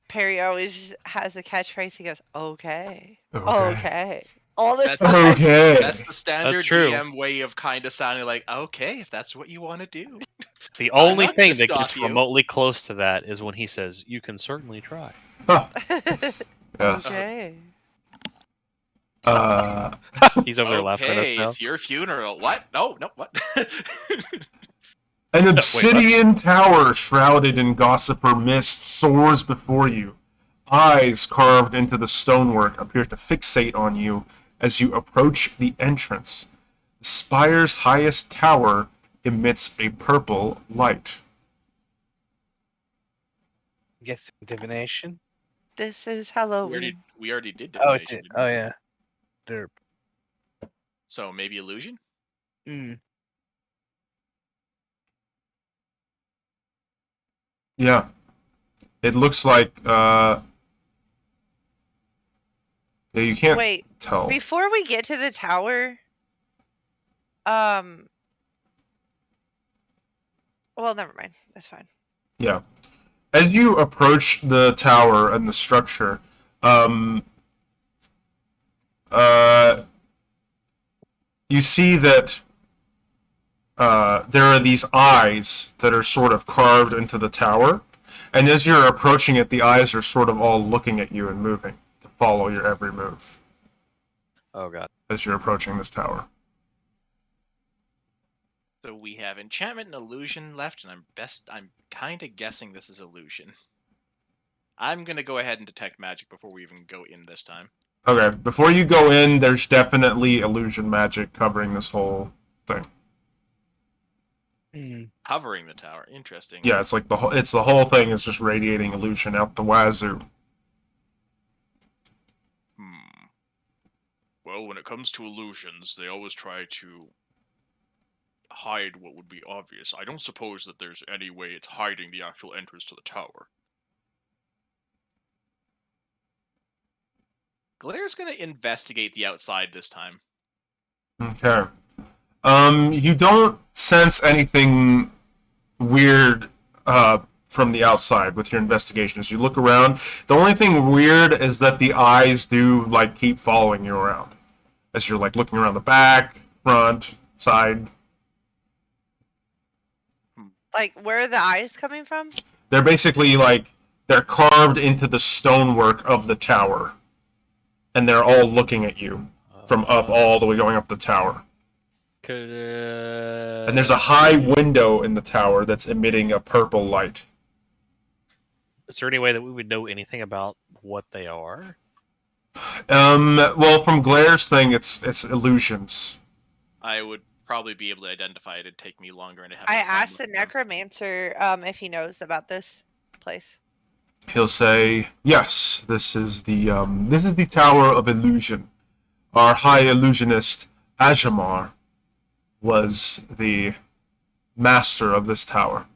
C: Perry always has a catchphrase. He goes, "Okay,
A: Okay.
C: okay," all the
E: That's-
C: time.
A: Okay.
E: That's the standard
D: true.
E: DM way of kind of sounding like, okay, if that's what you want to do.
D: The only
E: not
D: thing
E: gonna
D: that
E: stop
D: gets
E: you.
D: remotely close to that is when he says, "You can certainly try."
A: Huh. Yes.
C: Okay.
D: He's over there laughing at
E: Okay,
D: us now.
E: it's your funeral. What? No, what?
A: An obsidian tower shrouded in gossamer mist soars before you. eyes carved into the stonework appear to fixate on you as you approach the entrance. The spire's highest tower emits a purple light.
B: Guess divination.
C: This is
E: We
C: Halloween.
E: already did
B: Oh, it
E: divination.
B: did.
E: didn't
B: Oh
E: we?
B: yeah. Derp.
E: So maybe illusion.
B: Mm.
A: Yeah. It looks like, yeah, you can't
C: Wait,
A: tell.
C: before we get to the tower, well, never mind. That's fine.
A: Yeah. As you approach the tower and the structure, you see that there are these eyes that are sort of carved into the tower, and as you're approaching it, the eyes are sort of all looking at you and moving to follow your every move
D: Oh god.
A: as you're approaching this tower.
E: So we have enchantment and illusion left, and I'm kind of guessing this is illusion. I'm gonna go ahead and detect magic before we even go in this time.
A: Okay, before you go in, there's definitely illusion magic covering this whole thing.
B: Mm.
E: Hovering the tower. Interesting.
A: Yeah, it's like the whole thing is just radiating illusion out the wazoo.
F: Well, when it comes to illusions, they always try to hide what would be obvious. I don't suppose that there's any way it's hiding the actual entrance to the tower.
E: Glaire's gonna investigate the outside this time.
A: Okay. You don't sense anything weird from the outside with your investigation. As you look around, the only thing weird is that the eyes do like keep following you around as you're like looking around the back, front, side.
C: Like, where are the eyes coming from?
A: They're basically like they're carved into the stonework of the tower, and they're all looking at you from up all the way going up the tower.
D: Could
A: And there's a high window in the tower that's emitting a purple light.
D: Is there any way that we would know anything about what they are?
A: Well, from Glaire's thing, it's illusions.
E: I would probably be able to identify it. It'd take me longer, and
C: I asked the necromancer if he knows about this place.
A: He'll say, "Yes, this is the Tower of Illusion. Our high illusionist Ajamar was the master of this tower."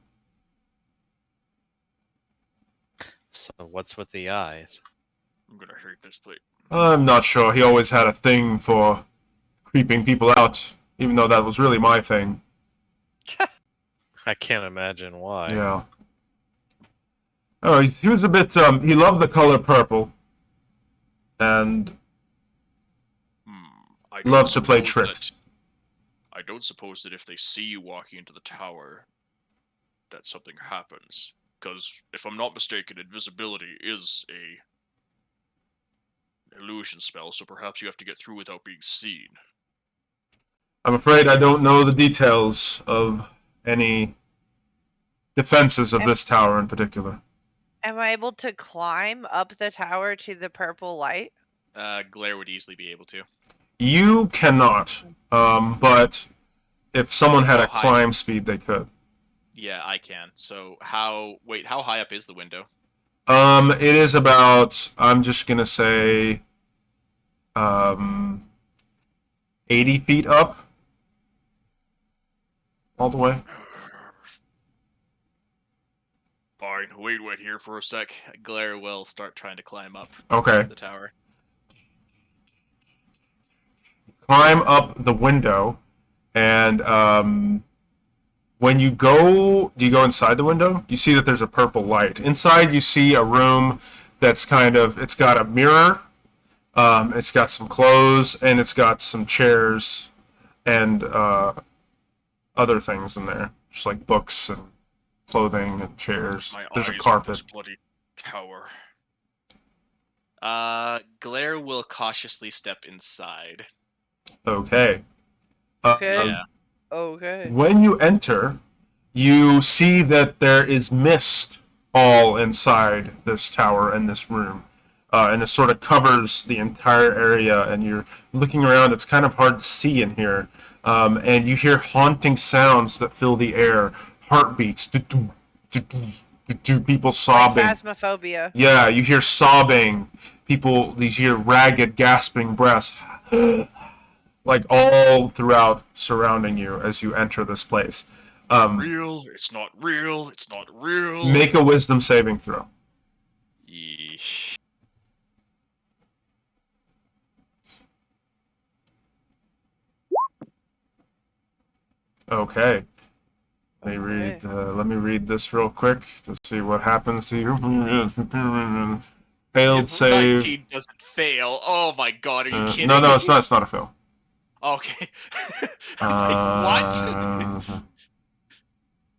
D: So what's with the eyes?
F: I'm gonna hate this place.
A: I'm not sure. He always had a thing for creeping people out, even though that was really my thing.
D: I can't imagine why.
A: Yeah. Oh, he was a bit. He loved the color purple, and
F: I don't
A: loves to play
F: suppose
A: tricks.
F: I don't suppose that if they see you walking into the tower, that something happens. Because if I'm not mistaken, invisibility is a illusion spell, so perhaps you have to get through without being seen.
A: I'm afraid I don't know the details of any defenses of this tower in particular.
C: Am I able to climb up the tower to the purple light?
E: Glaire would easily be able to.
A: You cannot, but if someone had a
E: How high?
A: climb speed, they could.
E: Yeah, I can. So how high up is the window?
A: It is about, I'm just gonna say, 80 feet up, all the way.
F: Fine, wait here for a sec.
E: Glaire will start trying to climb up
A: Okay.
E: the tower.
A: Climb up the window, and when you go, do you go inside the window? You see that there's a purple light. Inside, you see a room that's it's got a mirror, it's got some clothes, and it's got some chairs and other things in there, just like books and clothing and chairs.
F: My
A: There's a
F: eyes on
A: carpet.
F: this bloody tower.
E: Glaire will cautiously step inside.
A: Okay.
C: Okay.
E: Yeah.
C: Okay.
A: When you enter, you see that there is mist all inside this tower and this room. And it sort of covers the entire area, and you're looking around. It's kind of hard to see in here. And you hear haunting sounds that fill the air, heartbeats, people sobbing.
C: Like phasmophobia.
A: Yeah, you hear sobbing, people, these hear ragged, gasping breaths, like all throughout surrounding you as you enter this place.
F: Real, it's not real, it's not real.
A: Make a wisdom saving throw.
F: Yeesh.
A: Okay. Let me read this real quick to see what happens to you. Failed
F: If
A: save.
F: 19 doesn't fail. Oh my god, are you kidding?
A: No, it's not. It's not a fail.
F: Okay. Like, what?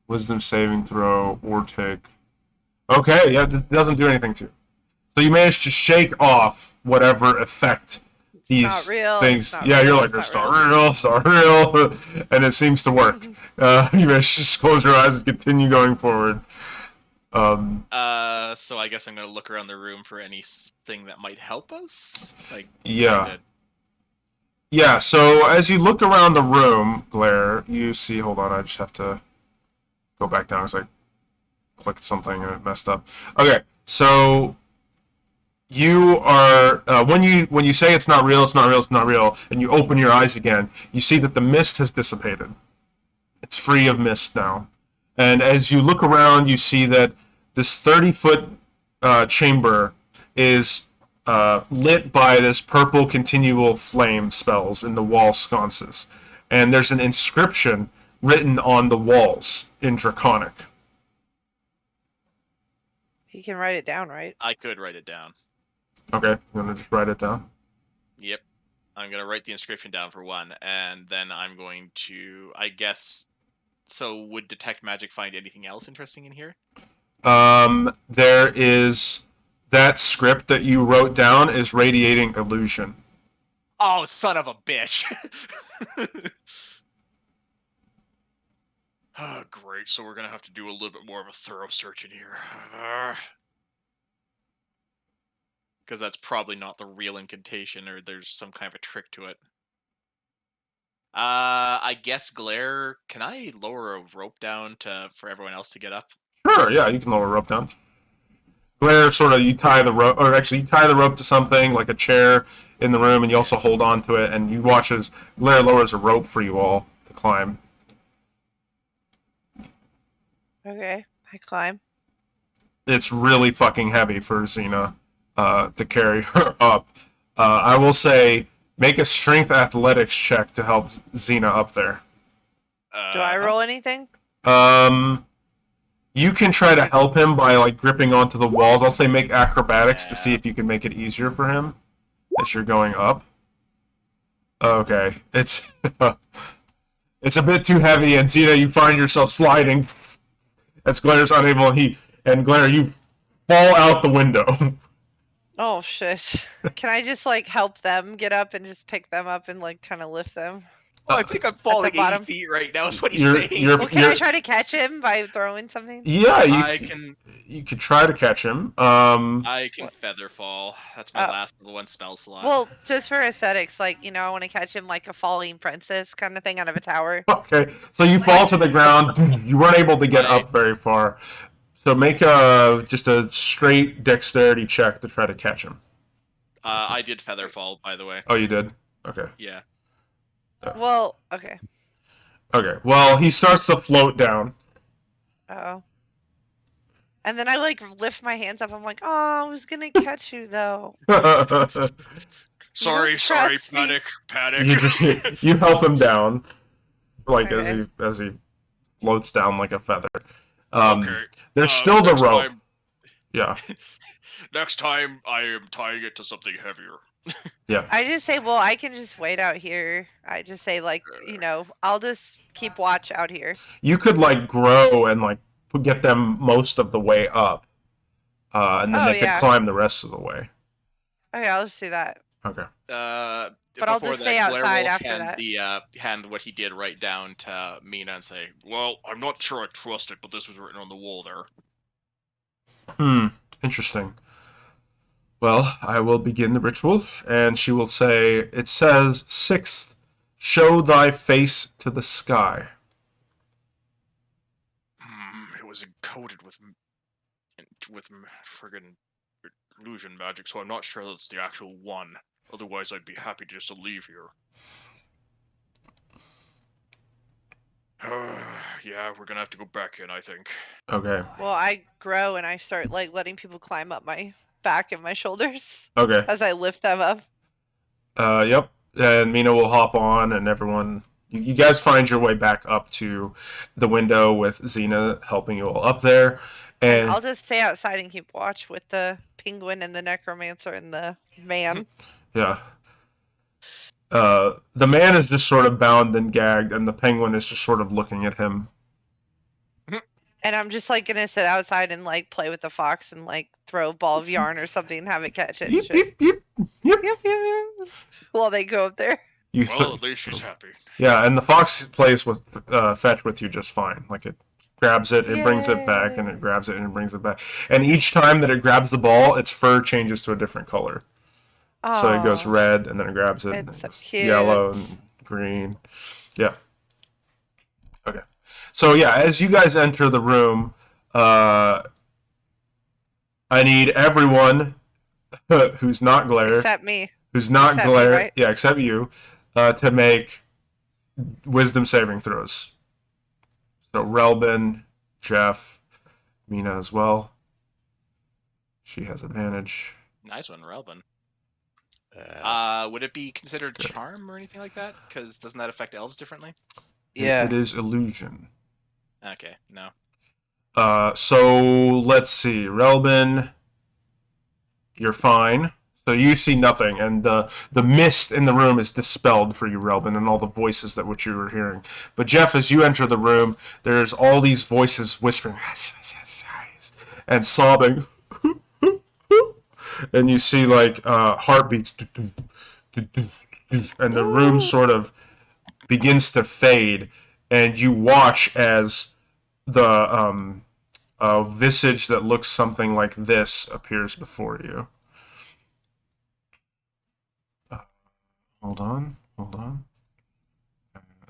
A: Wisdom saving throw or take. Okay, yeah, it doesn't do anything to you. So you managed to shake off whatever effect these
C: not real,
A: things.
C: it's not
A: Yeah,
C: real,
A: you're like,
C: it's
A: it's
C: not
A: not real, and it seems to work. You managed to just close your eyes and continue going forward.
F: So I guess I'm gonna look around the room for anything that might help us. Like,
A: Yeah.
F: kinda-
A: Yeah, so as you look around the room, Glare, you see, hold on, I just have to go back down because I clicked something and it messed up. Okay, so you are, when you say it's not real, it's not real, it's not real, and you open your eyes again, you see that the mist has dissipated. It's free of mist now. And as you look around, you see that this 30-foot chamber is lit by this purple continual flame spells in the wall sconces. And there's an inscription written on the walls in Draconic.
C: You can write it down, right?
F: I could write it down.
A: Okay, you want to just write it down?
F: Yep. I'm gonna write the inscription down for one, and then I'm going to, I guess. So, would detect magic find anything else interesting in here?
A: There is that script that you wrote down is radiating illusion.
F: Oh, son of a bitch! Oh, great. So we're gonna have to do a little bit more of a thorough search in here. Because that's probably not the real incantation, or there's some kind of a trick to it. I guess Glare. Can I lower a rope down for everyone else to get up?
A: Sure, yeah, you can lower a rope down. Glare, sort of, you tie the rope, or actually, you tie the rope to something, like a chair in the room, and you also hold on to it, and you watch as Glare lowers a rope for you all to climb.
C: Okay, I climb.
A: It's really fucking heavy for Xena to carry her up. I will say, make a strength athletics check to help Xena up there.
C: Do I roll anything?
A: You can try to help him by like gripping onto the walls. I'll say make acrobatics to see if you can make it easier for him as you're going up. Okay, it's it's a bit too heavy, and Xena, you find yourself sliding as Glare's unable. And Glare, you fall out the window.
C: Oh shit. Can I just like help them get up and just pick them up and like kind of lift them?
F: Oh, I think I'm falling 80
C: bottom.
F: feet right now. Is what he's saying.
C: Well, can I try to catch him by throwing something?
A: Yeah,
F: You
A: could try to catch him.
F: I can feather fall. That's my last level 1 spell slot.
C: Well, just for aesthetics, like, you know, I want to catch him like a falling princess kind of thing out of a tower.
A: Okay, so you fall to the ground. You weren't able to get up very far. So make just a straight dexterity check to try to catch him.
F: I did feather fall, by the way.
A: Oh, you did? Okay.
F: Yeah.
C: Well, okay.
A: Okay, well, he starts to float down.
C: Oh. And then I like lift my hands up. I'm like, oh, I was gonna catch you though.
F: Sorry,
C: trust me.
F: panic.
A: You help him down, like
C: Okay.
A: as he floats down like a feather.
F: Okay.
A: There's still the
F: next
A: rope.
F: time-
A: Yeah.
F: Next time, I am tying it to something heavier.
A: Yeah.
C: I just say, well, I can just wait out here. I just say, like, you know, I'll just keep watch out here.
A: You could like grow and like get them most of the way up, and then
C: Oh,
A: they could
C: yeah.
A: climb the rest of the way.
C: Okay, I'll just do that.
A: Okay.
C: But
F: But
C: I'll just stay outside after that.
F: Hand what he did right down to Mina and say, "Well, I'm not sure I trust it, but this was written on the wall there."
A: Interesting. Well, I will begin the ritual, and she will say, it says, sixth, show thy face to the sky.
F: It was encoded with friggin' illusion magic, so I'm not sure that's the actual one. Otherwise, I'd be happy just to leave here. Yeah, we're gonna have to go back in, I think.
A: Okay.
C: Well, I grow and I start like letting people climb up my back and my shoulders
A: Okay.
C: as I lift them up.
A: Yep. And Mina will hop on, and everyone. You guys find your way back up to the window with Xena helping you all up there. And
C: I'll just stay outside and keep watch with the penguin and the necromancer and the man.
A: yeah. The man is just sort of bound and gagged, and the penguin is just sort of looking at him.
C: And I'm just like gonna sit outside and like play with the fox and like throw a ball of yarn or something and have it catch it.
A: Yip, yip, yip, yip.
C: Yep, yep. While they go up there.
F: Well, at least she's happy.
A: Yeah, and the fox plays with fetch with you just fine. Like it grabs it, it brings it back, and it grabs it and it brings it back. And each time that it grabs the ball, its fur changes to a different color. So it goes
C: Aw.
A: red, and then it grabs it, and
C: It's
A: it
C: so
A: goes
C: cute.
A: yellow and green. Yeah. Okay. So yeah, as you guys enter the room, I need everyone who's not Glare,
C: Except me.
A: who's not
C: except me,
A: Glare,
C: right?
A: yeah, except you, to make wisdom saving throws. So Relbin, Jeff, Mina as well. She has advantage.
E: Nice one, Relvin.
D: Uh,
E: Would it be considered
A: Good.
E: charm or anything like that? Because doesn't that affect elves differently?
B: Yeah.
A: It is illusion.
E: Okay, no.
A: So let's see, Relbin, you're fine. So you see nothing, and the mist in the room is dispelled for you, Relbin, and all the voices that which you were hearing. But Jeff, as you enter the room, there's all these voices whispering and sobbing, and you see like heartbeats, and the room sort of begins to fade, and you watch as the a visage that looks something like this appears before you. Hold on.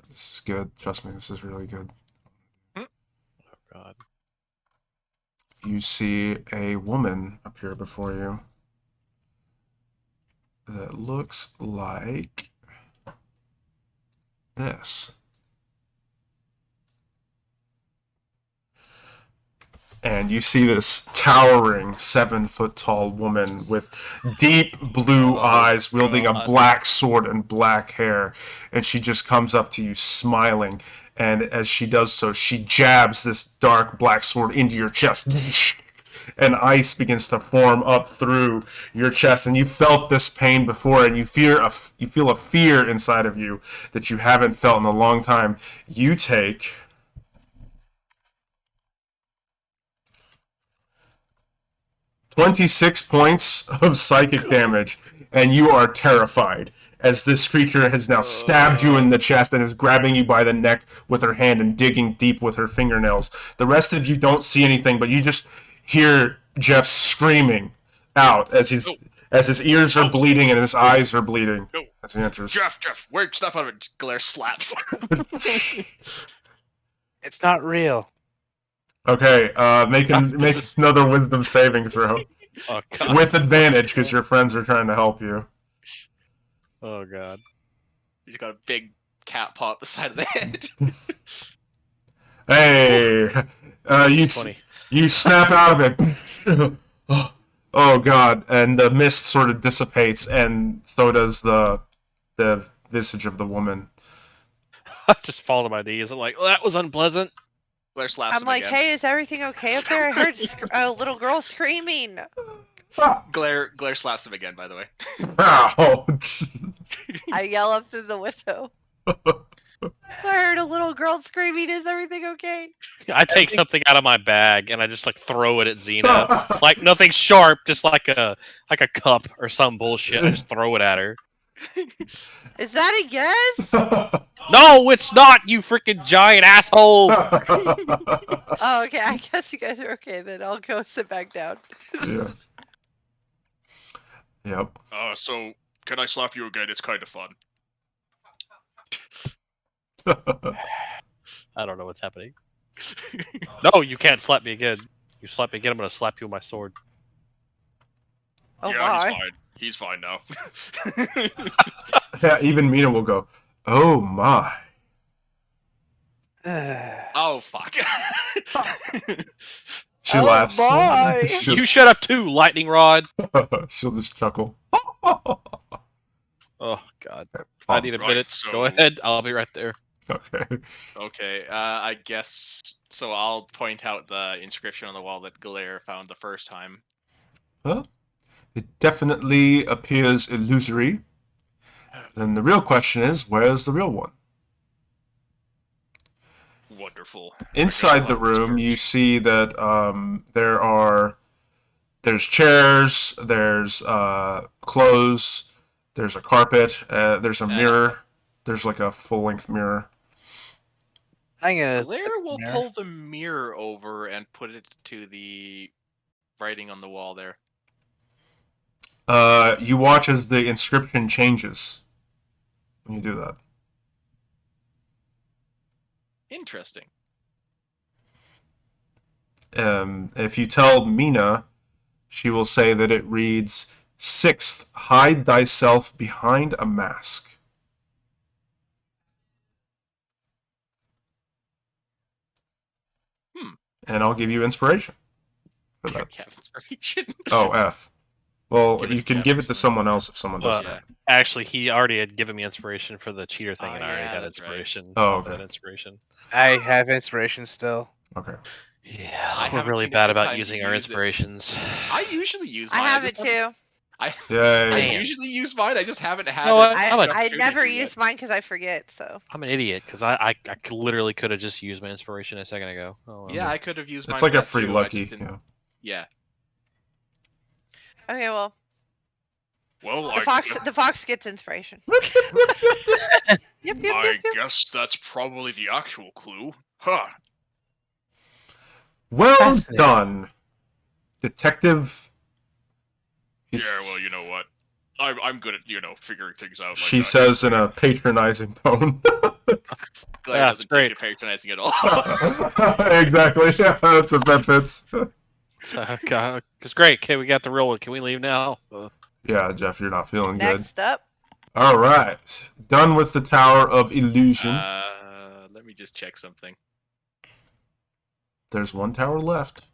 A: This is good. Trust me, this is really good.
D: oh God.
A: You see a woman appear before you that looks like this. And you see this towering 7-foot-tall woman with deep blue eyes, wielding a
D: God.
A: black sword and black hair. And she just comes up to you smiling. And as she does so, she jabs this dark black sword into your chest. And ice begins to form up through your chest. And you felt this pain before, and you feel a fear inside of you that you haven't felt in a long time. You take 26 points of psychic damage, and you are terrified as this creature has now stabbed you in the chest and is grabbing you by the neck with her hand and digging deep with her fingernails. The rest of you don't see anything, but you just hear Jeff screaming out as his ears are bleeding and his eyes are bleeding.
F: No.
A: As he enters.
F: Jeff, wait, snap out of it. Glare slaps.
B: It's not real.
A: Okay, make
D: This is-
A: another wisdom saving throw
D: Oh God.
A: with advantage because your friends are trying to help you.
D: Oh God.
E: He's got a big cat paw at the side of the head.
A: Hey,
D: 20.
A: you snap out of it. Oh God! And the mist sort of dissipates, and so does the visage of the woman.
D: I just fall to my knees. I'm like, well, that was unpleasant.
E: Glare slaps
C: I'm
E: him
C: like,
E: again.
C: hey, is everything okay up there? I heard a little girl screaming.
E: Glare slaps him again, by the way.
A: Ow!
C: I yell up through the window. I heard a little girl screaming. Is everything okay?
D: I take something out of my bag and I just like throw it at Xena. Like nothing sharp, just like a cup or some bullshit. I just throw it at her.
C: Is that a yes?
D: No, it's not, you freaking giant asshole!
C: Oh, okay. I guess you guys are okay then. I'll go sit back down.
A: Yeah. Yep.
F: So can I slap you again? It's kind of fun.
D: I don't know what's happening. No, you can't slap me again. You slap me again, I'm gonna slap you with my sword.
C: Oh
F: yeah,
C: my.
F: he's fine now.
A: Yeah, even Mina will go, oh my.
F: Oh fuck.
A: She
C: Oh
A: laughs.
C: my.
A: She'll,
D: You shut up too, lightning rod!
A: she'll just chuckle.
D: Oh god. I need a
F: Right,
D: minute.
F: so-
D: Go ahead, I'll be right there.
A: Okay.
E: Okay, I guess so. I'll point out the inscription on the wall that Galera found the first time.
A: Well, it definitely appears illusory. Then the real question is, where's the real one?
F: Wonderful.
A: Inside the room, you see that there's chairs, there's clothes, there's a carpet, there's a mirror, there's like a full-length mirror.
B: I'm gonna.
E: Galera will
B: mirror.
E: pull the mirror over and put it to the writing on the wall there.
A: You watch as the inscription changes when you do that.
E: Interesting.
A: If you tell Mina, she will say that it reads, "Sixth, hide thyself behind a mask." And I'll give you inspiration for that.
E: Cap inspiration.
A: Oh, F. Well,
E: Give it
A: you can
E: Cap
A: give it to
E: inspiration.
A: someone else if someone doesn't.
E: Yeah.
D: Actually, he already had given me inspiration for the cheater thing, and I already
E: yeah,
D: had
E: that's right.
D: inspiration.
A: Oh,
D: off
A: okay.
D: That inspiration.
B: I have inspiration still.
A: Okay.
D: Yeah,
E: I
D: we're
E: haven't
D: really
E: seen a
D: bad
E: good
D: about
E: time to
D: using our
E: use it.
D: inspirations.
E: I usually use
C: I
E: mine.
C: have it
E: just haven't-
C: too.
E: I
A: Yay.
E: usually use mine. I just haven't had
D: know
E: it.
D: what?
C: I,
D: I'm a-
C: I
E: opportunity
C: never
E: to yet.
C: use mine because I forget, so.
D: I'm an idiot because I literally could have just used my inspiration a second ago. Oh, well.
E: Yeah, I could have used mine.
A: It's like
E: for
A: a
E: that
A: free
E: too, I
A: lucky.
E: just didn't-
A: Yeah.
E: Yeah.
C: Okay, well,
F: Well,
C: the fox gets inspiration. Yep, yep,
F: I
C: yep, yep.
F: guess that's probably the actual clue. Huh.
A: Well
B: Fascinating.
A: done, detective.
F: Yeah, well, you know what? I'm good at, figuring things out. Like
A: She
F: that.
A: says in a patronizing tone.
E: Galera
D: Yeah,
E: doesn't
D: great.
E: take it patronizing at all.
A: Exactly. Yeah, that fits.
D: It's great. Okay, we got the real one. Can we leave now?
A: Yeah, Jeff, you're not feeling good.
C: Next up.
A: All right, done with the Tower of Illusion.
E: Let me just check something.
A: There's one tower left.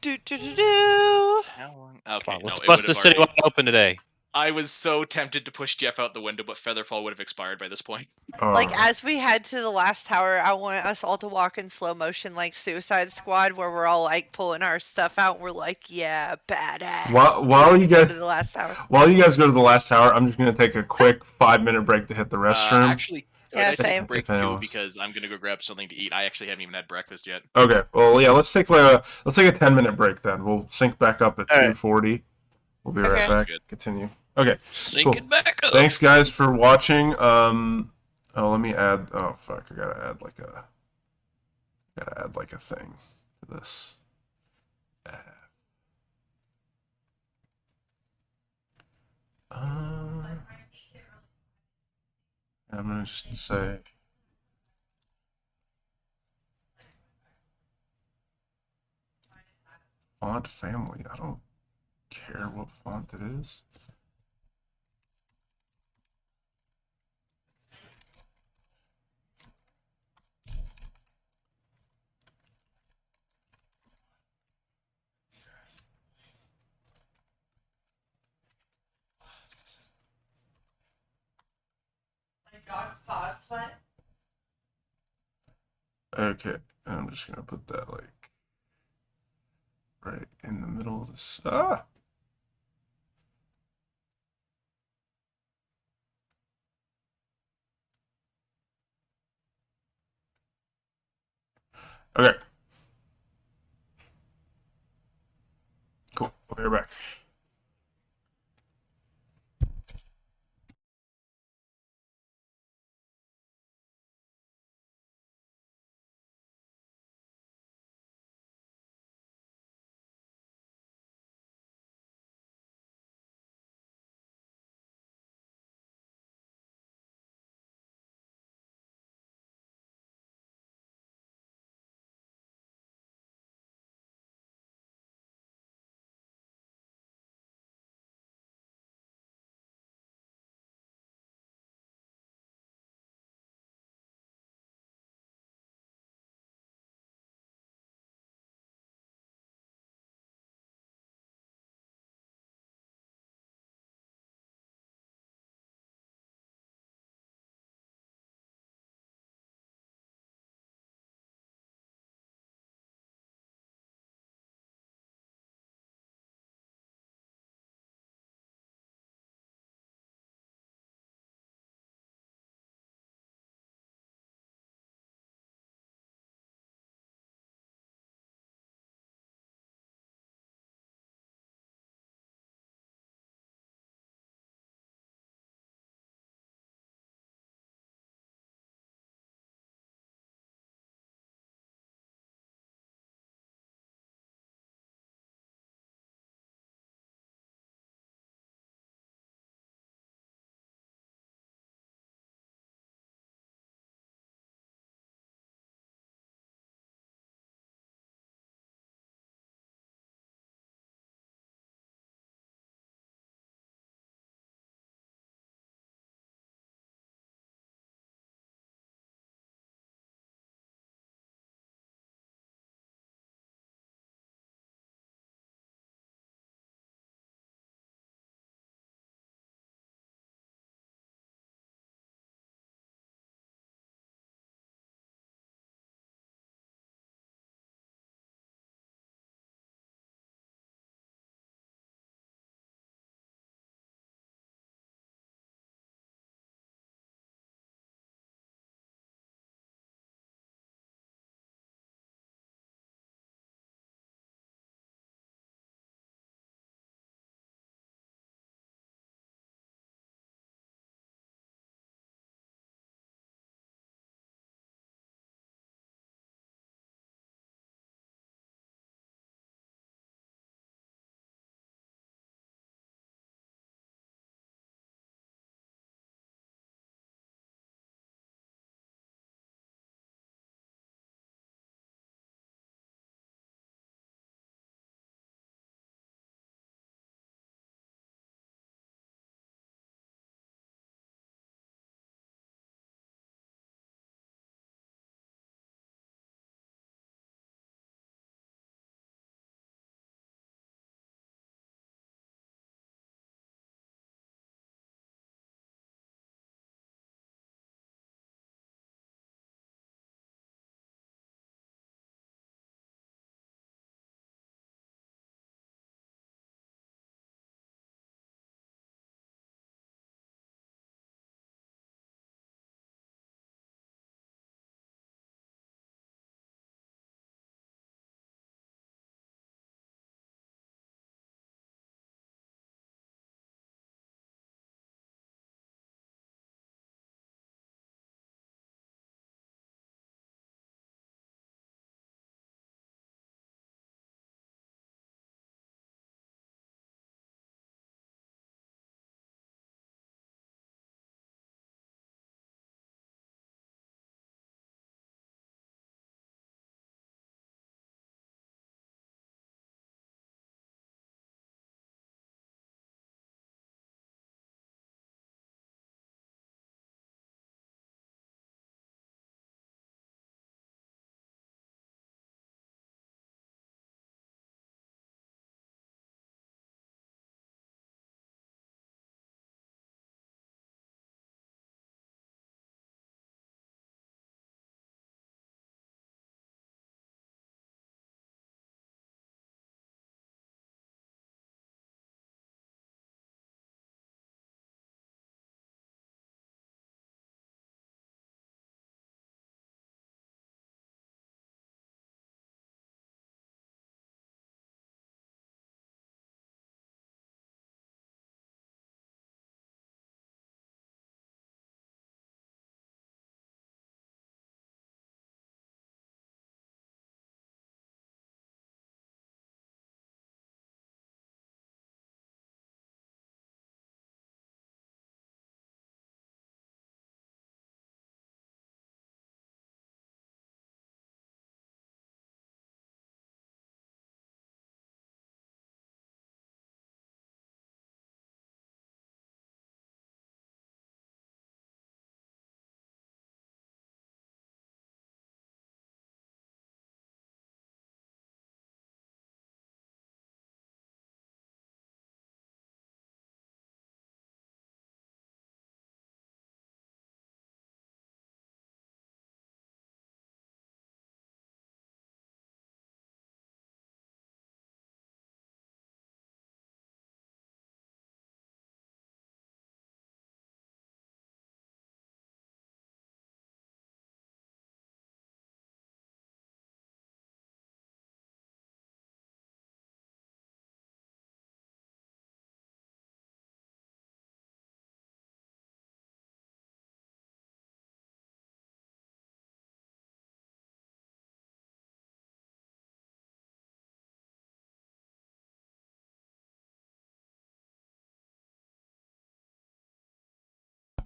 C: Do do do do.
E: How long?
D: Come
E: Okay,
D: on, let's
E: no, it
D: bust
E: would
D: the
E: have
D: city
E: already...
D: wide open today.
E: I was so tempted to push Jeff out the window, but Featherfall would have expired by this point.
C: Like,
A: Alright.
C: as we head to the last tower, I want us all to walk in slow motion like Suicide Squad, where we're all, like, pulling our stuff out, and we're like, yeah, badass.
A: While you
C: Go
A: guys
C: to the last tower.
A: while you guys go to the last tower, I'm just gonna take a quick 5-minute break to hit the restroom.
E: Actually, could
C: Yeah,
E: I take
C: same.
E: a break
A: If anyone
E: too?
A: wants.
E: Because I'm gonna go grab something to eat. I actually haven't even had breakfast yet.
A: Okay. Well, yeah. Let's take a 10-minute break then. We'll sync back up at
B: All right.
A: 2:40. We'll be right
C: Okay.
A: back.
E: Good.
A: Continue. Okay.
D: Sinking back up.
A: Thanks, guys, for watching. Let me add. Oh, fuck! I gotta add like a thing to this. I'm gonna just say. Font family. I don't care what font it is. Okay, I'm just gonna put that like right in the middle of this. Ah! Okay. Cool. We'll be right back.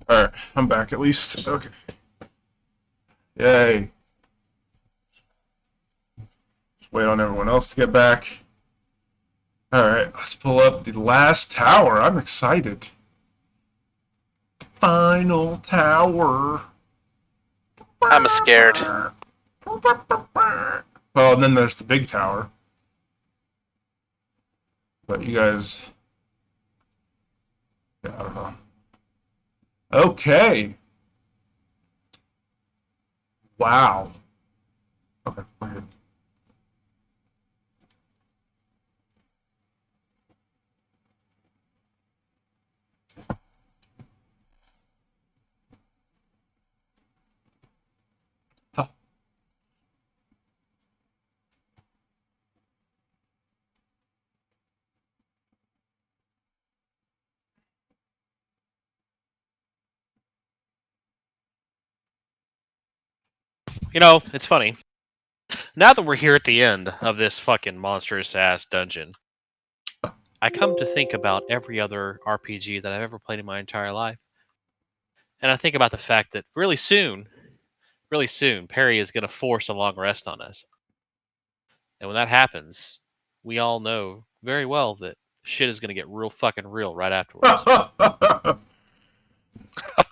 A: Alright, I'm back at least. Okay. Yay. Just wait on everyone else to get back. Alright, let's pull up the last tower. I'm excited. Final tower.
B: I'm scared.
A: Well, and then there's the big tower. But you guys... Yeah, I don't know. Okay. Wow. Okay, we're good. Huh.
D: You know, it's funny. Now that we're here at the end of this fucking monstrous ass dungeon, I come to think about every other RPG that I've ever played in my entire life. And I think about the fact that really soon, Perry is going to force a long rest on us. And when that happens, we all know very well that shit is going to get real fucking real right afterwards.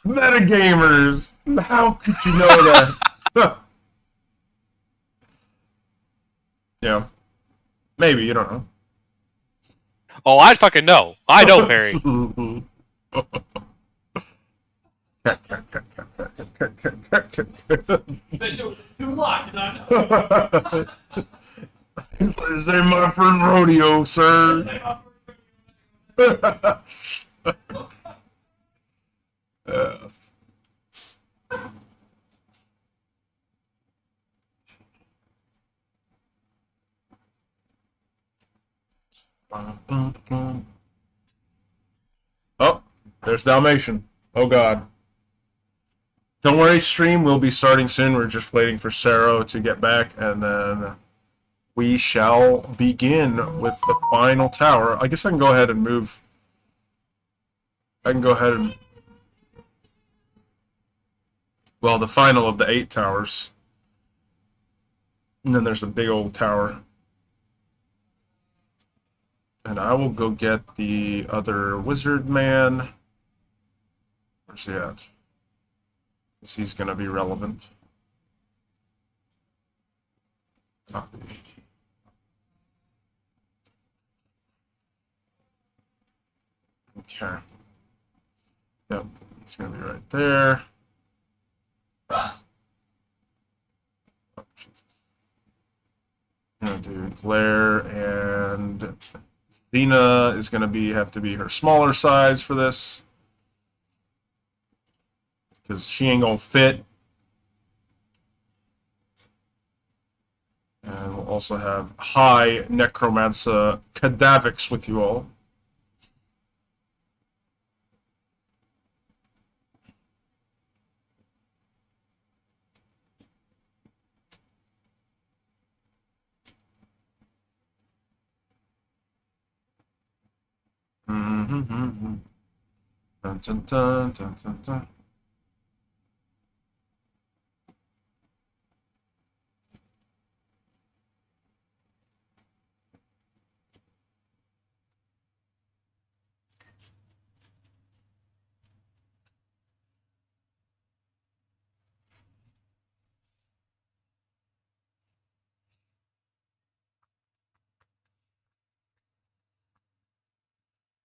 A: Metagamers! How could you know that? Yeah. Maybe, you don't know.
D: Oh, I fucking know. I know, Perry.
G: Too locked, and I know.
A: This ain't my first rodeo, sir. Oh, there's Dalmatian. Oh god. Don't worry, stream will be starting soon. We're just waiting for Saro to get back, and then we shall begin with the final tower. I guess I can go ahead and move. I can go ahead and... Well, the final of the 8 towers. And then there's a big old tower. And I will go get the other wizard man. Where's he at? Because he's going to be relevant. Copy. Okay. Yep, he's going to be right there. Oh, Jesus. I'm going to do Glare, and Xena is going to have to be her smaller size for this. Because she ain't going to fit. And we'll also have High Necromancer Cadavix with you all. Dun, dun, dun, dun, dun, dun.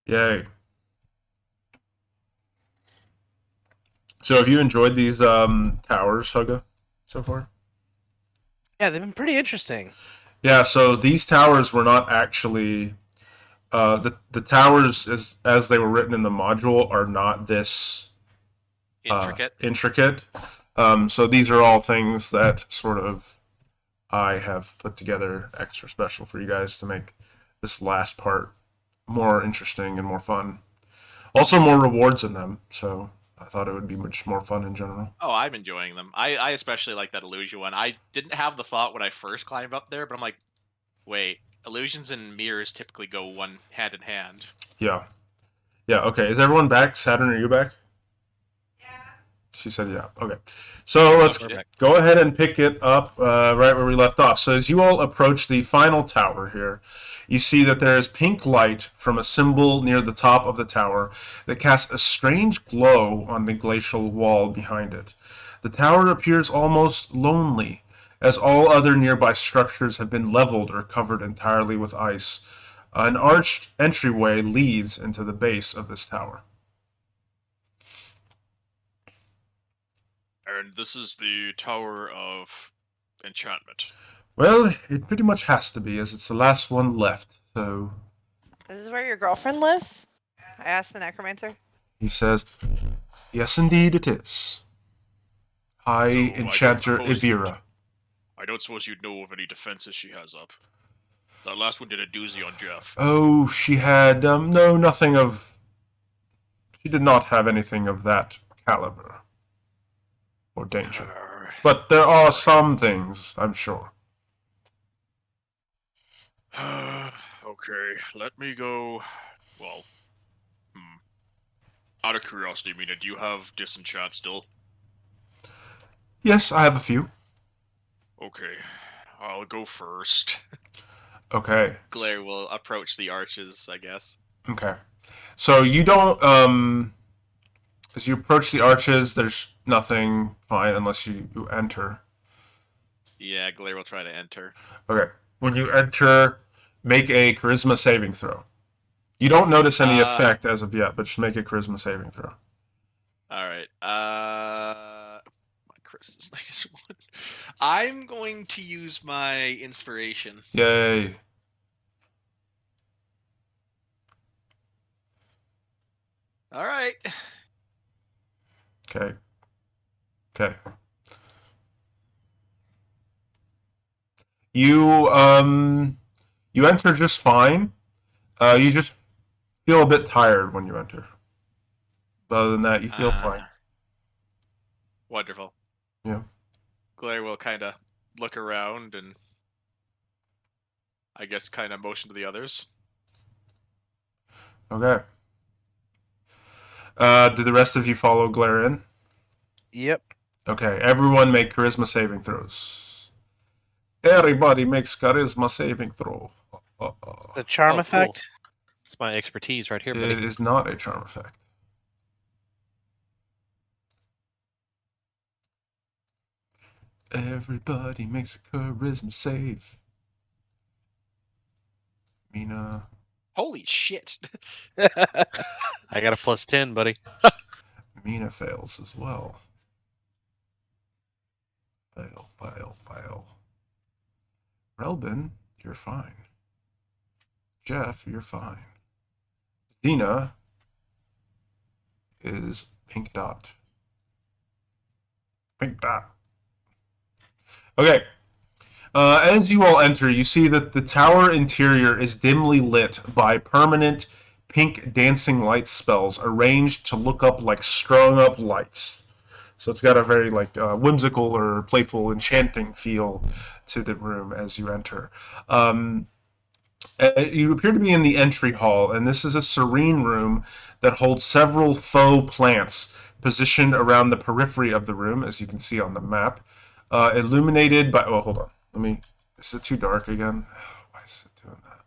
A: Yay. So have you enjoyed these towers, Hugga, so far?
B: Yeah, they've been pretty interesting.
A: Yeah, so these towers were not actually the towers as they were written in the module are not this intricate. So these are all things that sort of I have put together extra special for you guys to make this last part more interesting and more fun. Also more rewards in them, so I thought it would be much more fun in general.
E: Oh, I'm enjoying them. I especially like that illusion one. I didn't have the thought when I first climbed up there, but I'm like, wait, illusions and mirrors typically go one hand in hand.
A: Yeah. Yeah, okay. Is everyone back? Saturn, are you back?
C: Yeah,
A: She said, yeah. Okay. So let's
D: Perfect.
A: go ahead and pick it up right where we left off. So as you all approach the final tower here, you see that there is pink light from a symbol near the top of the tower that casts a strange glow on the glacial wall behind it. The tower appears almost lonely, as all other nearby structures have been leveled or covered entirely with ice. An arched entryway leads into the base of this tower.
F: And this is the Tower of Enchantment.
A: Well, it pretty much has to be, as it's the last one left. So
C: This is where your girlfriend lives? I asked the necromancer.
A: he says, yes, indeed it is. High
F: So, I don't
A: Enchanter
F: suppose
A: Evira.
F: I don't suppose you'd know of any defenses she has up. That last one did a doozy on Jeff.
A: Oh, she had, no, nothing of... She did not have anything of that caliber. Or danger. But there are some things, I'm sure.
F: Okay, let me go. Well, out of curiosity, Mina, do you have disenchant still?
A: Yes, I have a few.
F: Okay, I'll go first.
A: Okay.
E: Glare will approach the arches, I guess.
A: Okay. So you don't, as you approach the arches, there's nothing fine unless you enter.
E: Yeah, Glare will try to enter.
A: Okay. When you enter, make a charisma saving throw. You don't notice any effect as of yet, but just make a charisma saving throw.
E: Alright, my Chris is -1. I'm going to use my inspiration.
A: Yay.
E: Alright.
A: Okay. Okay. You enter just fine. You just feel a bit tired when you enter. Other than that, you feel fine.
E: Wonderful.
A: Yeah.
E: Glare will kind of look around and I guess kind of motion to the others.
A: Okay. Do the rest of you follow Glare in?
B: Yep.
A: Okay, everyone make charisma saving throws. Everybody makes charisma saving throw.
B: The charm
D: Oh, cool.
B: effect.
D: It's my expertise right here,
A: It
D: buddy.
A: is not a charm effect. Everybody makes a charisma save. Mina.
E: Holy shit!
D: I got a +10, buddy.
A: Mina fails as well. Fail. Relbin, you're fine. Jeff, you're fine. Xena is pink dot. Pink dot. Okay. As you all enter, you see that the tower interior is dimly lit by permanent pink dancing light spells arranged to look up like strung up lights. So it's got a very whimsical or playful, enchanting feel to the room as you enter. You appear to be in the entry hall, and this is a serene room that holds several faux plants positioned around the periphery of the room, as you can see on the map. Illuminated by... Oh, hold on. Is it too dark again? Why is it doing that?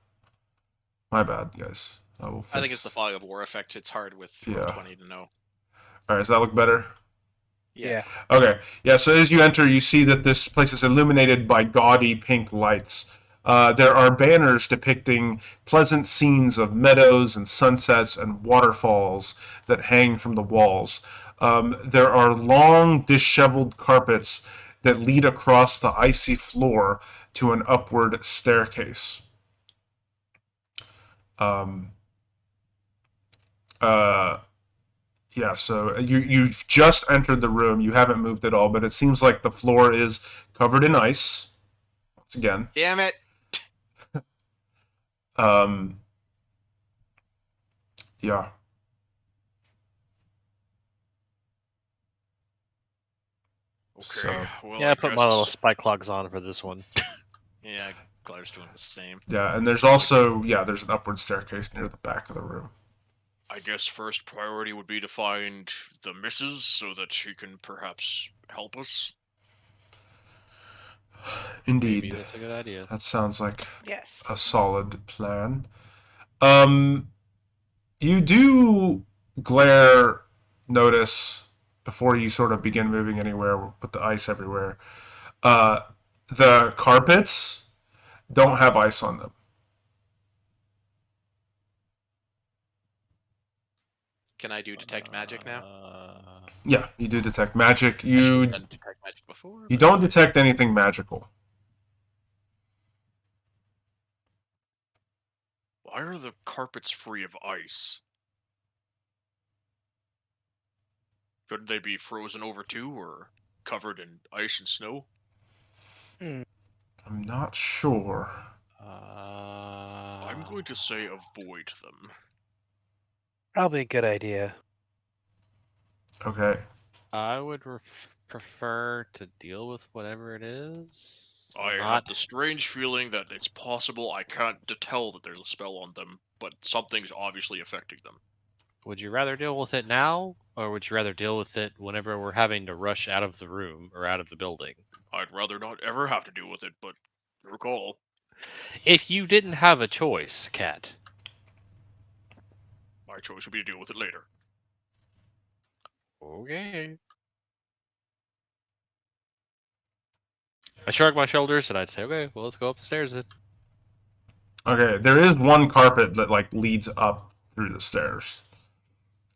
A: My bad, guys.
E: I think it's the fog of war effect. It's hard with 20 to know.
A: Alright, does that look better?
B: Yeah.
A: Okay. Yeah, so as you enter, you see that this place is illuminated by gaudy pink lights. There are banners depicting pleasant scenes of meadows and sunsets and waterfalls that hang from the walls. There are long, disheveled carpets that lead across the icy floor to an upward staircase. Yeah, so you've just entered the room. You haven't moved at all, but it seems like the floor is covered in ice. Once again.
E: Damn it!
A: Yeah.
F: Okay,
A: So-
F: well,
D: Yeah, I put my
F: guess-
D: little spike clogs on for this one.
E: Yeah, Glare's doing the same.
A: Yeah, and there's also, there's an upward staircase near the back of the room.
F: I guess first priority would be to find the missus so that she can perhaps help us.
A: Indeed.
D: Maybe that's a good idea.
A: That sounds like
C: Yes.
A: a solid plan. You do notice before you sort of begin moving anywhere with the ice everywhere. The carpets don't have ice on them.
E: Can I do detect magic now?
A: Yeah, you do detect magic.
E: I should
A: You
E: have done detect magic before.
A: you
E: but-
A: don't detect anything magical.
F: Why are the carpets free of ice? Shouldn't they be frozen over too, or covered in ice and snow?
A: I'm not sure.
F: I'm going to say avoid them.
B: Probably a good idea.
A: Okay.
D: I would prefer to deal with whatever it is.
F: I have the strange feeling that it's possible I can't tell that there's a spell on them, but something's obviously affecting them.
D: Would you rather deal with it now, or would you rather deal with it whenever we're having to rush out of the room or out of the building?
F: I'd rather not ever have to deal with it, but your call.
D: If you didn't have a choice, Cat.
F: My choice would be to deal with it later.
D: Okay. I shrug my shoulders and I'd say, okay, well, let's go up the stairs then.
A: Okay, there is one carpet that like leads up through the stairs.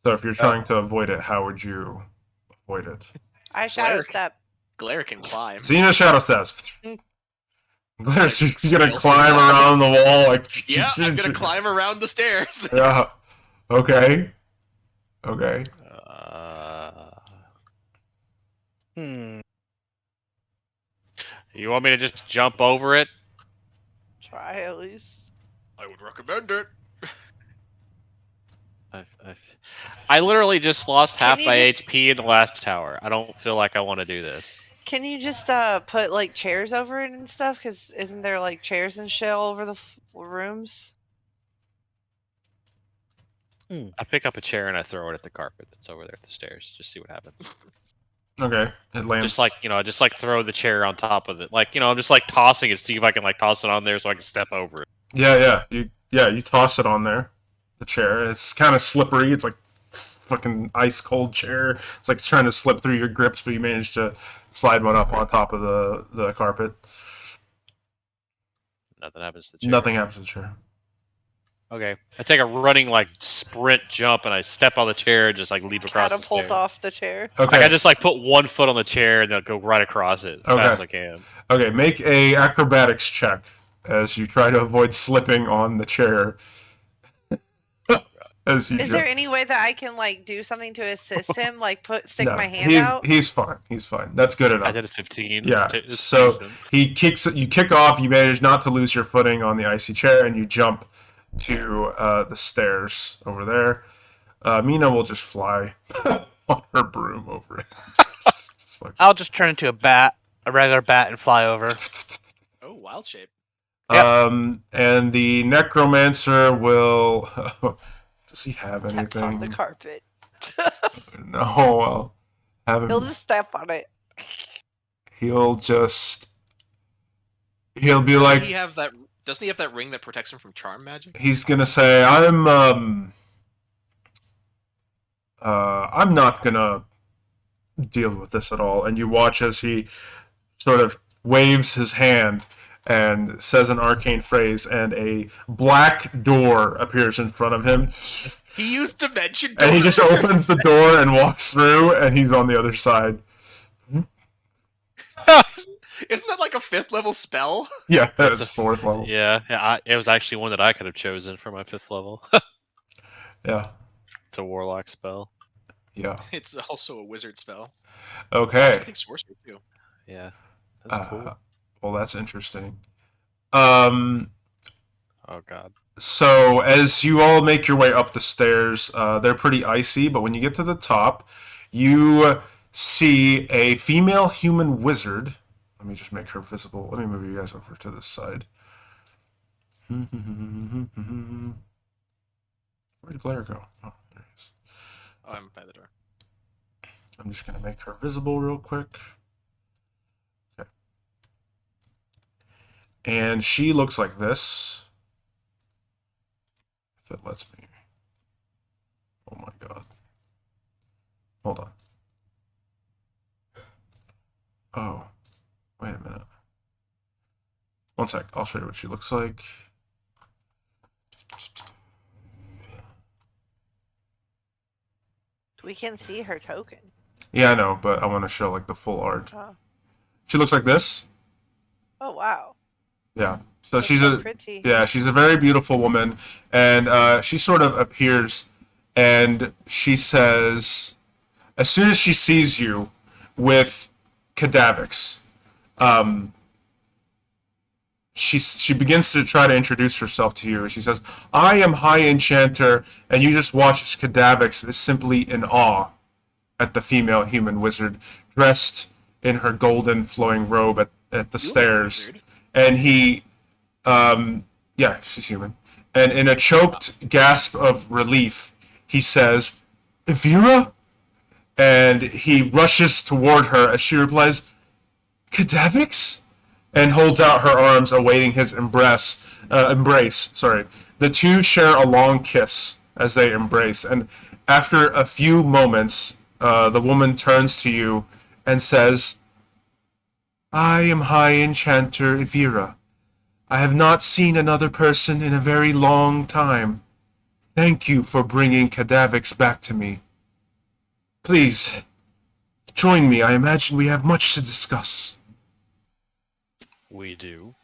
A: So if you're trying to avoid it, how would you avoid it?
C: I shadow
E: Glare.
C: step.
E: Glare can climb.
A: Xena shadow steps. Glaire's
E: Like,
A: just gonna
E: skills
A: climb
E: and that.
A: around the wall like.
E: Yeah, I'm gonna climb around the stairs.
A: Yeah. Okay. Okay.
D: You want me to just jump over it?
C: Try at least.
F: I would recommend it.
D: I literally just lost half
C: you
D: my
C: just-
D: HP in the last tower. I don't feel like I want to do this.
C: Can you just put like chairs over it and stuff? Because isn't there like chairs and shit all over the rooms?
D: I pick up a chair and I throw it at the carpet that's over there at the stairs. Just see what happens.
A: Okay. It lands.
D: Just like, just like throw the chair on top of it. Like, I'm just like tossing it, see if I can like toss it on there so I can step over it.
A: Yeah. You toss it on there. The chair. It's kind of slippery. It's like fucking ice cold chair. It's like trying to slip through your grips, but you manage to slide one up on top of the carpet.
D: Nothing happens to the chair.
A: Nothing happens to the chair.
D: Okay. I take a running like sprint jump and I step on the chair and just like leap across the
C: Catapult
D: stairs.
C: off the chair.
A: Okay.
D: Like I just like put one foot on the chair and then go right across it as fast as I can.
A: Okay, make a acrobatics check as you try to avoid slipping on the chair. As you
C: Is there any way that I can like do something to assist him? Like stick my hand out?
A: He's fine. He's fine. That's good enough.
D: I did a 15.
A: Yeah.
D: It's
A: So
D: decent.
A: you kick off. You manage not to lose your footing on the icy chair, and you jump to the stairs over there. Mina will just fly on her broom over it.
B: I'll just turn into a regular bat, and fly over.
E: Oh, wild shape.
B: Yep.
A: And the necromancer will. Does he have
C: Tap
A: anything?
C: on the carpet.
A: No, I'll have him.
C: He'll just step on it.
A: He'll be like,
E: Doesn't he have that ring that protects him from charm magic?
A: he's gonna say, I'm not gonna deal with this at all. And you watch as he sort of waves his hand and says an arcane phrase, and a black door appears in front of him.
E: He used dimension door.
A: And he just opens the door and walks through, and he's on the other side.
E: Isn't that like a 5th level spell?
A: Yeah, that's 4th level.
D: Yeah, it was actually one that I could have chosen for my 5th level.
A: Yeah.
D: It's a warlock spell.
A: Yeah.
E: It's also a wizard spell.
A: Okay.
E: I think sorcery too.
D: Yeah, that's cool.
A: Well, that's interesting.
D: Oh god.
A: So as you all make your way up the stairs, they're pretty icy, but when you get to the top, you see a female human wizard. Let me just make her visible. Let me move you guys over to this side. Where did Glare go? Oh,
E: Oh, I'm by the door.
A: I'm just gonna make her visible real quick. Okay. And she looks like this. If it lets me. Oh my god. Hold on. Oh. Wait a minute. One sec. I'll show you what she looks like.
C: We can see her token.
A: Yeah, I know, but I want to show like the full art.
C: Oh,
A: She looks like this.
C: oh wow.
A: Yeah. So
C: That's
A: she's
C: so
A: a
C: pretty.
A: yeah, she's a very beautiful woman, and she sort of appears, and she says, as soon as she sees you with Cadavix, she begins to try to introduce herself to you. She says, "I am High Enchanter," and you just watch as Cadavix is simply in awe at the female human wizard, dressed in her golden flowing robe at the stairs, and he. Yeah, she's human. And in a choked gasp of relief, he says, "Evira?" And he rushes toward her as she replies, "Cadavix?" And holds out her arms, awaiting his embrace. Sorry. The two share a long kiss as they embrace. And after a few moments, the woman turns to you and says, "I am High Enchanter Evira. I have not seen another person in a very long time. Thank you for bringing Cadavix back to me. Please, join me. I imagine we have much to discuss."
D: We do.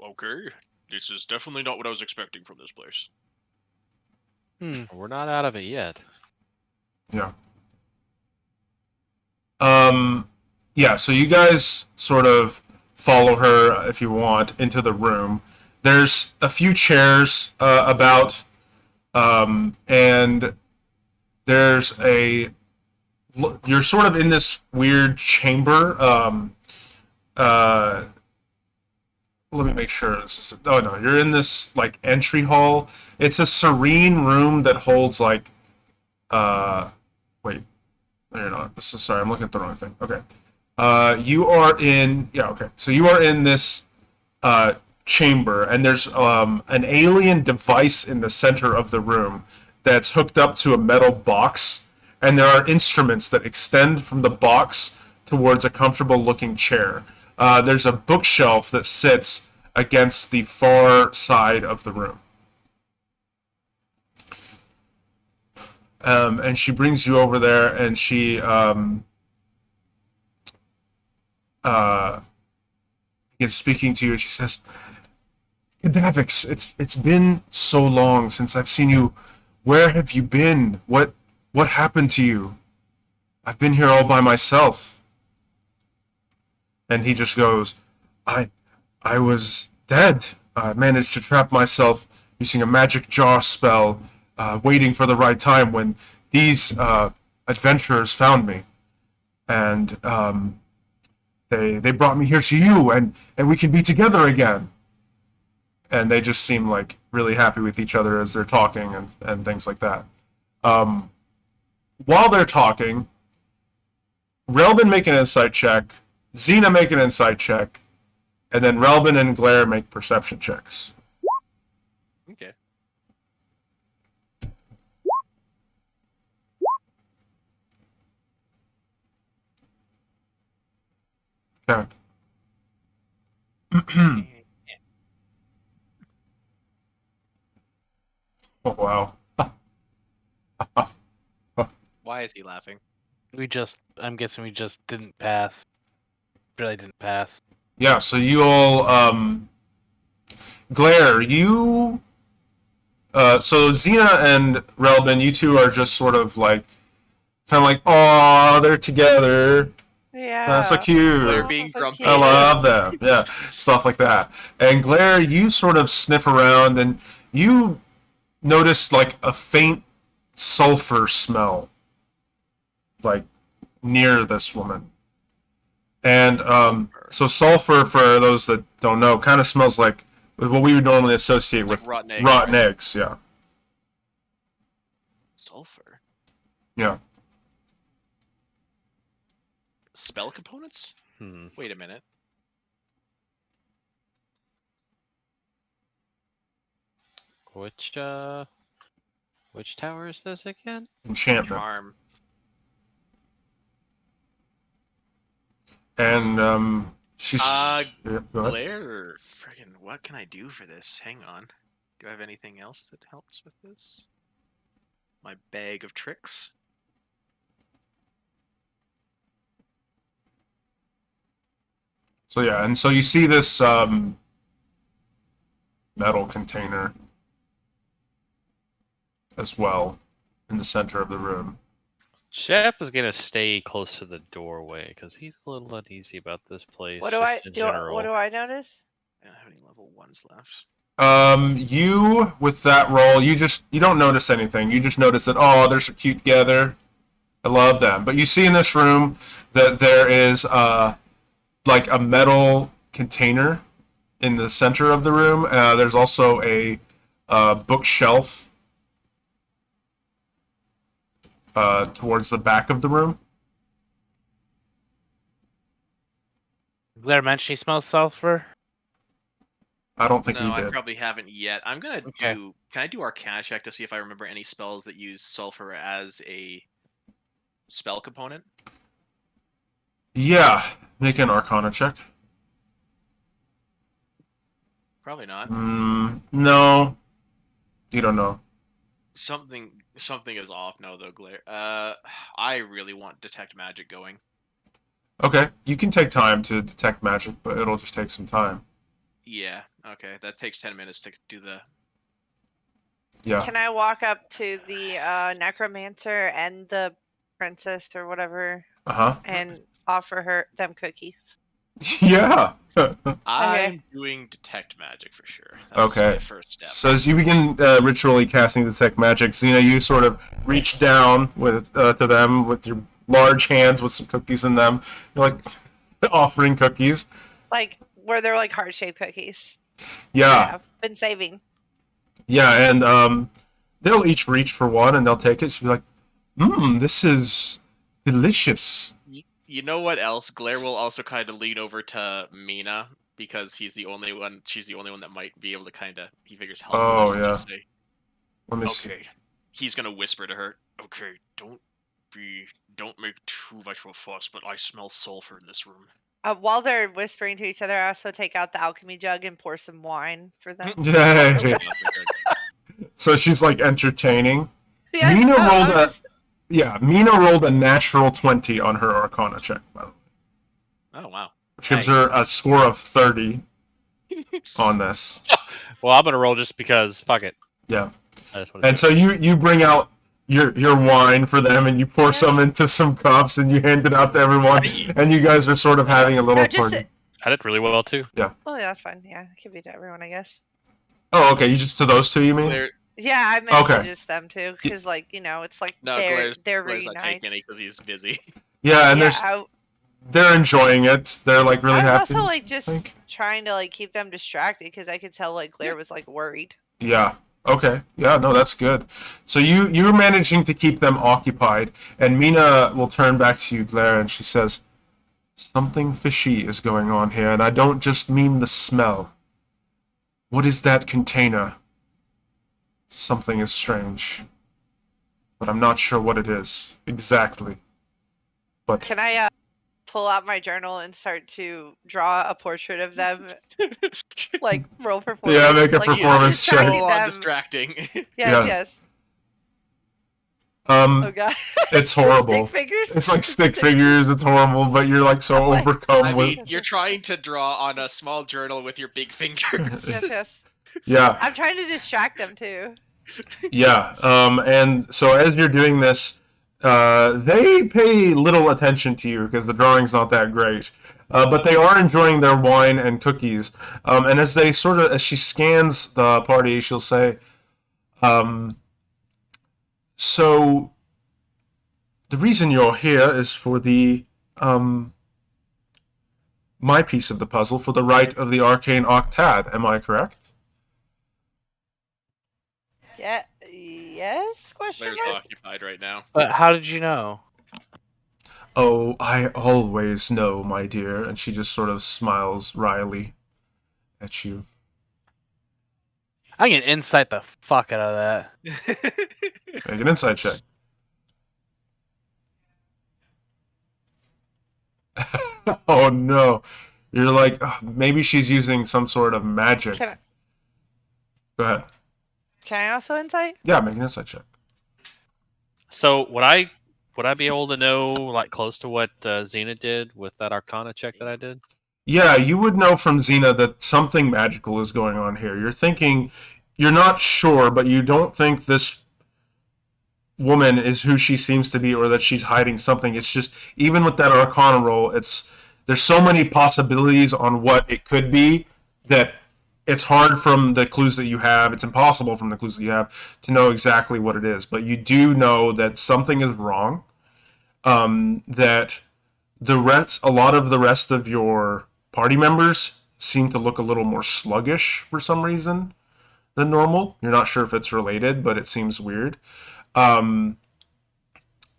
F: Okay. This is definitely not what I was expecting from this place.
D: We're not out of it yet.
A: Yeah. Yeah, so you guys sort of follow her, if you want, into the room. There's a few chairs about, and there's a... You're sort of in this weird chamber. Let me make sure. Oh, no, you're in this, like, entry hall. It's a serene room that holds, like... Wait. No, you're not. Sorry, I'm looking at the wrong thing. Okay. You are in... Yeah, okay. So you are in this chamber, and there's an alien device in the center of the room that's hooked up to a metal box, and there are instruments that extend from the box towards a comfortable-looking chair. There's a bookshelf that sits against the far side of the room. And she brings you over there, and she is speaking to you, and she says, "Cadavix, it's been so long since I've seen you. Where have you been? What happened to you? I've been here all by myself." And he just goes, I was dead. I managed to trap myself using a magic jar spell, waiting for the right time when these adventurers found me. And they brought me here to you, and we can be together again. And they just seem like really happy with each other as they're talking and things like that. While they're talking, Relbin make an insight check, Xena make an insight check, and then Relbin and Glare make perception checks.
E: Okay.
A: Okay. Oh, wow.
E: Why is he laughing?
B: I'm guessing we just didn't pass. Really didn't pass.
A: Yeah, so you all, Glare, you, so Xena and Relbin, you two are just sort of like, kind of like, "Aw, they're together.
C: Yeah.
A: That's so cute.
E: They're being grumpy.
A: I love them." Yeah, stuff like that. And Glare, you sort of sniff around, and you notice like a faint sulfur smell, like near this woman. And so sulfur, for those that don't know, kind of smells like what we would normally associate
E: Like
A: with
E: rotten eggs,
A: rotten
E: right?
A: eggs. Yeah.
E: sulfur.
A: Yeah.
E: Spell components?
D: Hmm.
E: Wait a minute.
D: Which tower is this again?
A: Enchantment.
E: Charm.
A: And she's
E: Uh,
A: yeah, go ahead.
E: Blair, friggin', what can I do for this? Hang on. Do I have anything else that helps with this? My bag of tricks?
A: So yeah, and so you see this metal container as well in the center of the room.
D: Jeff is gonna stay close to the doorway because he's a little uneasy about this place.
C: What do I
D: just in
C: do?
D: general.
C: What do I notice?
E: I don't have any level 1s left.
A: You with that roll, you don't notice anything. You just notice that they're so cute together. I love them. But you see in this room that there is like a metal container in the center of the room. There's also a bookshelf towards the back of the room.
B: Blair mentioned he smells sulfur.
A: I don't think
E: No,
A: he
E: I
A: did.
E: probably haven't yet. I'm gonna
B: Okay.
E: do. Can I do Arcana check to see if I remember any spells that use sulfur as a spell component?
A: Yeah, make an Arcana check.
E: Probably not.
A: No, you don't know.
E: Something is off now though, Glare. I really want detect magic going.
A: Okay, you can take time to detect magic, but it'll just take some time.
E: Yeah. Okay, that takes 10 minutes to do the.
A: Yeah.
C: Can I walk up to the necromancer and the princess or whatever
A: Uh-huh.
C: and offer them cookies?
A: Yeah.
E: I'm doing detect magic for sure. That's
A: Okay.
E: my first step.
A: So as you begin ritually casting detect magic, Xena, you sort of reach down with to them with your large hands with some cookies in them. You're like offering cookies.
C: Like, where they're like heart-shaped cookies.
A: Yeah.
C: I've been saving.
A: Yeah, and they'll each reach for one and they'll take it. She'll be like, this is delicious.
E: You know what else? Glare will also kind of lean over to Mina because she's the only one that might be able to kind of, he figures, help
A: Oh,
E: with this and
A: yeah.
E: just say,
A: Let me see.
E: okay. He's gonna whisper to her, okay, don't make too much of a fuss, but I smell sulfur in this room.
C: While they're whispering to each other, I also take out the alchemy jug and pour some wine for them.
A: Yay. So she's like entertaining.
C: Yeah,
A: Mina
C: oh,
A: rolled
C: I'm
A: a
C: just-
A: Yeah, Mina rolled a natural 20 on her Arcana check, by the way.
E: Oh wow.
A: Which gives her a score of 30 on this.
D: Well, I'm gonna roll just because. Fuck it.
A: Yeah.
D: I just want to.
A: And so you bring out your wine for them and you pour some into some cups and you hand it out to everyone and you guys are sort of having a little
C: No, just
A: party.
D: I did really well too.
C: well, yeah, that's fine. Yeah, it could be to everyone, I guess.
A: Oh, okay. You just to those two, you mean?
E: Glare,
C: Yeah, I meant to
A: Okay.
C: just them too, because like it's like
E: no,
C: they're
E: Glare's not
C: reunites.
E: taking any because he's busy.
A: Yeah, and
C: Yeah,
A: they're enjoying it. They're like really
C: I was
A: happy.
C: also like just
A: I think.
C: trying to like keep them distracted because I could tell like Claire was like worried.
A: Yeah. Okay. Yeah, no, that's good. So you're managing to keep them occupied, and Mina will turn back to you, Claire, and she says, something fishy is going on here, and I don't just mean the smell. What is that container? Something is strange. But I'm not sure what it is exactly. But
C: Can I pull out my journal and start to draw a portrait of them, like roll performance?
A: Yeah, make a
C: like,
A: performance check.
C: distracting
E: Full on
C: them.
E: distracting.
C: Yes,
A: Yeah.
C: yes. Oh god.
A: it's horrible.
C: Stick figures.
A: It's like stick figures. It's horrible, but you're like so
C: I'm like-
A: overcome
E: I
A: with.
E: mean, you're trying to draw on a small journal with your big fingers.
C: Yes, yes.
A: Yeah.
C: I'm trying to distract them too.
A: Yeah, and so as you're doing this, they pay little attention to you because the drawing's not that great. But they are enjoying their wine and cookies. And as she scans the party, she'll say, so the reason you're here is for the, my piece of the puzzle, for the right of the Arcane Octad. Am I correct?
C: Yeah. Yes? Question
F: Claire's
C: mark?
F: occupied right now.
B: But how did you know?
A: Oh, I always know, my dear. And she just sort of smiles wryly at you.
B: I can insight the fuck out of that.
A: Make an insight check. Oh no. You're like, "Ugh, maybe she's using some sort of magic."
C: Can
A: Go ahead.
C: I also insight?
A: Yeah, make an insight check.
D: So would I be able to know like close to what Xena did with that Arcana check that I did?
A: Yeah, you would know from Xena that something magical is going on here. You're thinking, you're not sure, but you don't think this woman is who she seems to be or that she's hiding something. It's just, even with that Arcana roll, there's so many possibilities on what it could be that it's hard from the clues that you have, it's impossible from the clues that you have to know exactly what it is. But you do know that something is wrong, that a lot of the rest of your party members seem to look a little more sluggish for some reason than normal. You're not sure if it's related, but it seems weird. And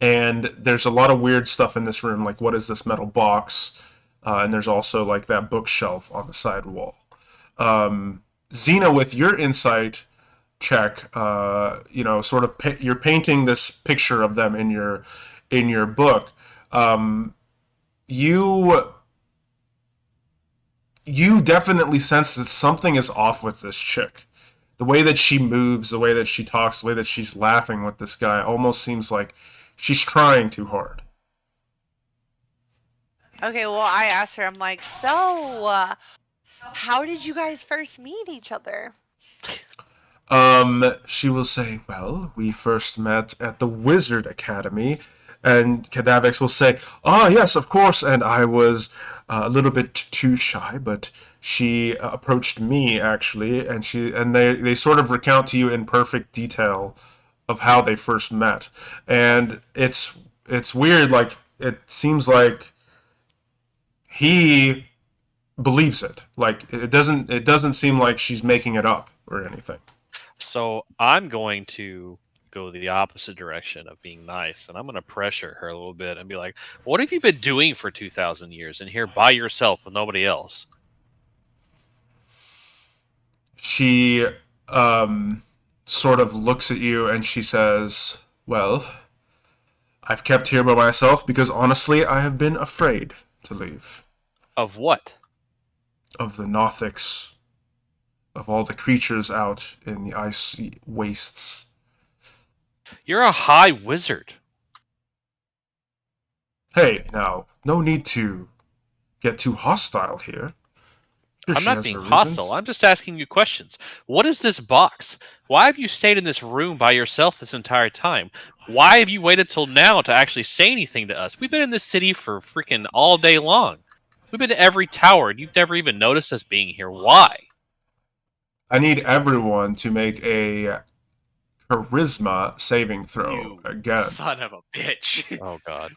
A: there's a lot of weird stuff in this room, like what is this metal box? And there's also like that bookshelf on the side wall. Xena, with your insight check, sort of you're painting this picture of them in your book. You definitely sense that something is off with this chick. The way that she moves, the way that she talks, the way that she's laughing with this guy almost seems like she's trying too hard.
C: Okay, well, I asked her, I'm like, so, how did you guys first meet each other?
A: She will say, well, we first met at the Wizard Academy. And Kadavex will say, oh, yes, of course. And I was a little bit too shy, but she approached me, actually. And they sort of recount to you in perfect detail of how they first met. And it's weird. Like, it seems like he believes it. Like, it doesn't seem like she's making it up or anything.
D: So I'm going to go the opposite direction of being nice, and I'm going to pressure her a little bit and be like, what have you been doing for 2,000 years in here by yourself with nobody else?
A: She sort of looks at you and she says, well, I've kept here by myself because honestly I have been afraid to leave.
D: Of what?
A: Of the Nothics. Of all the creatures out in the icy wastes.
D: You're a high wizard.
A: Hey, now, no need to get too hostile here. Sure,
D: I'm
A: she
D: not
A: has
D: being
A: her
D: hostile.
A: reasons.
D: I'm just asking you questions. What is this box? Why have you stayed in this room by yourself this entire time? Why have you waited till now to actually say anything to us? We've been in this city for freaking all day long. We've been to every tower, and you've never even noticed us being here. Why?
A: I need everyone to make a charisma saving throw
E: You
A: again.
E: son of a bitch.
D: Oh, God.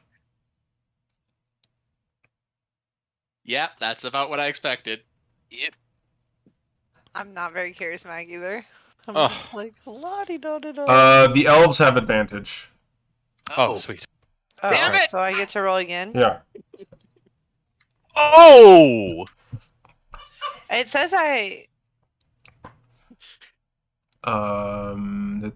E: Yeah, that's about what I expected.
B: Yep.
C: I'm not very charismatic either. I'm
D: Ugh.
C: just like, la-di-da-di-da.
A: The elves have advantage.
D: Oh, sweet.
C: Oh,
E: Damn it!
C: so I get to roll again?
A: Yeah.
D: Oh!
C: It says I...
A: Let me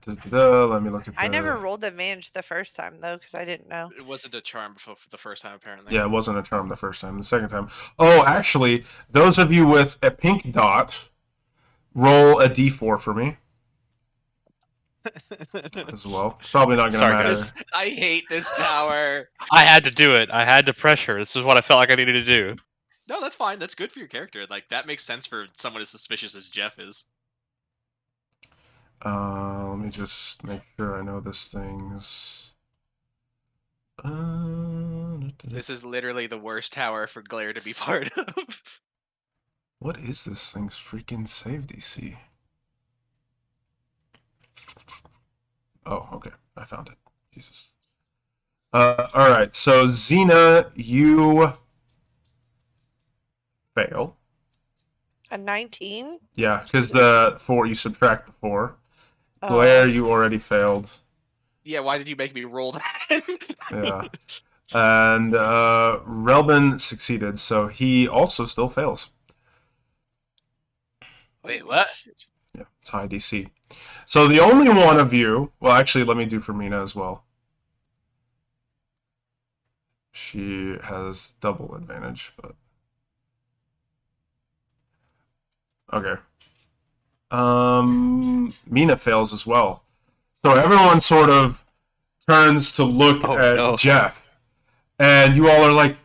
A: look at the...
C: I never rolled advantage the first time, though, because I didn't know.
E: It wasn't a charm before for the first time, apparently.
A: Yeah, it wasn't a charm the first time. The second time... Oh, actually, those of you with a pink dot, roll a d4 for me. As well. It's probably not going to
D: Sorry,
A: matter.
D: guys.
E: I hate this tower.
D: I had to do it. I had to pressure. This is what I felt like I needed to do.
E: No, that's fine. That's good for your character. Like, that makes sense for someone as suspicious as Jeff is.
A: Let me just make sure I know this thing's...
E: This is literally the worst tower for Glare to be part of.
A: What is this thing's freaking save DC? Oh, okay. I found it. Jesus. Alright, so Xena, you fail.
C: A 19?
A: Yeah, because the 4, you subtract the 4. Glare, you already failed.
E: Yeah, why did you make me roll that?
A: Yeah. And Relbin succeeded, so he also still fails.
B: Wait, what?
A: Yeah, it's high DC. So the only one of you... Well, actually, let me do for Mina as well. She has double advantage, but... Okay. Mina fails as well. So everyone sort of turns to look at Jeff. And you all are like,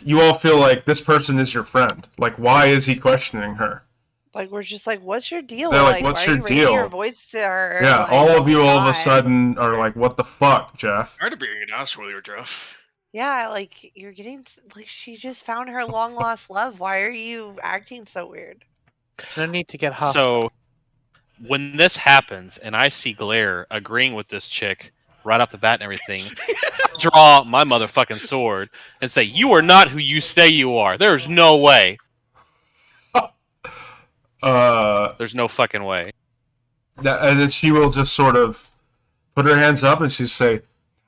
A: you all feel like this person is your friend. Like, why is he questioning her?
C: Like, we're just like, what's your deal?
A: They're like, what's
C: why
A: your
C: are you raising
A: deal?
C: your voice to her?
A: Yeah,
C: Like,
A: all of you all of a
C: God.
A: sudden are like, what the fuck, Jeff?
F: Tired of being an asshole here, Jeff.
C: Yeah, like, you're getting... Like, she just found her long-lost love. Why are you acting so weird?
B: There's no need to get hostile.
D: So, when this happens, and I see Glare agreeing with this chick right off the bat and everything, draw my motherfucking sword and say, "You are not who you say you are. There's no way. There's no fucking way."
A: And then she will just sort of put her hands up and she'll say,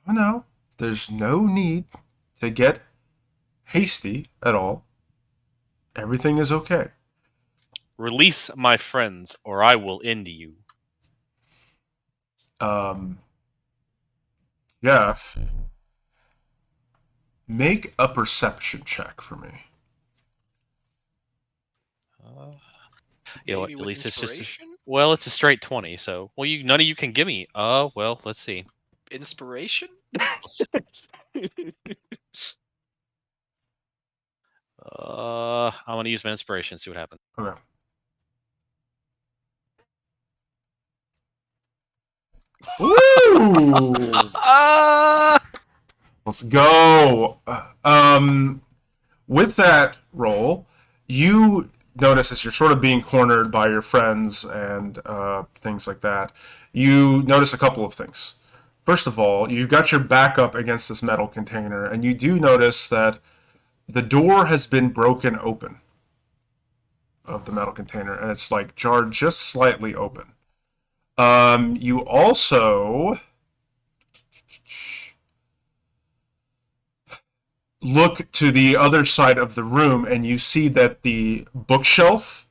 A: "Oh no, there's no need to get hasty at all. Everything is okay."
D: Release my friends, or I will end you.
A: Jeff, make a perception check for me.
D: You know what?
E: Maybe
D: At
E: with
D: least it's just
E: inspiration?
D: well, it's a straight 20. So, well, none of you can give me. Well, let's see.
E: Inspiration?
D: I'm gonna use my inspiration. See what happens.
A: Okay. Woo! Let's go. With that roll, you notice as you're sort of being cornered by your friends and things like that, you notice a couple of things. First of all, you've got your back up against this metal container, and you do notice that the door has been broken open of the metal container, and it's like jarred just slightly open. You also look to the other side of the room and you see that the bookshelf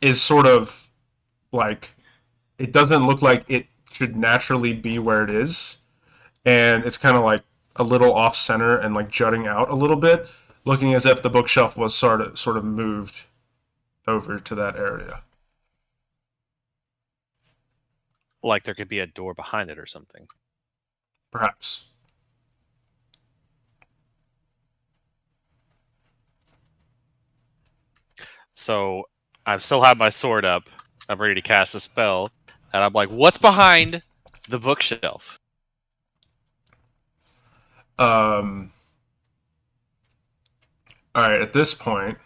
A: is sort of like, it doesn't look like it should naturally be where it is, and it's kind of like a little off center and like jutting out a little bit, looking as if the bookshelf was sort of moved over to that area.
D: Like there could be a door behind it or something.
A: Perhaps.
D: So I still have my sword up. I'm ready to cast a spell, and I'm like, "What's behind the bookshelf?"
A: All right, at this point,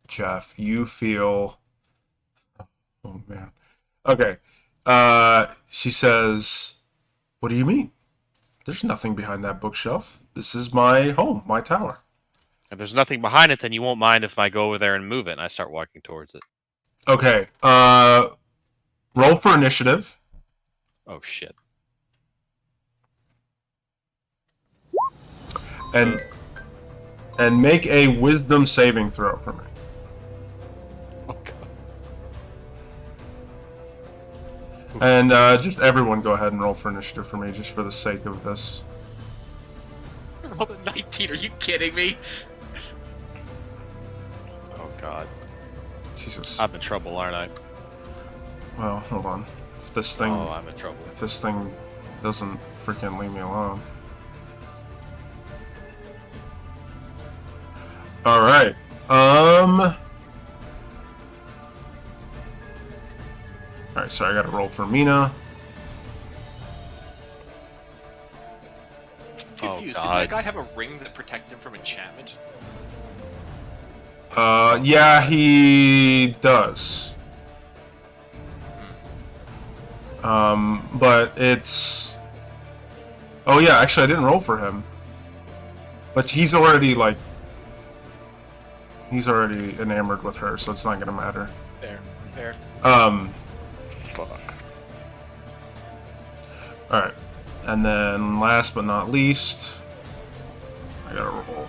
A: Jeff, you feel... Oh, man. Okay. She says, "What do you mean? There's nothing behind that bookshelf. This is my home, my tower."
D: If there's nothing behind it, then you won't mind if I go over there and move it, and I start walking towards it.
A: Okay. Roll for initiative.
D: Oh, shit.
A: And make a wisdom saving throw for me.
D: Oh, God.
A: And just everyone go ahead and roll for initiative for me, just for the sake of this.
E: Rolled a 19, are you kidding me?
D: Oh, God.
A: Jesus.
D: I'm in trouble, aren't I?
A: Well, hold on. If this thing...
D: Oh, I'm in trouble.
A: If this thing doesn't freaking leave me alone. Alright. Alright, so I gotta roll for Mina.
E: I'm confused.
D: Oh,
E: Didn't
D: God.
E: that guy have a ring that protected him from enchantment?
A: Yeah, he does. But it's... Oh yeah, actually I didn't roll for him. But he's already, like... He's already enamored with her, so it's not gonna matter.
B: Fair.
D: Fuck.
A: Alright. And then last but not least, I gotta roll.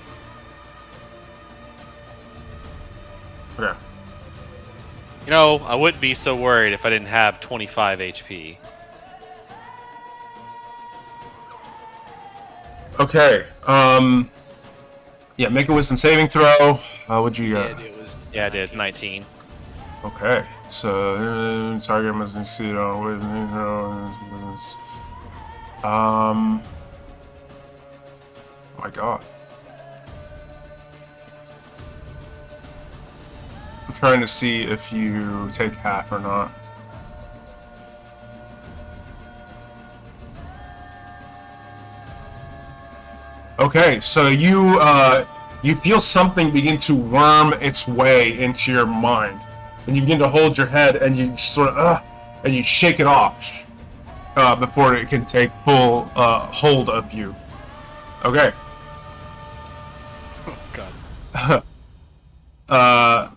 A: Okay.
D: You know, I wouldn't be so worried if I didn't have 25 HP.
A: Okay. Yeah, make a wisdom saving throw. What'd you get?
D: Yeah, I did. 19.
A: Okay. So, target must succeed on wisdom throw. Oh my god. I'm trying to see if you take half or not. Okay, so you feel something begin to worm its way into your mind, and you begin to hold your head, and you sort of and you shake it off before it can take full hold of you. Okay.
D: Oh god.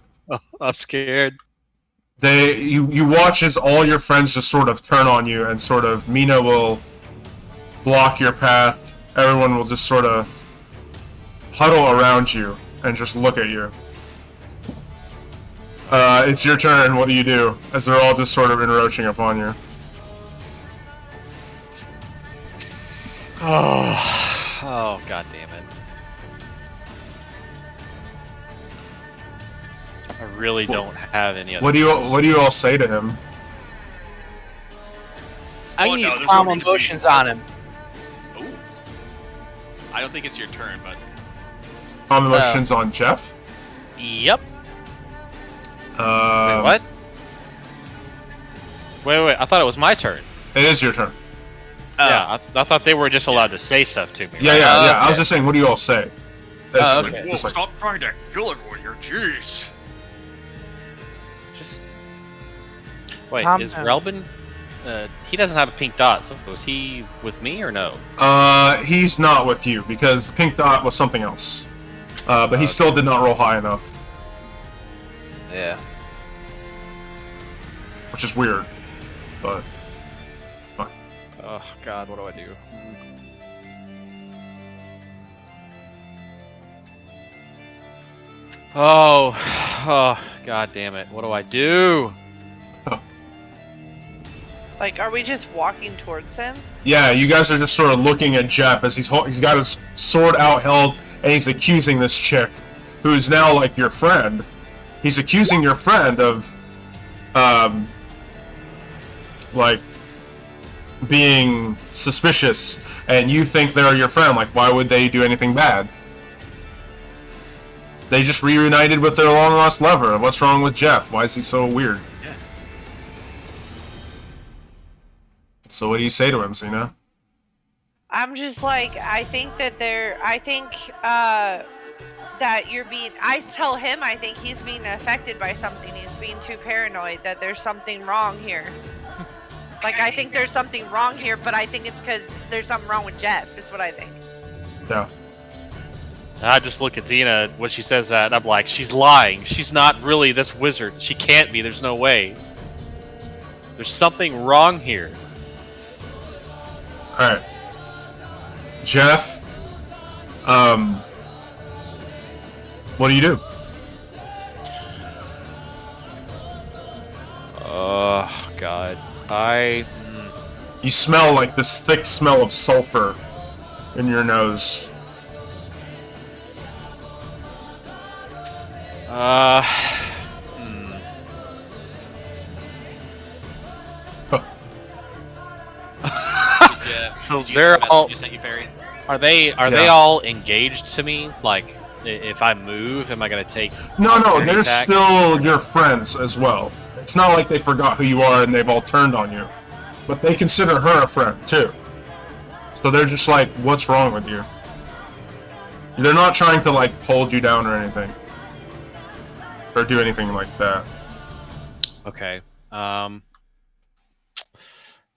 D: I'm scared.
A: You watch as all your friends just sort of turn on you, and sort of Mina will block your path. Everyone will just sort of huddle around you and just look at you. It's your turn. What do you do? As they're all just sort of encroaching upon you.
D: Oh, god damn it. I really don't have any other
A: What do you all say to him?
B: I
E: Oh,
B: can
E: no,
B: use
E: there's
B: calm
E: no reason to
B: emotions
E: be-
B: on him.
E: Ooh. I don't think it's your turn, but
A: Calm emotions on Jeff?
B: Yep.
D: Wait, what? Wait, I thought it was my turn.
A: It is your turn.
D: Yeah, I thought they were just allowed to say stuff to me.
A: Yeah,
D: right?
A: yeah. I
B: okay.
A: was just saying, what do you all say?
B: Oh,
A: It's
B: okay.
F: Whoa,
A: just like,
F: stop trying to kill everyone here, jeez.
D: Wait,
B: Calm
D: is
B: down.
D: Relbin? He doesn't have a pink dot, so was he with me or no?
A: he's not with you because the pink dot was something else. But he still did not roll high enough,
B: Yeah.
A: which is weird. But it's fine.
D: Oh god, what do I do? Oh, god damn it. What do I do?
C: Like, are we just walking towards him?
A: Yeah, you guys are just sort of looking at Jeff as he's got his sword out held and he's accusing this chick, who's now like your friend. He's accusing your friend of, like, being suspicious, and you think they're your friend. Like, why would they do anything bad? They just reunited with their long lost lover. What's wrong with Jeff? Why is he so weird?
E: Yeah.
A: So what do you say to him, Zena?
C: I'm just like, I think that you're being, I tell him I think he's being affected by something. He's being too paranoid, that there's something wrong here. Like, I think there's something wrong here, but I think it's because there's something wrong with Jeff, is what I think.
A: Yeah.
D: I just look at Xena when she says that, and I'm like, she's lying. She's not really this wizard. She can't be. There's no way. There's something wrong here.
A: Alright. Jeff, what do you do?
D: Oh, God.
A: You smell like this thick smell of sulfur in your nose.
D: So they're all.
E: You sent you, Barry?
D: Are they all engaged to me? Like, if I move, am I gonna take?
A: No,
D: opportunity
A: they're
D: attack?
A: still your friends as well. It's not like they forgot who you are and they've all turned on you. But they consider her a friend, too. So they're just like, what's wrong with you? They're not trying to, like, hold you down or anything. Or do anything like that.
D: Okay.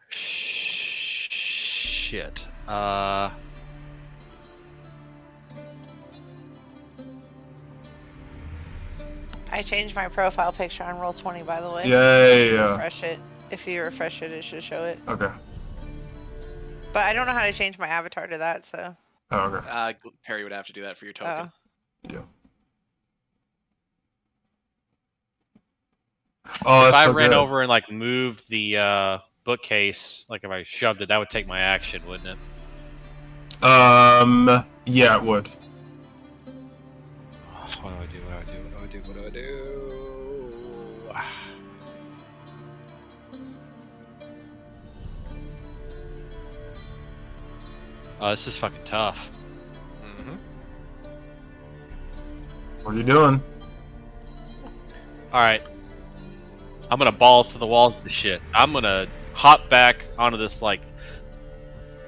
D: Shit.
C: I changed my profile picture on Roll20, by the way.
A: Yay!
C: Refresh it. If you refresh it, it should show it.
A: Okay.
C: But I don't know how to change my avatar to that, so.
A: Oh, okay.
E: Perry would have to do that for your token.
A: Yeah. Oh,
D: If
A: that's
D: I
A: so
D: ran
A: good.
D: over and like moved the bookcase, like if I shoved it, that would take my action, wouldn't it?
A: Yeah, it would.
D: What do I do? What do I do? What do I do? What do I do? Oh, this is fucking tough.
E: Mm-hmm.
A: What are you doing?
D: Alright. I'm gonna balls to the walls with this shit. I'm gonna hop back onto this, like,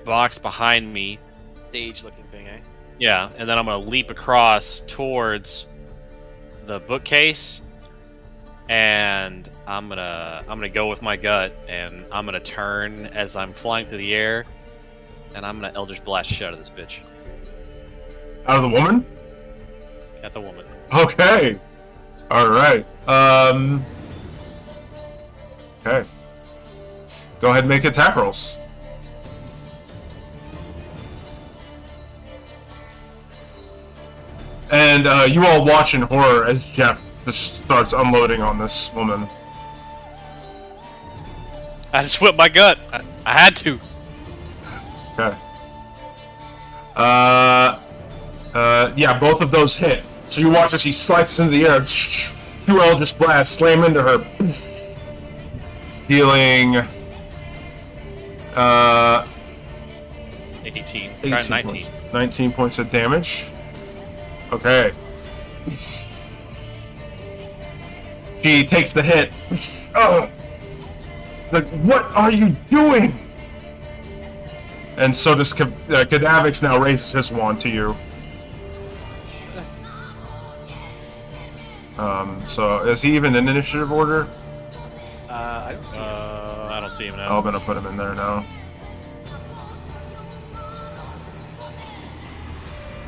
D: box behind me.
E: Stage-looking thing, eh?
D: Yeah, and then I'm gonna leap across towards the bookcase. And I'm gonna go with my gut, and I'm gonna turn as I'm flying through the air, and I'm gonna Eldritch Blast shit out of this bitch.
A: Out of the woman?
D: At the woman.
A: Okay. All right. Okay. Go ahead and make attack rolls. And you all watch in horror as Jeff just starts unloading on this woman.
D: I just whipped my gut. I had to.
A: Okay. Yeah, both of those hit. So you watch as he slices into the air. Two Eldritch Blasts slam into her. Dealing
D: 18.
A: 18
D: Try 19.
A: points. 19 points of damage. Okay. She takes the hit. Oh. Like, what are you doing? And so does Kadavix now raises his wand to you. So is he even in initiative order?
E: I don't see it.
D: I don't see him now.
A: I'm gonna put him in there now.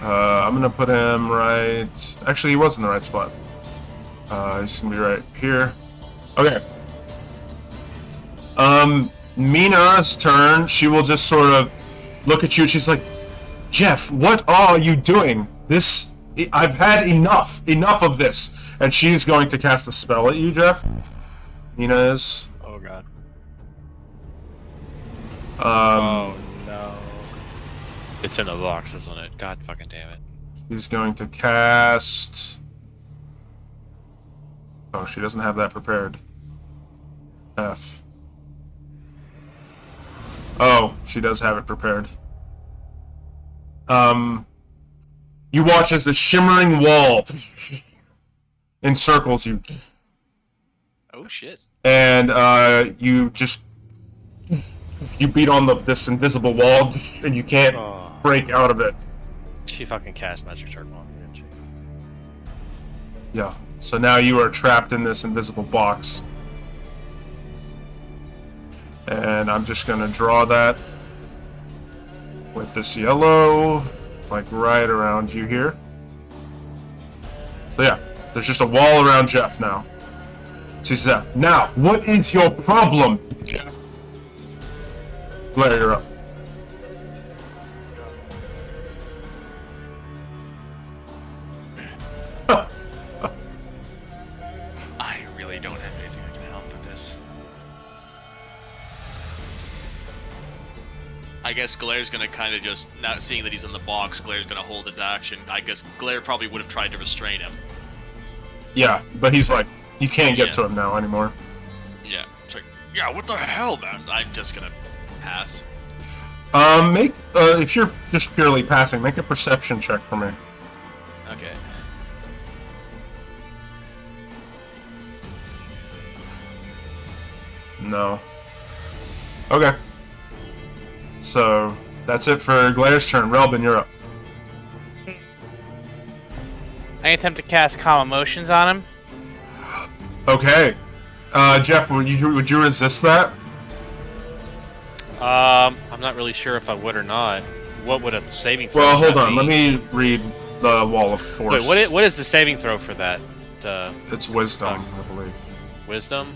A: I'm gonna put him right. Actually, he was in the right spot. He's gonna be right here. Okay. Mina's turn. She will just sort of look at you. She's like, "Jeff, what are you doing? This, I've had enough. Enough of this." And she's going to cast a spell at you, Jeff. Mina is.
D: Oh god.
A: Um,
D: Oh no. It's in the box, isn't it? God fucking damn it.
A: She's going to cast. Oh, she doesn't have that prepared. F. Oh, she does have it prepared. You watch as the shimmering wall encircles you,
E: Oh shit.
A: and you beat on this invisible wall, and you can't
D: Oh.
A: break out of it.
D: She fucking cast Magic Turtle on me, didn't she?
A: Yeah. So now you are trapped in this invisible box. And I'm just gonna draw that with this yellow, like right around you here. So yeah, there's just a wall around Jeff now. She says, "Now, what is your problem, Jeff?" Blair, you're up.
E: I really don't have anything that can help with this. I guess Glaire's gonna kind of just, not seeing that he's in the box, Glaire's gonna hold his action. I guess Glaire probably would have tried to restrain him.
A: Yeah, but he's like, you can't get
E: Yeah.
A: to him now anymore.
E: Yeah. It's like, yeah, what the hell, man? I'm just gonna pass.
A: Make if you're just purely passing, make a perception check for me.
E: Okay.
A: No. Okay. So that's it for Glaire's turn. Relbin, you're up.
B: I attempt to cast Calm Emotions on him.
A: Okay. Jeff, would you resist that?
D: I'm not really sure if I would or not. What would a saving throw
A: Well, hold
D: for that
A: on. Let
D: be?
A: me read the Wall of Force.
D: Wait, what is the saving throw for that?
A: It's wisdom, I believe.
D: wisdom?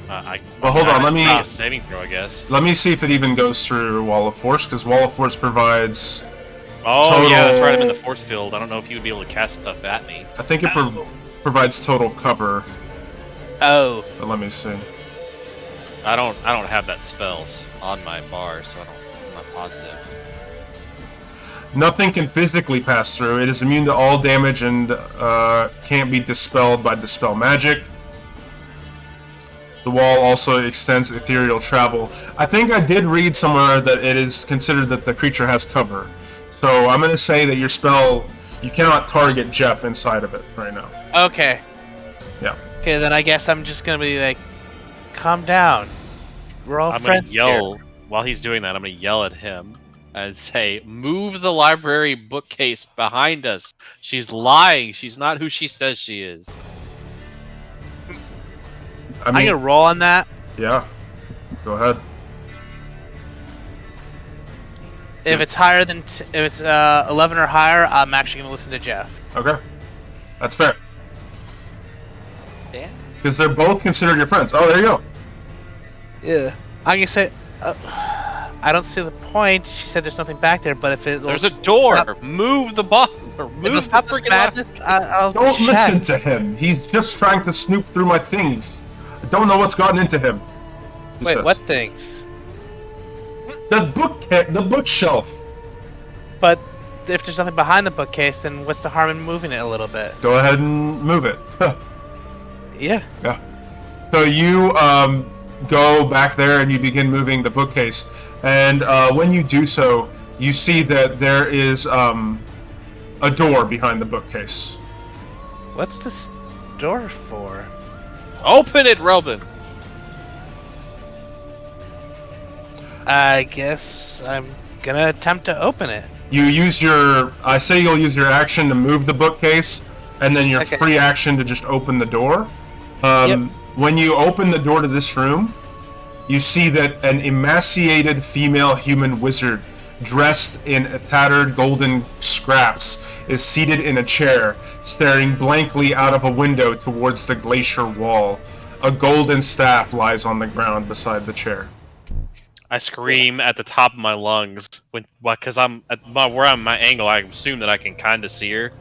A: Well, hold on, let me-
D: a saving throw, I guess.
A: Let me see if it even goes through Wall of Force, because Wall of Force provides...
D: Oh, yeah, that's right. I'm in
A: total-
D: the force field. I don't know if he would be able to cast stuff at me.
A: I think it provides total cover,
B: Oh.
A: but let me see.
D: I don't have that spells on my bar, so I'm not positive.
A: Nothing can physically pass through. It is immune to all damage and can't be dispelled by dispel magic. The wall also extends ethereal travel. I think I did read somewhere that it is considered that the creature has cover. So I'm going to say that your spell, you cannot target Jeff inside of it right now.
B: Okay.
A: Yeah.
B: Okay, then I guess I'm just gonna be like, calm down. We're all
D: I'm gonna
B: friends
D: yell
B: here.
D: while he's doing that. I'm gonna yell at him and say, "Move the library bookcase behind us. She's lying. She's not who she says she is."
A: I
B: I'm
A: mean,
B: gonna roll on that.
A: yeah. Go ahead.
B: If it's higher than if it's 11 or higher, I'm actually gonna listen to Jeff.
A: Okay. That's fair.
H: Yeah.
A: Because they're both considered your friends. Oh, there you go.
B: Yeah. I'm gonna say, I don't see the point. She said there's nothing back there, but if it
D: There's a door.
B: Stop.
D: Move the button. Or
B: if
D: move
B: it'll
D: the
B: stop this
D: freaking
B: madness, I'll
A: Don't
B: check.
A: listen to him. He's just trying to snoop through my things. I don't know what's gotten into him. He
B: Wait,
A: says.
B: what things?
A: The bookshelf.
B: But if there's nothing behind the bookcase, then what's the harm in moving it a little bit?
A: Go ahead and move it.
B: Yeah.
A: Yeah. So you go back there and you begin moving the bookcase, and when you do so, you see that there is a door behind the bookcase.
B: What's this door for?
D: Open it, Robin.
B: I guess I'm gonna attempt to open it.
A: You use your. I say you'll use your action to move the bookcase, and then your
B: Okay.
A: free action to just open the door.
B: Yep.
A: When you open the door to this room, you see that an emaciated female human wizard, dressed in tattered golden scraps, is seated in a chair, staring blankly out of a window towards the glacier wall. A golden staff lies on the ground beside the chair.
D: I scream at the top of my lungs because I'm at where I'm my angle. I assume that I can kind of see her.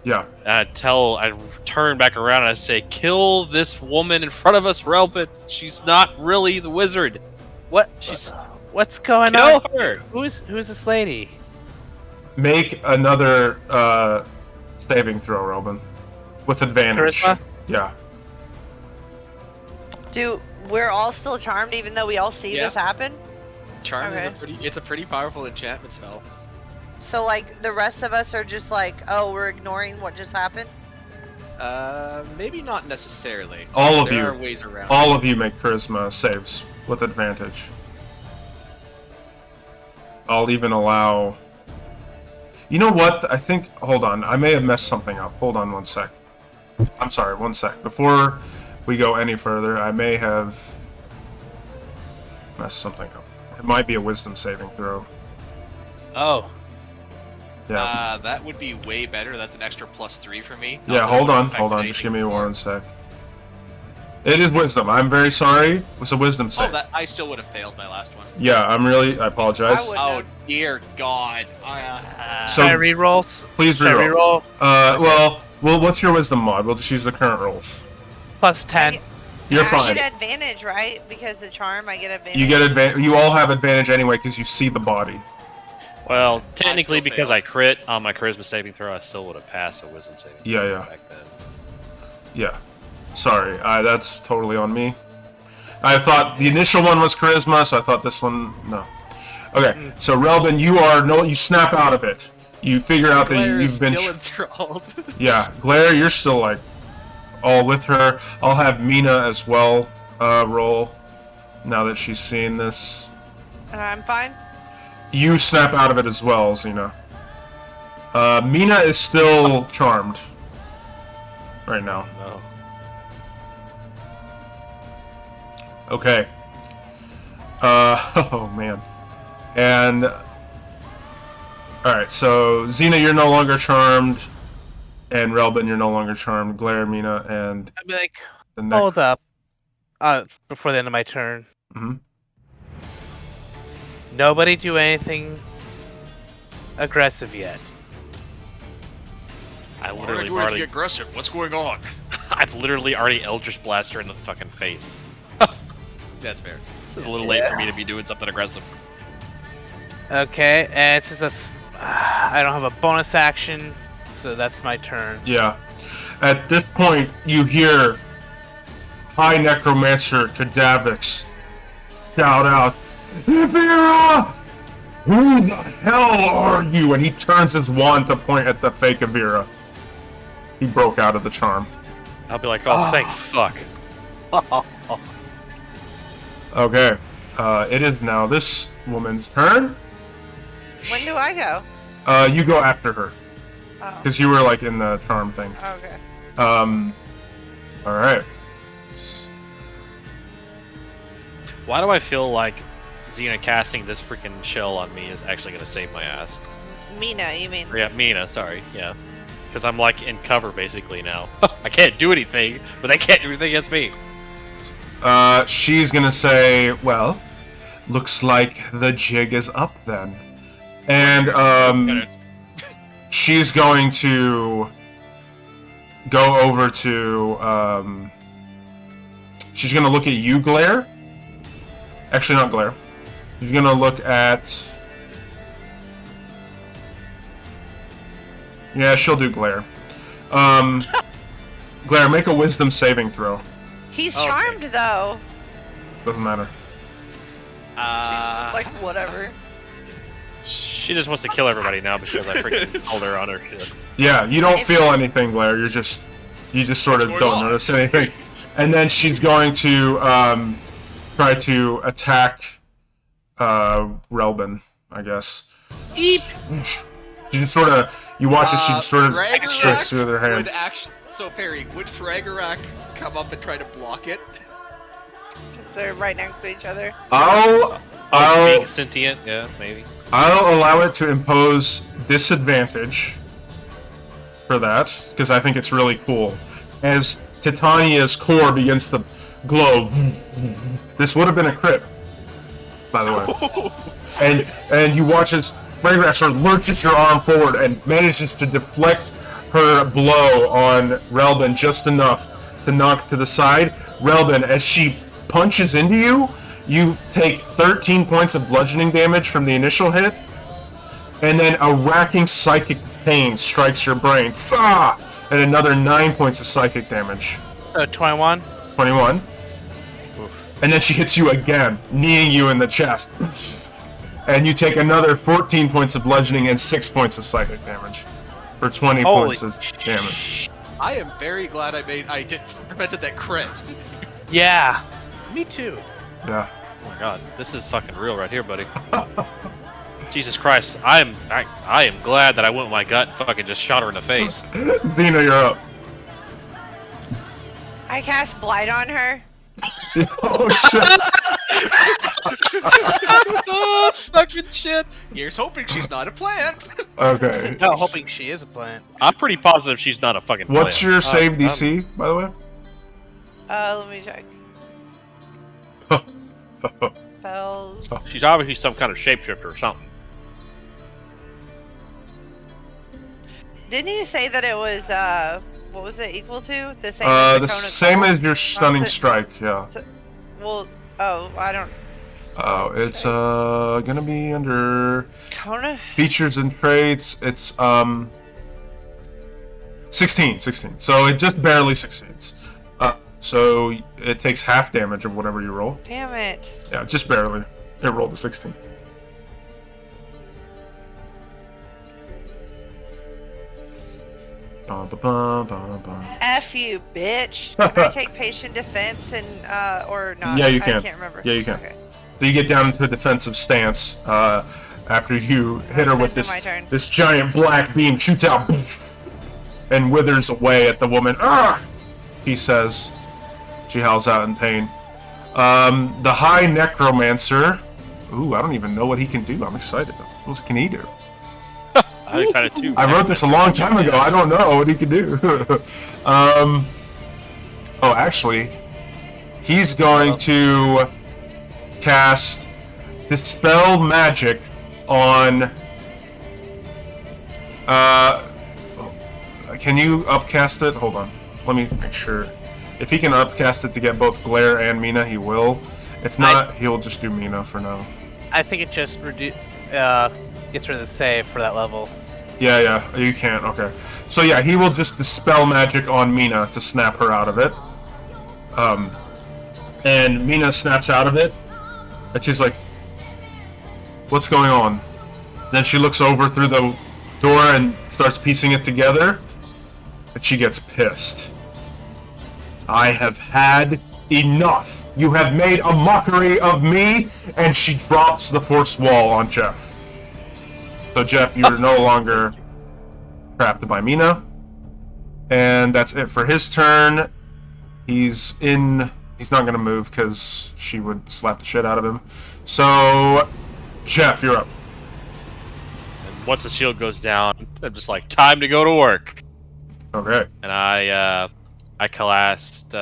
A: Yeah.
D: And I turn back around and I say, "Kill this woman in front of us, Relbit. She's not really the wizard.
B: What?
D: She's
B: What's going
D: kill
B: on?
D: her."
B: Who's this lady?
A: Make another saving throw, Robin, with advantage.
B: Charisma?
A: Yeah.
C: Do we're all still charmed even though we all see
H: Yeah.
C: this happen?
H: Charm
C: Okay.
H: it's a pretty powerful enchantment spell.
C: So like the rest of us are just like, oh, we're ignoring what just happened?
H: Maybe not necessarily.
A: All of
H: there
A: you.
H: are ways around.
A: All of you make charisma saves with advantage. I'll even allow... You know what? I think... Hold on. I may have messed something up. Hold on one sec. I'm sorry, one sec. Before we go any further, I may have messed something up. It might be a wisdom saving throw.
B: Oh.
A: Yeah.
E: That would be way better. That's an extra +3 for me.
A: Yeah,
E: Not that
A: hold
E: it would
A: on.
E: affect
A: Hold on. Just
E: anything
A: give me
E: before.
A: one sec. It is wisdom. I'm very sorry. It's a wisdom
E: Oh,
A: save.
E: that I still would have failed my last one.
A: Yeah, I apologize.
C: I would-
E: Oh dear God.
A: So-
B: Can I reroll?
A: Please
B: Can I
A: reroll.
B: reroll?
A: Well, what's your wisdom mod? We'll just use the current rolls.
B: Plus 10.
A: You're
C: I
A: fine.
C: get advantage, right? Because the charm, I get advantage.
A: You get advantage. You all have advantage anyway because you see the body.
D: Well, technically,
E: still
D: because
E: failed.
D: I crit on my charisma saving throw, I still would have passed a wisdom saving throw
A: Yeah, yeah.
D: back then.
A: Yeah. Sorry, that's totally on me. I thought the initial one was charisma, so I thought this one no. Okay, so Relvin, you snap out of it. You figure out that
H: Claire is
A: you've been.
H: still enthralled.
A: Yeah, Glare, you're still like all with her. I'll have Mina as well roll now that she's seen this.
C: And I'm fine.
A: You snap out of it as well, Xena. Mina is still charmed right now.
D: No.
A: Okay. Oh man. And alright, so Xena, you're no longer charmed. And Relbin, you're no longer charmed. Glare, Mina, and
B: I'd be like,
A: the next.
B: hold up. Before the end of my turn.
A: Mhm.
B: Nobody do anything aggressive yet.
D: I
F: Why are
D: literally
F: you going to
D: already,
F: be aggressive? What's going on?
D: I've literally already Eldritch Blast her in the fucking face.
H: That's fair.
D: It's a little late for me to be doing something aggressive.
B: Okay, and since I don't have a bonus action, so that's my turn.
A: Yeah. At this point, you hear High Necromancer Cadavix shout out, Evira! Who the hell are you? And he turns his wand to point at the fake Evira. He broke out of the charm.
D: I'll be like, oh, thank fuck.
A: Okay. It is now this woman's turn.
C: When do I go?
A: You go after her.
C: Oh,
A: Because you were, like, in the charm thing.
C: okay.
A: Alright.
D: Why do I feel like Xena casting this freaking shell on me is actually going to save my ass?
C: Mina, you mean?
D: Yeah, Mina, sorry, yeah. Because I'm like in cover basically now. I can't do anything, but they can't do anything against me.
A: She's gonna say, well, looks like the jig is up then. And, she's going to go over to, she's gonna look at you, Glare. Actually, not Glare. She's gonna look at... Yeah, she'll do Glare. Glare, make a wisdom saving throw.
C: He's
H: Okay.
C: charmed though.
A: Doesn't matter.
C: Like whatever.
D: She just wants to kill everybody now because I freaking told her on her shit.
A: Yeah, you don't feel anything, Glare. You just sort of
F: What's
A: don't
F: going on?
A: notice anything. And then she's going to try to attack Relbin, I guess.
B: Eep.
A: She just sort of, you watch as she just sort of
H: Fragarak
A: strikes through their hand.
H: would actually. So Perry, would Fragarak come up and try to block it?
C: They're right next to each other.
A: I'll
D: Being sentient, yeah, maybe.
A: I'll allow it to impose disadvantage for that, because I think it's really cool. As Titania's core begins to glow. This would have been a crit, by the way. And you watch as Fragrancer lurches her arm forward and manages to deflect her blow on Relbin just enough to knock to the side. Relbin, as she punches into you, you take 13 points of bludgeoning damage from the initial hit, and then a racking psychic pain strikes your brain. Tsah! And another 9 points of psychic damage.
B: So 21.
A: 21. And then she hits you again, kneeing you in the chest. And you take another 14 points of bludgeoning and 6 points of psychic damage. For 20
B: Holy
A: points of damage.
H: I am very glad I prevented that crit.
B: Yeah. Me too.
A: Yeah.
D: Oh my god, this is fucking real right here, buddy. Jesus Christ, I am glad that I went with my gut and fucking just shot her in the face.
A: Xena, you're up.
C: I cast Blight on her.
A: Oh, shit.
D: Oh, fucking shit.
H: Here's hoping she's not a plant.
A: Okay.
B: No, hoping she is a plant.
D: I'm pretty positive she's not a fucking
A: What's
D: plant.
A: your save DC, by the way?
C: Let me check. Spells.
D: She's obviously some kind of shapeshifter or something.
C: Didn't you say that it was what was it equal to? The same. As
A: The
C: Cone of
A: same
C: Cold?
A: as your stunning
C: it?
A: strike, yeah.
C: Well, oh, I don't.
A: Oh, it's gonna be under
C: Kona.
A: features and traits. It's 16. So it just barely succeeds. So it takes half damage of whatever you roll.
C: Damn it.
A: Yeah, just barely. It rolled a 16. Bum, ba, bum, bum, bum.
C: F you, bitch. Can I take patient defense and or not?
A: Yeah, you can.
C: I can't remember.
A: Yeah, you can.
C: Okay.
A: So you get down into a defensive stance after you hit her with
C: It's my turn.
A: this giant black beam, shoots out and withers away at the woman. Ah! He says. She howls out in pain. The High Necromancer. Ooh, I don't even know what he can do. I'm excited. What can he do?
D: I'm excited too.
A: I wrote this a long time ago. I don't know what he can do. Oh, actually, he's going to cast Dispel Magic on. Can you upcast it? Hold on. Let me make sure. If he can upcast it to get both Glare and Mina, he will. If not, he'll just do Mina for now.
B: I think it just gets rid of the save for that level.
A: Yeah, you can. Okay. So yeah, he will just Dispel Magic on Mina to snap her out of it. And Mina snaps out of it, and she's like, "What's going on?" Then she looks over through the door and starts piecing it together, and she gets pissed. I have had enough. You have made a mockery of me, and she drops the force wall on Jeff. So Jeff, you're no longer trapped by Mina, and that's it for his turn. He's not gonna move because she would slap the shit out of him. So Jeff, you're up.
D: And once the shield goes down, I'm just like, time to go to work.
A: Okay.
D: And I cast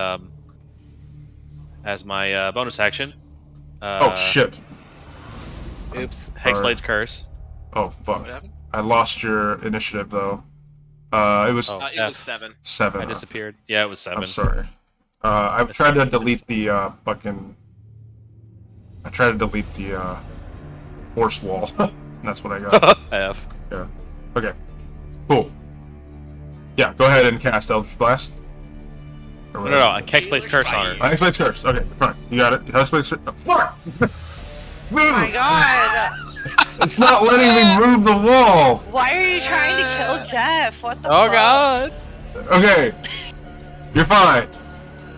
D: as my bonus action.
A: Oh shit.
B: Oops.
D: Hexblade's Curse.
A: Oh fuck.
E: What happened?
A: I lost your initiative though. It was
D: Oh.
H: It was 7.
A: 7.
D: I disappeared. Yeah, it was 7.
A: I'm sorry. I've tried to delete the fucking. I tried to delete the force wall. That's what I got.
D: F.
A: Yeah. Okay. Cool. Yeah, go ahead and cast Eldritch Blast. Or
D: No,
A: whatever.
D: Hexblade's Curse on her.
A: Hexblade's Curse. Okay, fine. You got it. Hexblade's Curse. Oh, fuck!
C: Oh my god!
A: It's not letting me move the wall.
C: Why are you trying to kill Jeff? What the
D: Oh
C: fuck?
D: god!
A: Okay. You're fine.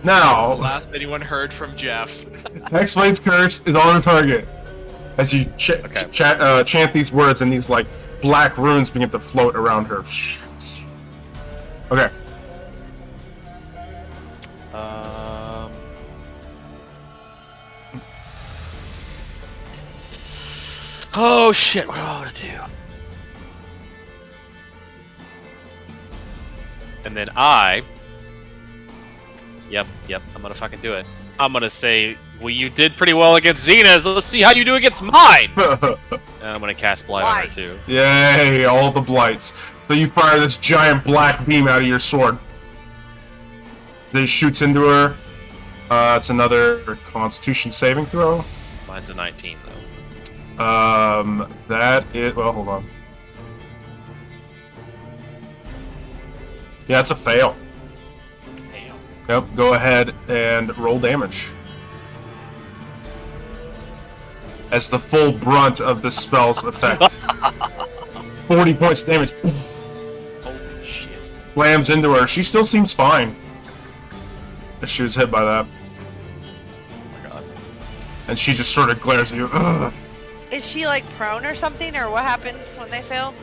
H: That was
A: Now,
H: the last anyone heard from Jeff.
A: Hexblade's Curse is on the target. As you chant these words, and these like black runes begin to float around her. Okay.
D: Oh shit! What do I want to do? And then Yep. I'm gonna fucking do it. I'm gonna say, well, you did pretty well against Xena's. Let's see how you do against mine. And I'm gonna cast Blight on her too.
A: Yay! All the blights. So you fire this giant black beam out of your sword. It shoots into her. It's another Constitution saving throw.
D: Mine's a 19 though.
A: Well, hold on. Yeah, it's a fail.
D: Damn.
A: Yep, go ahead and roll damage. As the full brunt of the spell's effect. 40 points damage.
H: Holy shit.
A: Slams into her. She still seems fine. But she was hit by that.
D: Oh my god.
A: And she just sort of glares at you. Ugh.
C: Is she like prone or something, or what happens when they fail?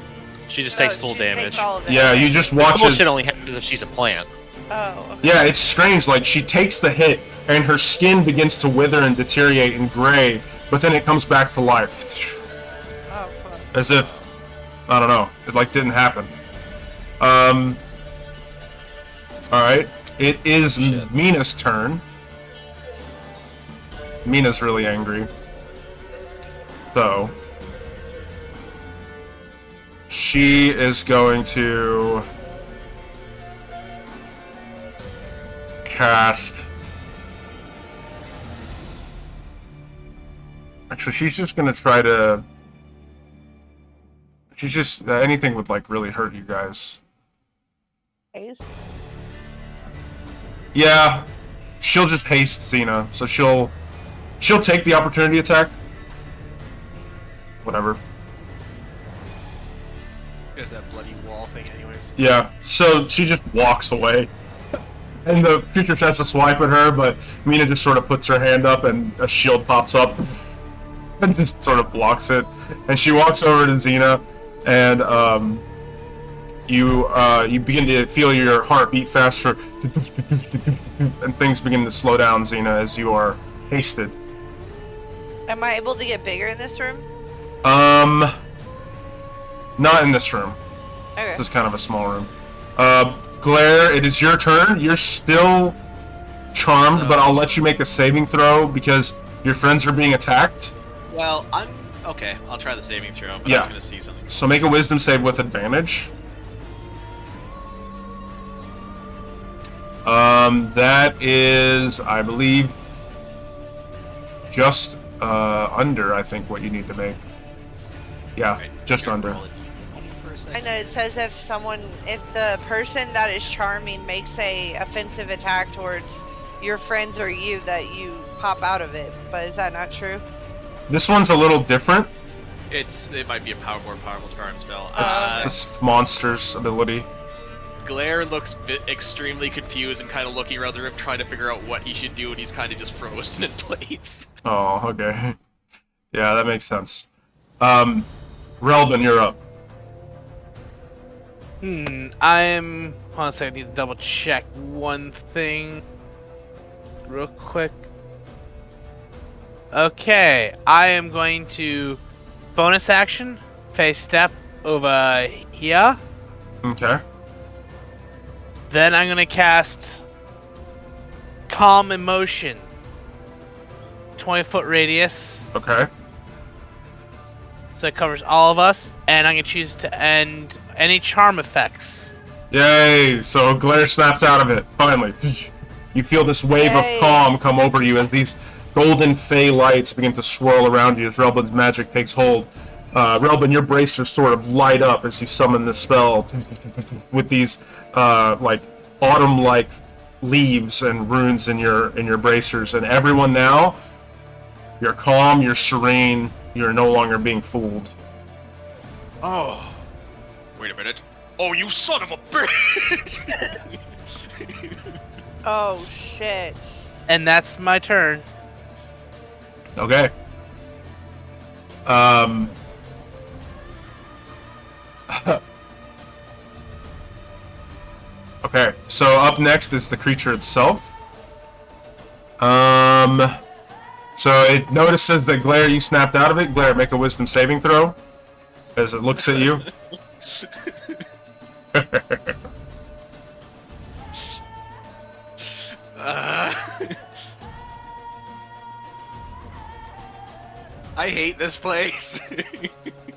D: She just takes
C: Oh,
D: full
C: she
D: damage.
C: takes all of it.
A: Yeah, you just watch
D: Bullshit
A: it.
D: only happens if she's a plant.
C: Oh. Okay.
A: Yeah, it's strange. Like, she takes the hit, and her skin begins to wither and deteriorate and gray, but then it comes back to life.
C: Oh fuck.
A: As if, I don't know, it like didn't happen. Alright, it is Mina's turn. Mina's really angry. So, she is going to cast. Actually, she's just gonna try to. She's just anything would like really hurt you guys.
C: Ace.
A: Yeah, she'll just haste Xena, so she'll take the opportunity attack. Whatever.
H: There's that bloody wall thing, anyways.
A: Yeah, so she just walks away. And the creature tries to swipe at her, but Mina just sort of puts her hand up and a shield pops up and just sort of blocks it. And she walks over to Xena, and you begin to feel your heart beat faster, and things begin to slow down, Xena, as you are hasted.
C: Am I able to get bigger in this room?
A: Not in this room.
C: Okay.
A: This is kind of a small room. Glare, it is your turn. You're still charmed, but I'll let you make a saving throw because your friends are being attacked.
H: Well, I'm okay. I'll try the saving throw, but I
A: Yeah.
H: was gonna see something.
A: So make a wisdom save with advantage. That is, I believe, just under, I think, what you need to make. Yeah,
H: Right,
A: just
H: here,
A: under.
H: roll it for a second.
C: And it says if the person that is charming makes a offensive attack towards your friends or you, that you pop out of it. But is that not true?
A: This one's a little different.
H: It might be a more powerful charm spell.
A: It's this monster's ability.
H: Glare looks extremely confused and kind of looking around the room, trying to figure out what he should do, and he's kind of just frozen in place.
A: Oh, okay. Yeah, that makes sense. Relvin, you're up.
B: Hold on a second, I need to double check one thing real quick. Okay, I am going to bonus action, face step over here.
A: Okay.
B: Then I'm gonna cast Calm Emotion. 20-foot radius.
A: Okay.
B: So it covers all of us. And I'm gonna choose to end any charm effects.
A: Yay! So Glare snaps out of it, finally. You feel this wave
C: Yay.
A: of calm come over you, and these golden fey lights begin to swirl around you as Relbin's magic takes hold. Relbin, your bracers sort of light up as you summon the spell with these, like, autumn-like leaves and runes in your bracers. And everyone now, you're calm, you're serene, you're no longer being fooled.
F: Oh. Wait a minute. Oh, you son of a bitch!
C: Oh shit.
B: And that's my turn.
A: Okay. Okay, so up next is the creature itself. So it notices that Glare, you snapped out of it. Glare, make a wisdom saving throw as it looks at you.
H: I hate this place.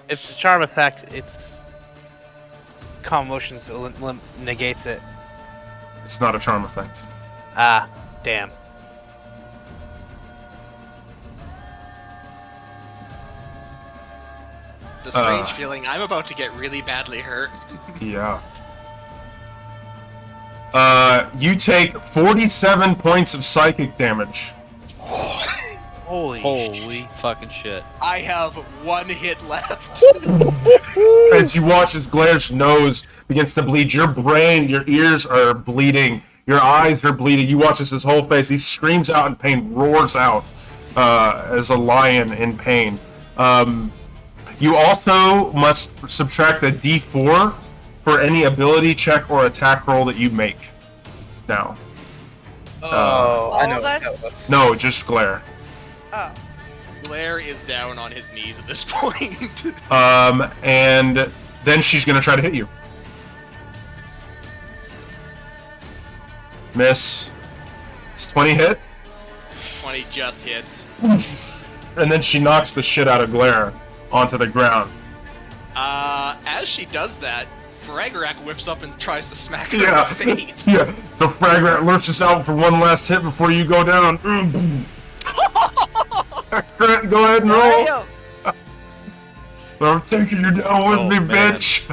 B: It's a charm effect. It's Calm Emotions negates it.
A: It's not a charm effect.
B: Ah, damn.
H: It's a strange feeling. I'm about to get really badly hurt.
A: Yeah. You take 47 points of psychic damage.
B: Holy
D: fucking shit.
H: I have one hit left.
A: As you watch as Glare's nose begins to bleed, your brain, your ears are bleeding, your eyes are bleeding. You watch as his whole face, he screams out in pain, roars out as a lion in pain. You also must subtract a d4 for any ability check or attack roll that you make. Now.
B: Oh, I
C: All
B: know
C: of
B: what
C: us?
B: that was.
A: No, just Glare.
C: Oh.
H: Glare is down on his knees at this point.
A: And then she's gonna try to hit you. Miss. It's 20 hit.
H: 20 just hits.
A: And then she knocks the shit out of Glare onto the ground.
H: As she does that, Fragrack whips up and tries to smack her
A: Yeah.
H: in the face.
A: Yeah. So Fragrat lurches out for one last hit before you go down. Grant, go ahead and roll.
C: Damn.
A: I'm taking you down with
D: Oh,
A: me,
D: man.
A: bitch.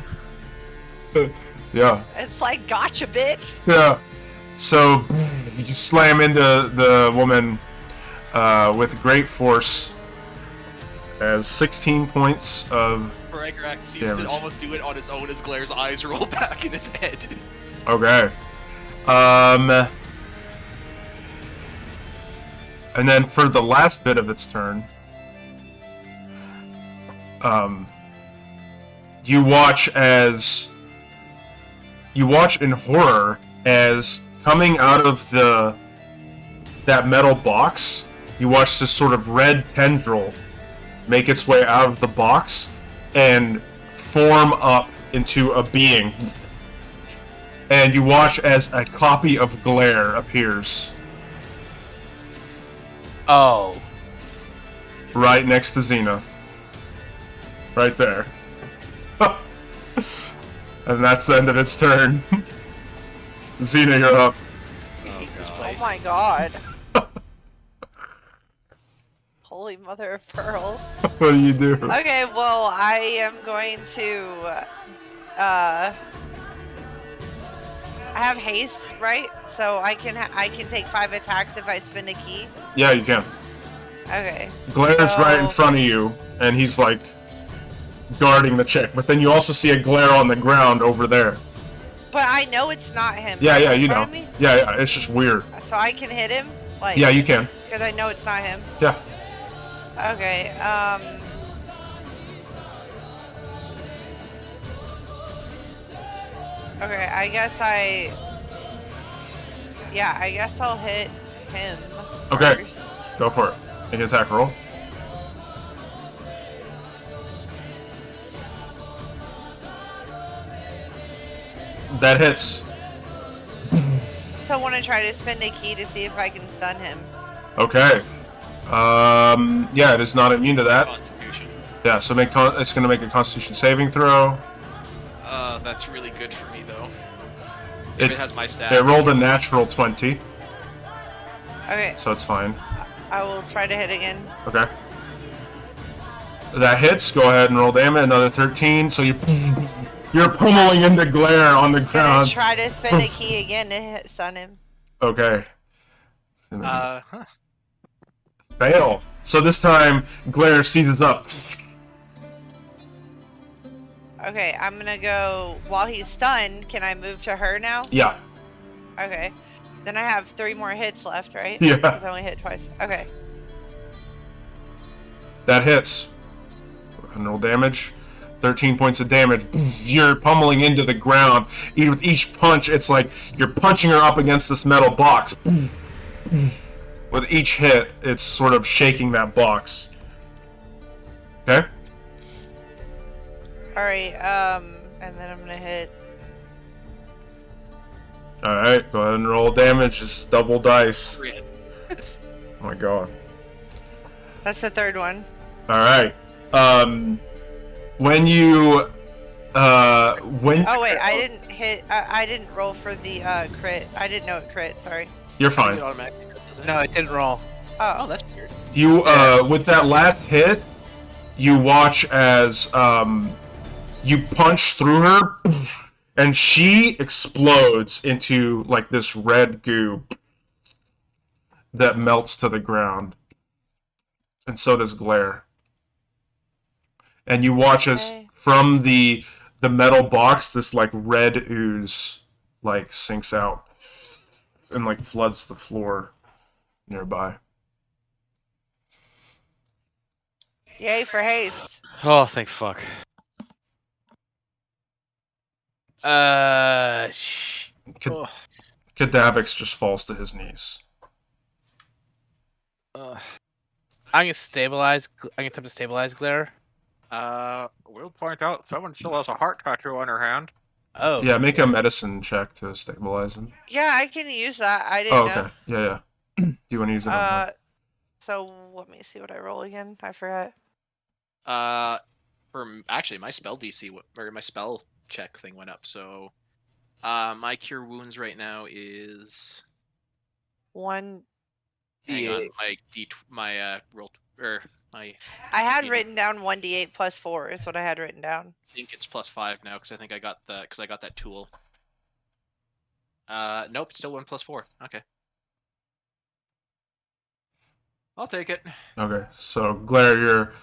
A: Yeah.
C: It's like gotcha, bitch.
A: Yeah. So you just slam into the woman with great force. As 16 points of
H: Fragrack seems to
A: damage.
H: almost do it on his own as Glare's eyes roll back in his head.
A: Okay. And then for the last bit of its turn, you watch in horror as coming out of that metal box, you watch this sort of red tendril make its way out of the box and form up into a being. And you watch as a copy of Glare appears.
B: Oh.
A: Right next to Xena. Right there. And that's the end of its turn. Xena, you're up.
H: This
C: Oh
H: place.
C: my god. Holy mother of pearl.
A: What do you do?
C: Okay, well, I am going to, I have haste, right? So I can take 5 attacks if I spend a key.
A: Yeah, you can.
C: Okay.
A: Glare's right in
C: So-
A: front of you, and he's like guarding the chick. But then you also see a Glare on the ground over there.
C: But I know it's not him.
A: Yeah,
C: right
A: yeah,
C: in
A: you
C: front
A: know.
C: of me?
A: Yeah, it's just weird.
C: So I can hit him? Like,
A: Yeah, you can.
C: because I know it's not him.
A: Yeah.
C: Okay, okay, I guess I'll hit him.
A: Okay.
C: First.
A: Go for it. Make an attack roll. That hits.
C: So I want to try to spend a key to see if I can stun him.
A: Okay. Yeah, it is not immune to that.
H: Constitution.
A: Yeah, so it's going to make a Constitution saving throw.
H: That's really good for me though. If it has my stats.
A: It rolled a natural 20,
C: Okay,
A: so it's fine.
C: I will try to hit again.
A: Okay. That hits. Go ahead and roll damage. Another 13. So you're pummeling into Glare on the
C: Gonna
A: ground.
C: try to spend a key again to stun him.
A: Okay. Fail. So this time, Glare seizes up.
C: Okay, I'm gonna go, while he's stunned, can I move to her now?
A: Yeah.
C: Okay. Then I have 3 more hits left, right?
A: Yeah.
C: Because I only hit twice. Okay.
A: That hits. And roll damage. 13 points of damage. You're pummeling into the ground. With each punch, it's like you're punching her up against this metal box. With each hit, it's sort of shaking that box. Okay?
C: Alright, and then I'm gonna hit.
A: Alright, go ahead and roll damage. Just double dice.
H: Crit.
A: Oh my god.
C: That's the 3rd one.
A: Alright. When you... when...
C: Oh wait, I didn't hit, I didn't roll for the, crit. I didn't know it crit, sorry.
A: You're
H: It
A: fine.
H: automatically doesn't it?
B: No, it didn't roll.
H: Oh,
C: Oh,
H: that's weird.
A: You, with that last hit, you watch as, you punch through her, and she explodes into, like, this red goo that melts to the ground. And so does Glare. And you watch as,
C: Okay.
A: from the metal box, this, like, red ooze, like, sinks out and, like, floods the floor nearby.
C: yay for haste.
D: Oh, thank fuck. Oh.
A: Kadavix just falls to his knees.
B: I'm gonna stabilize. I'm gonna attempt to stabilize Glare.
F: We'll point out someone still has a heart tattoo on her hand.
B: Oh.
A: Yeah, make a medicine check to stabilize him.
C: Yeah, I can use that. I didn't
A: Oh,
C: know.
A: okay. Yeah, yeah. Do you want to use it? on
C: So let me see what I roll again. I forgot.
H: Actually, my spell DC or my spell check thing went up. So, my cure wounds right now is.
C: 1.
H: Hang on, my roll or my.
C: I had
H: Yeah.
C: written down 1d8 plus 4 is what I had written down.
H: I think it's +5 now because I think I got that tool. Nope, still 1 + 4. Okay. I'll take it.
A: Okay, so Glare, you're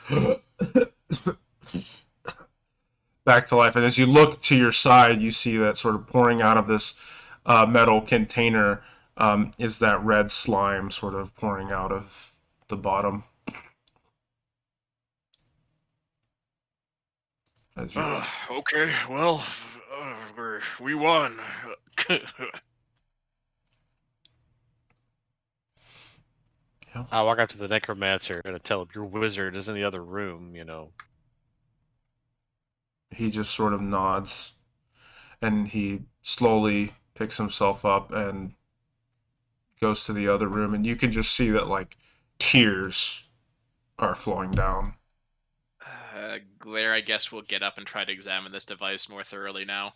A: back to life, and as you look to your side, you see that sort of pouring out of this metal container is that red slime sort of pouring out of the bottom. As you,
F: Okay, well, we won.
D: I walk up to the necromancer and I tell him your wizard is in the other room, you know.
A: he just sort of nods, and he slowly picks himself up and goes to the other room, and you can just see that like tears are flowing down.
H: Glare, I guess, will get up and try to examine this device more thoroughly now.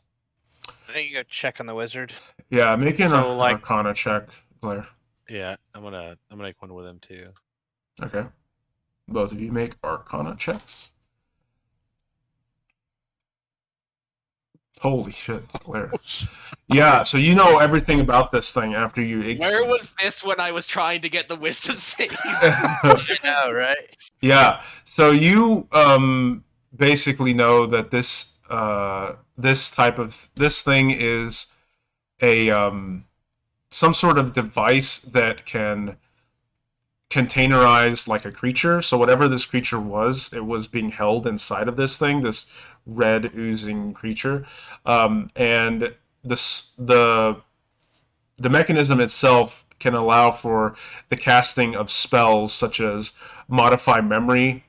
B: I think you go check on the wizard.
A: Yeah, make an
D: So, like-
A: Arcana check, Blair.
D: Yeah, I'm gonna make one with him too.
A: Okay. Both of you make Arcana checks. Holy shit, Blair. Yeah, so you know everything about this thing after you...
H: Where was this when I was trying to get the wisdom saves?
B: I know, right?
A: Yeah, so you basically know that this this thing is a some sort of device that can containerize like a creature. So whatever this creature was, it was being held inside of this thing, this red oozing creature, and the mechanism itself can allow for the casting of spells such as modify memory,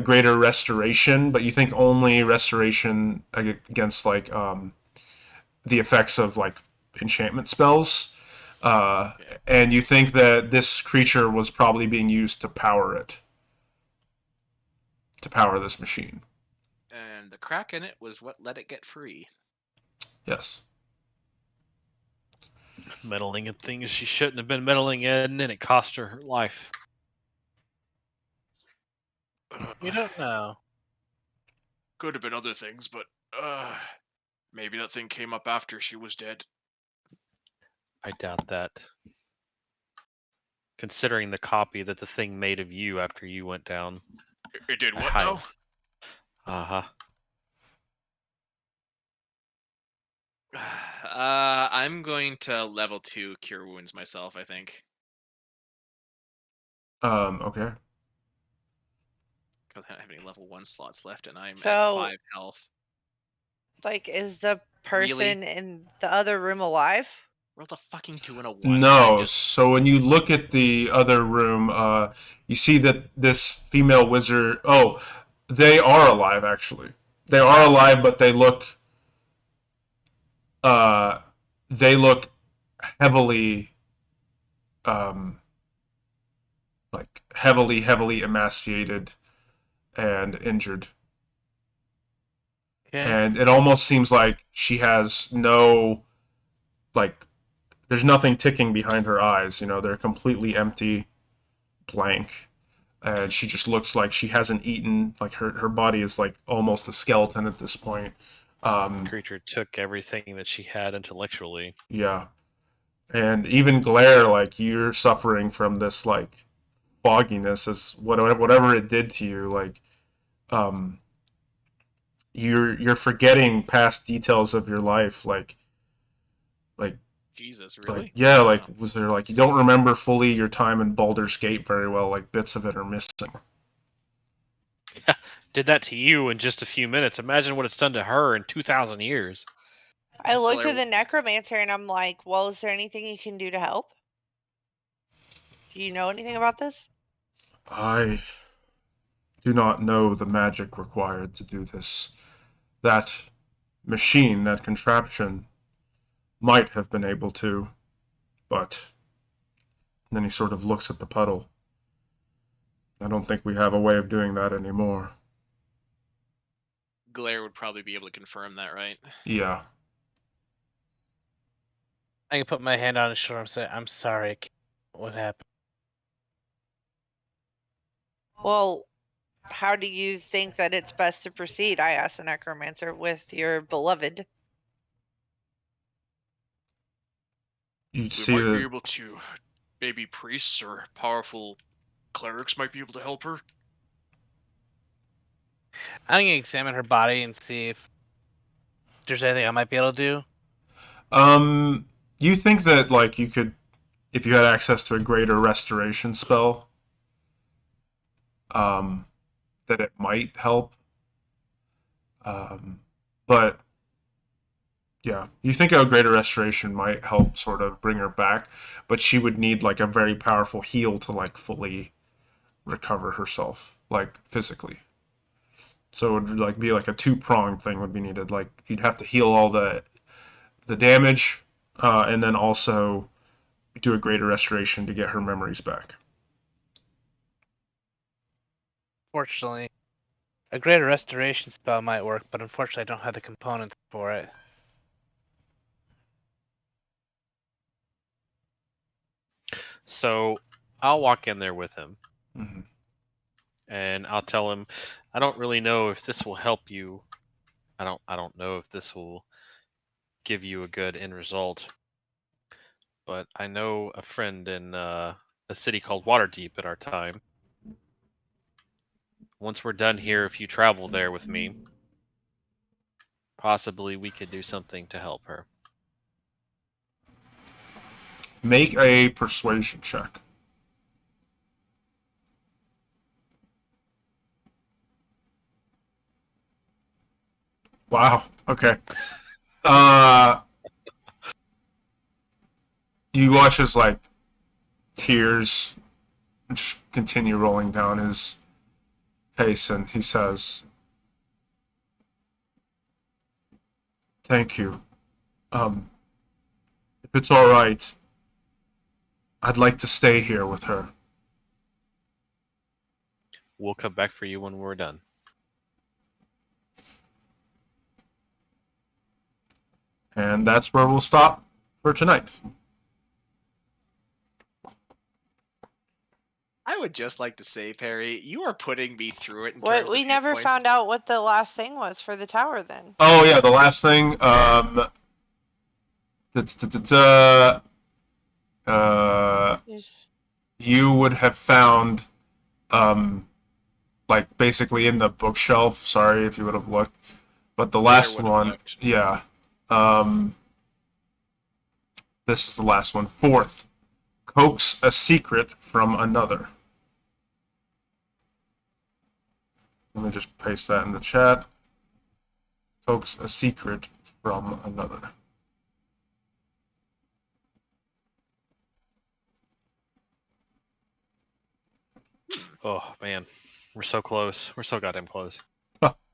A: greater restoration, but you think only restoration against like the effects of like enchantment spells. And you think that this creature was probably being used to power it, to power this machine.
H: And the crack in it was what let it get free.
A: Yes.
D: Meddling in things she shouldn't have been meddling in, and it cost her life.
B: You don't know.
F: Could have been other things, but maybe that thing came up after she was dead.
D: I doubt that. Considering the copy that the thing made of you after you went down.
F: It did what
D: Hi.
F: now?
D: Uh-huh.
H: I'm going to level 2 cure wounds myself, I think.
A: Okay.
H: Because I don't have any level 1 slots left, and I'm at
C: So-
H: 5 health.
C: Like, is the person
H: Really?
C: in the other room alive?
H: Rolled a fucking 2 and a 1.
A: No,
H: I just-
A: so when you look at the other room, you see that this female wizard... Oh, they are alive, actually. They are alive, but they look heavily, like, heavily emaciated and injured.
B: Okay.
A: And it almost seems like she has no, like, there's nothing ticking behind her eyes, you know, they're completely empty, blank, and she just looks like she hasn't eaten, like her body is like almost a skeleton at this point.
D: The creature took everything that she had intellectually.
A: Yeah. And even Glare, like, you're suffering from this, like, fogginess as whatever it did to you, like, you're forgetting past details of your life, like
H: Jesus, really?
A: Like, yeah, like,
H: Wow.
A: was there, like, you don't remember fully your time in Baldur's Gate very well, like, bits of it are missing.
D: Did that to you in just a few minutes. Imagine what it's done to her in 2,000 years.
C: I looked
H: Claire-
C: at the necromancer and I'm like, well, is there anything you can do to help? Do you know anything about this?
A: I do not know the magic required to do this. That machine, that contraption, might have been able to, but... And then he sort of looks at the puddle. I don't think we have a way of doing that anymore.
H: Glare would probably be able to confirm that, right?
A: Yeah.
B: I can put my hand on his shoulder and say, I'm sorry. I can't- What happened?
C: Well, how do you think that it's best to proceed? I asked the necromancer with your beloved.
A: You
F: We
A: see
F: might be
A: that...
F: able to. Maybe priests or powerful clerics might be able to help her.
B: I'm gonna examine her body and see if there's anything I might be able to do.
A: You think that, like, you could, if you had access to a greater restoration spell, that it might help. But, yeah, you think a greater restoration might help sort of bring her back, but she would need, like, a very powerful heal to, like, fully recover herself, like, physically. So it would like be like a two-pronged thing would be needed. Like you'd have to heal all the damage, and then also do a greater restoration to get her memories back.
B: Fortunately, a greater restoration spell might work, but unfortunately, I don't have the components for it.
D: So I'll walk in there with him,
A: Mm-hmm.
D: and I'll tell him, I don't really know if this will help you. I don't know if this will give you a good end result. But I know a friend in a city called Waterdeep at our time. Once we're done here, if you travel there with me, possibly we could do something to help her.
A: Make a persuasion check. Wow. Okay. You watch as like tears just continue rolling down his face, and he says, "Thank you. If it's all right, I'd like to stay here with her."
D: We'll come back for you when we're done.
A: And that's where we'll stop for tonight.
H: I would just like to say, Perry, you are putting me through it.
C: What, we never found out what the last thing was for the tower then.
A: Oh yeah, the last thing. You would have found, like basically in the bookshelf. Sorry if you would have looked, but the last one, yeah. This is the last one. Fourth, coax a secret from another. Let me just paste that in the chat. Coax a secret from another.
D: Oh man, we're so close. We're so goddamn close.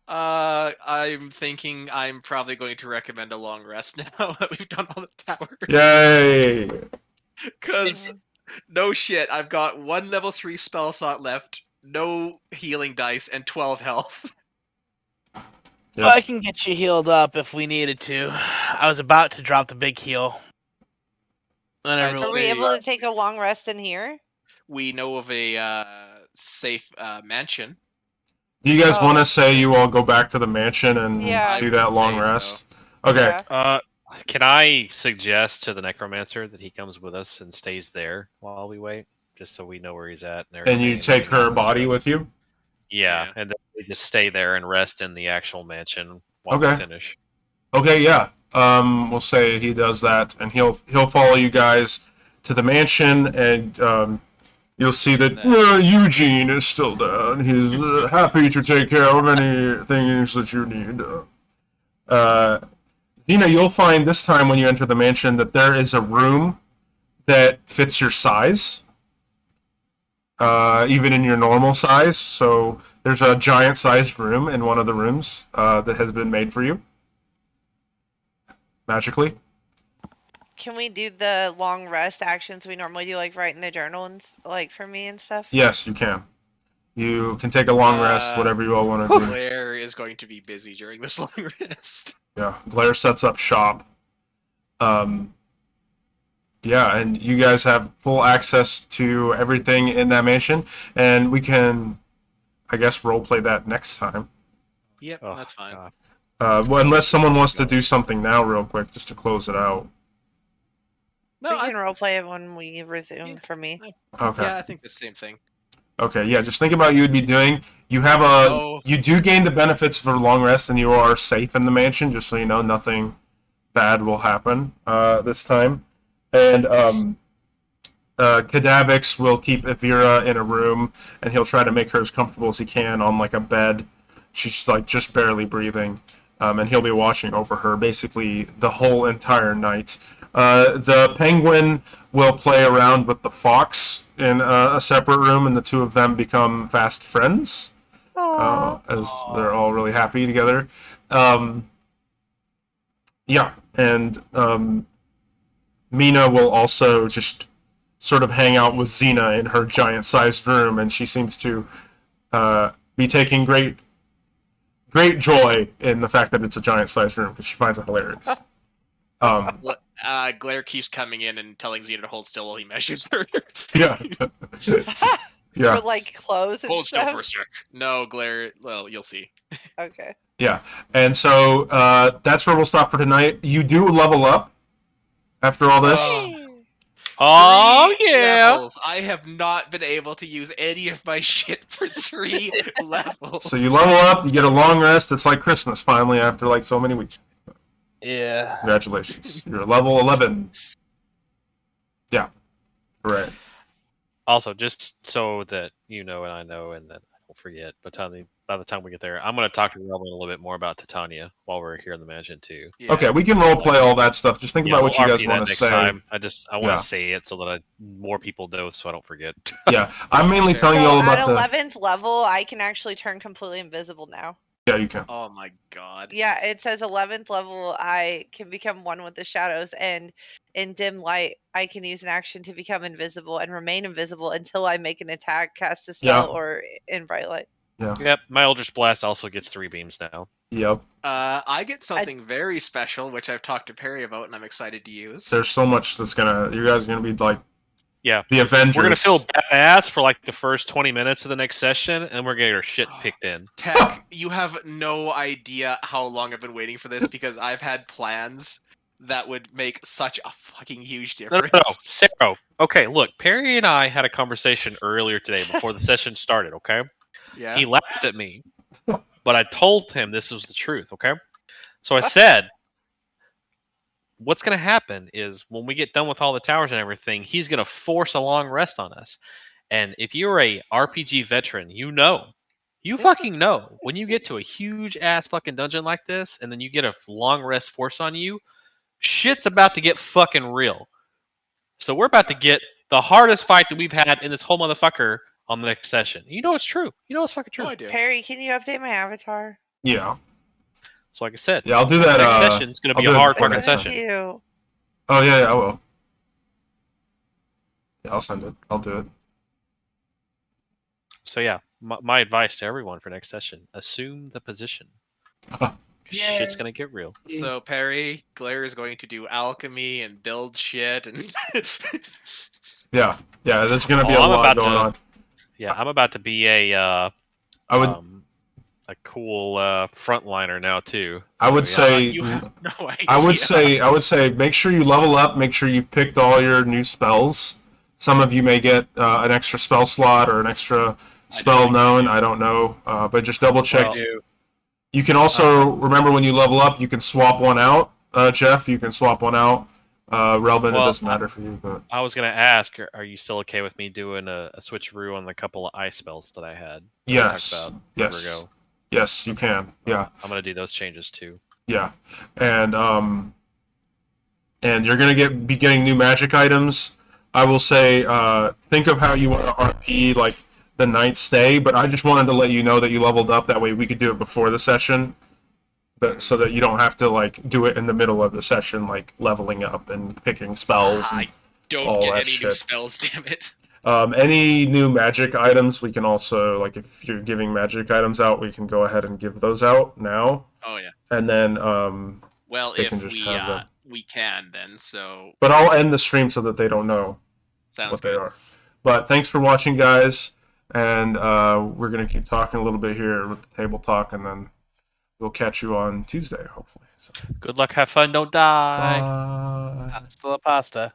H: I'm thinking I'm probably going to recommend a long rest now that we've done all the towers.
A: Yay!
H: Because, no shit, I've got 1 level 3 spell slot left, no healing dice, and 12 health.
A: Yep.
B: I can get you healed up if we needed to. I was about to drop the big heal.
C: Are we able to take a long rest in here?
H: We know of a safe mansion.
A: Do you guys want to say you all go back to the mansion and
C: Yeah.
A: do that long rest? Okay.
C: Yeah.
D: Can I suggest to the Necromancer that he comes with us and stays there while we wait, just so we know where he's at?
A: And you take her body with you?
D: Yeah, and then we just stay there and rest in the actual mansion while we finish.
A: Okay, yeah. We'll say he does that, and he'll follow you guys to the mansion, and you'll see that Eugene is still there, and he's happy to take care of any things that you need. Zena, you'll find this time when you enter the mansion that there is a room that fits your size, even in your normal size. So there's a giant-sized room in one of the rooms that has been made for you, magically.
C: Can we do the long rest actions we normally do, like write in the journal and like for me and stuff?
A: Yes, you can. You can take a long rest, whatever you all want to do.
H: Blair is going to be busy during this long rest.
A: Yeah, Blair sets up shop. Yeah, and you guys have full access to everything in that mansion, and we can, I guess, roleplay that next time.
H: Yep, that's fine.
A: Well, unless someone wants to do something now real quick, just to close it out.
C: No, we can roleplay it when we resume for me.
A: Okay.
H: Yeah, I think the same thing.
A: Okay, yeah, just think about what you would be doing. You have you do gain the benefits of a long rest, and you are safe in the mansion, just so you know nothing bad will happen this time. And Kadavix will keep Evira in a room, and he'll try to make her as comfortable as he can on like a bed. She's like just barely breathing, and he'll be watching over her basically the whole entire night. The penguin will play around with the fox in a separate room, and the two of them become fast friends. as they're all really happy together. Yeah, and Mina will also just sort of hang out with Xena in her giant-sized room, and she seems to be taking great joy in the fact that it's a giant-sized room because she finds it hilarious.
H: Glare keeps coming in and telling Xena to hold still while he measures her.
A: Yeah. Yeah.
C: For like clothes and
H: Hold still
C: stuff.
H: for a sec. No, Glare. Well, you'll see.
C: Okay.
A: Yeah, and so that's where we'll stop for tonight. You do level up after all this.
B: Oh,
H: Three
B: yeah.
H: levels. I have not been able to use any of my shit for 3 levels.
A: So you level up, you get a long rest. It's like Christmas finally after like so many weeks.
B: Yeah.
A: Congratulations, you're level 11. Yeah, right.
D: Also, just so that you know and I know and that I don't forget, but by the time we get there, I'm going to talk to Robin a little bit more about Titania while we're here in the mansion too.
H: Yeah.
A: Okay, we can role play all that stuff. Just think about what you
D: we'll
A: guys
D: RP
A: want
D: that
A: to
D: next
A: say.
D: time. I want
A: Yeah.
D: to say it so that more people know, so I don't forget.
A: Yeah, I'm mainly
H: So
A: telling you all
C: at
A: about the.
C: 11th level, I can actually turn completely invisible now.
A: Yeah, you can.
H: Oh my god.
C: Yeah, it says 11th level, I can become one with the shadows, and in dim light, I can use an action to become invisible and remain invisible until I make an attack, cast a spell, or in bright light.
D: Yep, my Eldritch Blast also gets 3 beams now.
A: Yep.
H: I get something very special, which I've talked to Perry about, and I'm excited to use.
A: There's so much that's gonna. You guys are gonna be like.
D: Yeah.
A: The Avengers.
D: We're gonna feel badass for like the first 20 minutes of the next session, and we're getting our shit picked in.
H: Tech, you have no idea how long I've been waiting for this because I've had plans that would make such a fucking huge difference.
D: No, Sarah. Okay, look, Perry and I had a conversation earlier today before the session started, okay?
H: Yeah.
D: He laughed at me, but I told him this was the truth, okay? So I said, what's going to happen is when we get done with all the towers and everything, he's going to force a long rest on us. And if you're a RPG veteran, you fucking know, when you get to a huge ass fucking dungeon like this and then you get a long rest force on you, shit's about to get fucking real. So we're about to get the hardest fight that we've had in this whole motherfucker on the next session. You know it's true. You know it's fucking true.
H: Oh, I do.
C: Perry, can you update my avatar?
A: Yeah.
D: So like I said,
A: Yeah, I'll do that.
D: next session's gonna be a hard fucking session.
C: Thank you.
A: Oh yeah, I will. Yeah, I'll send it. I'll do it.
D: So yeah, my advice to everyone for next session: assume the position. Shit's gonna get real.
H: So Perry, Glare is going to do alchemy and build shit and
A: Yeah, there's gonna be
D: Oh,
A: a
D: I'm
A: lot
D: about
A: going
D: to-
A: on.
D: Yeah, I'm about to be a
A: I would,
D: a cool frontliner now too.
A: I would
D: So, yeah.
A: say,
H: you have no idea.
A: I would say, make sure you level up. Make sure you've picked all your new spells. Some of you may get an extra spell slot or an extra spell known. I don't know, but just double check.
D: Well,
A: You can also remember when you level up, you can swap one out. Jeff, you can swap one out. Relvin, it
D: Well,
A: doesn't matter for you, but
D: I was gonna ask, are you still okay with me doing a switcheroo on the couple of ice spells that I had? that I
A: yes,
D: talked about
A: yes,
D: forever ago?
A: yes, you can. Yeah,
D: I'm gonna do those changes too.
A: yeah, and you're gonna be getting new magic items. I will say, think of how you want to RP like the night stay, but I just wanted to let you know that you leveled up. That way, we could do it before the session, but so that you don't have to like do it in the middle of the session, like leveling up and picking spells. And
H: I don't
A: all
H: get
A: that
H: any new
A: shit.
H: spells, damn it.
A: Any new magic items, we can also, like, if you're giving magic items out, we can go ahead and give those out now.
H: Oh yeah.
A: And then,
H: Well,
A: They
H: if
A: can just
H: we
A: have them.
H: we can then, so
A: but I'll end the stream so that they don't know
H: sounds
A: what
H: good.
A: they are. But thanks for watching, guys. And we're going to keep talking a little bit here with the table talk, and then we'll catch you on Tuesday, hopefully. So,
D: Good luck, have fun, don't die.
A: bye.
B: Hasta la pasta.